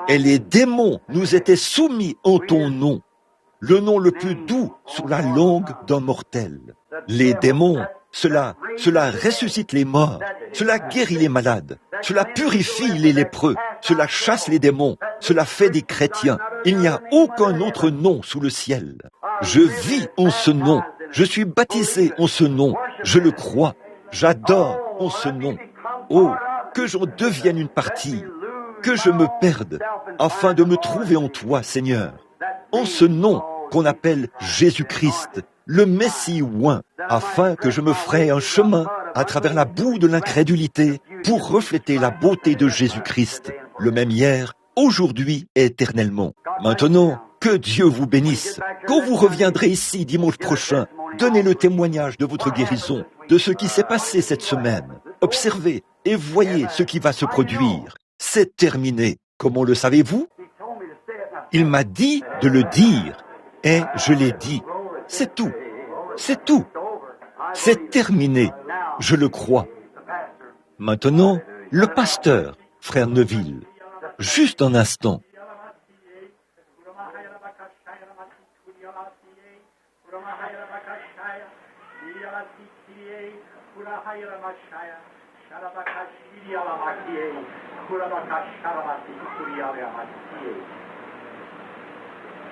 Et les démons nous étaient soumis en ton nom, le nom le plus doux sur la langue d'un mortel. Les démons, cela ressuscite les morts, cela guérit les malades, cela purifie les lépreux, cela chasse les démons, cela fait des chrétiens. Il n'y a aucun autre nom sous le ciel. Je vis en ce nom, je suis baptisé en ce nom, je le crois, j'adore en ce nom. Oh, que j'en devienne une partie, que je me perde, afin de me trouver en toi, Seigneur, en ce nom qu'on appelle Jésus-Christ, le Messie oint, afin que je me fraie un chemin à travers la boue de l'incrédulité pour refléter la beauté de Jésus-Christ, le même hier, aujourd'hui et éternellement. Maintenant, que Dieu vous bénisse. Quand vous reviendrez ici dimanche prochain, donnez le témoignage de votre guérison, de ce qui s'est passé cette semaine. Observez et voyez ce qui va se produire. C'est terminé. Comment le savez-vous? Il m'a dit de le dire, et je l'ai dit. C'est tout. C'est tout. C'est terminé. Je le crois. Maintenant, le pasteur, frère Neville. Juste un instant.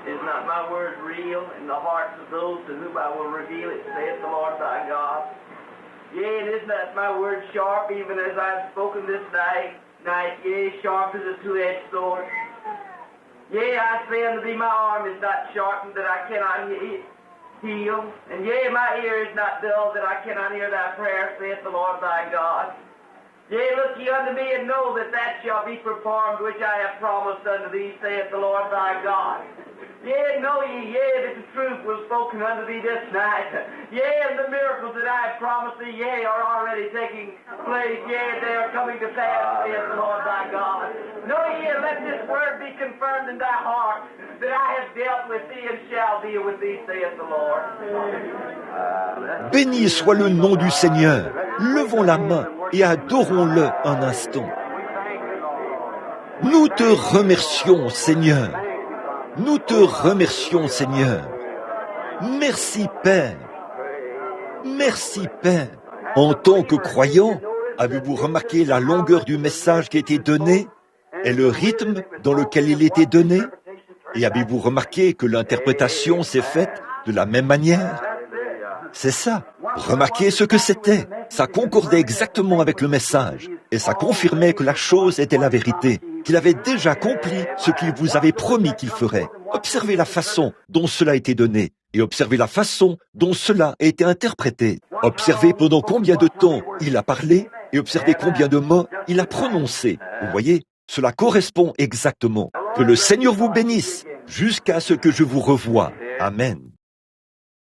Is not my word real in the hearts of those to whom I will reveal it, saith the Lord thy God? Yea, and is not my word sharp, even as I have spoken this night, yea, sharp as a two-edged sword? Yea, I say unto thee, my arm is not sharpened that I cannot heal, and yea, my ear is not dull that I cannot hear thy prayer, saith the Lord thy God. Yea, look ye unto me, and know that that shall be performed which I have promised unto thee, saith the Lord thy God. Yea, know ye, that the truth was spoken unto thee this night. Yea, and the miracles that I have promised thee, are already taking place. Yea, they are coming to pass, saith the Lord thy God. Know ye, let this word be confirmed in thy heart, that I have dealt with thee and shall deal with thee, saith the Lord. Béni soit le nom du Seigneur. Levons la main et adorons-le un instant. Nous te remercions, Seigneur. Nous te remercions, Seigneur. Merci, Père. Merci, Père. En tant que croyant, avez-vous remarqué la longueur du message qui a été donné et le rythme dans lequel il était donné? Et avez-vous remarqué que l'interprétation s'est faite de la même manière? C'est ça. Remarquez ce que c'était. Ça concordait exactement avec le message. Et ça confirmait que la chose était la vérité. Qu'il avait déjà accompli ce qu'il vous avait promis qu'il ferait. Observez la façon dont cela a été donné. Et observez la façon dont cela a été interprété. Observez pendant combien de temps il a parlé. Et observez combien de mots il a prononcés. Vous voyez, cela correspond exactement. Que le Seigneur vous bénisse jusqu'à ce que je vous revoie. Amen.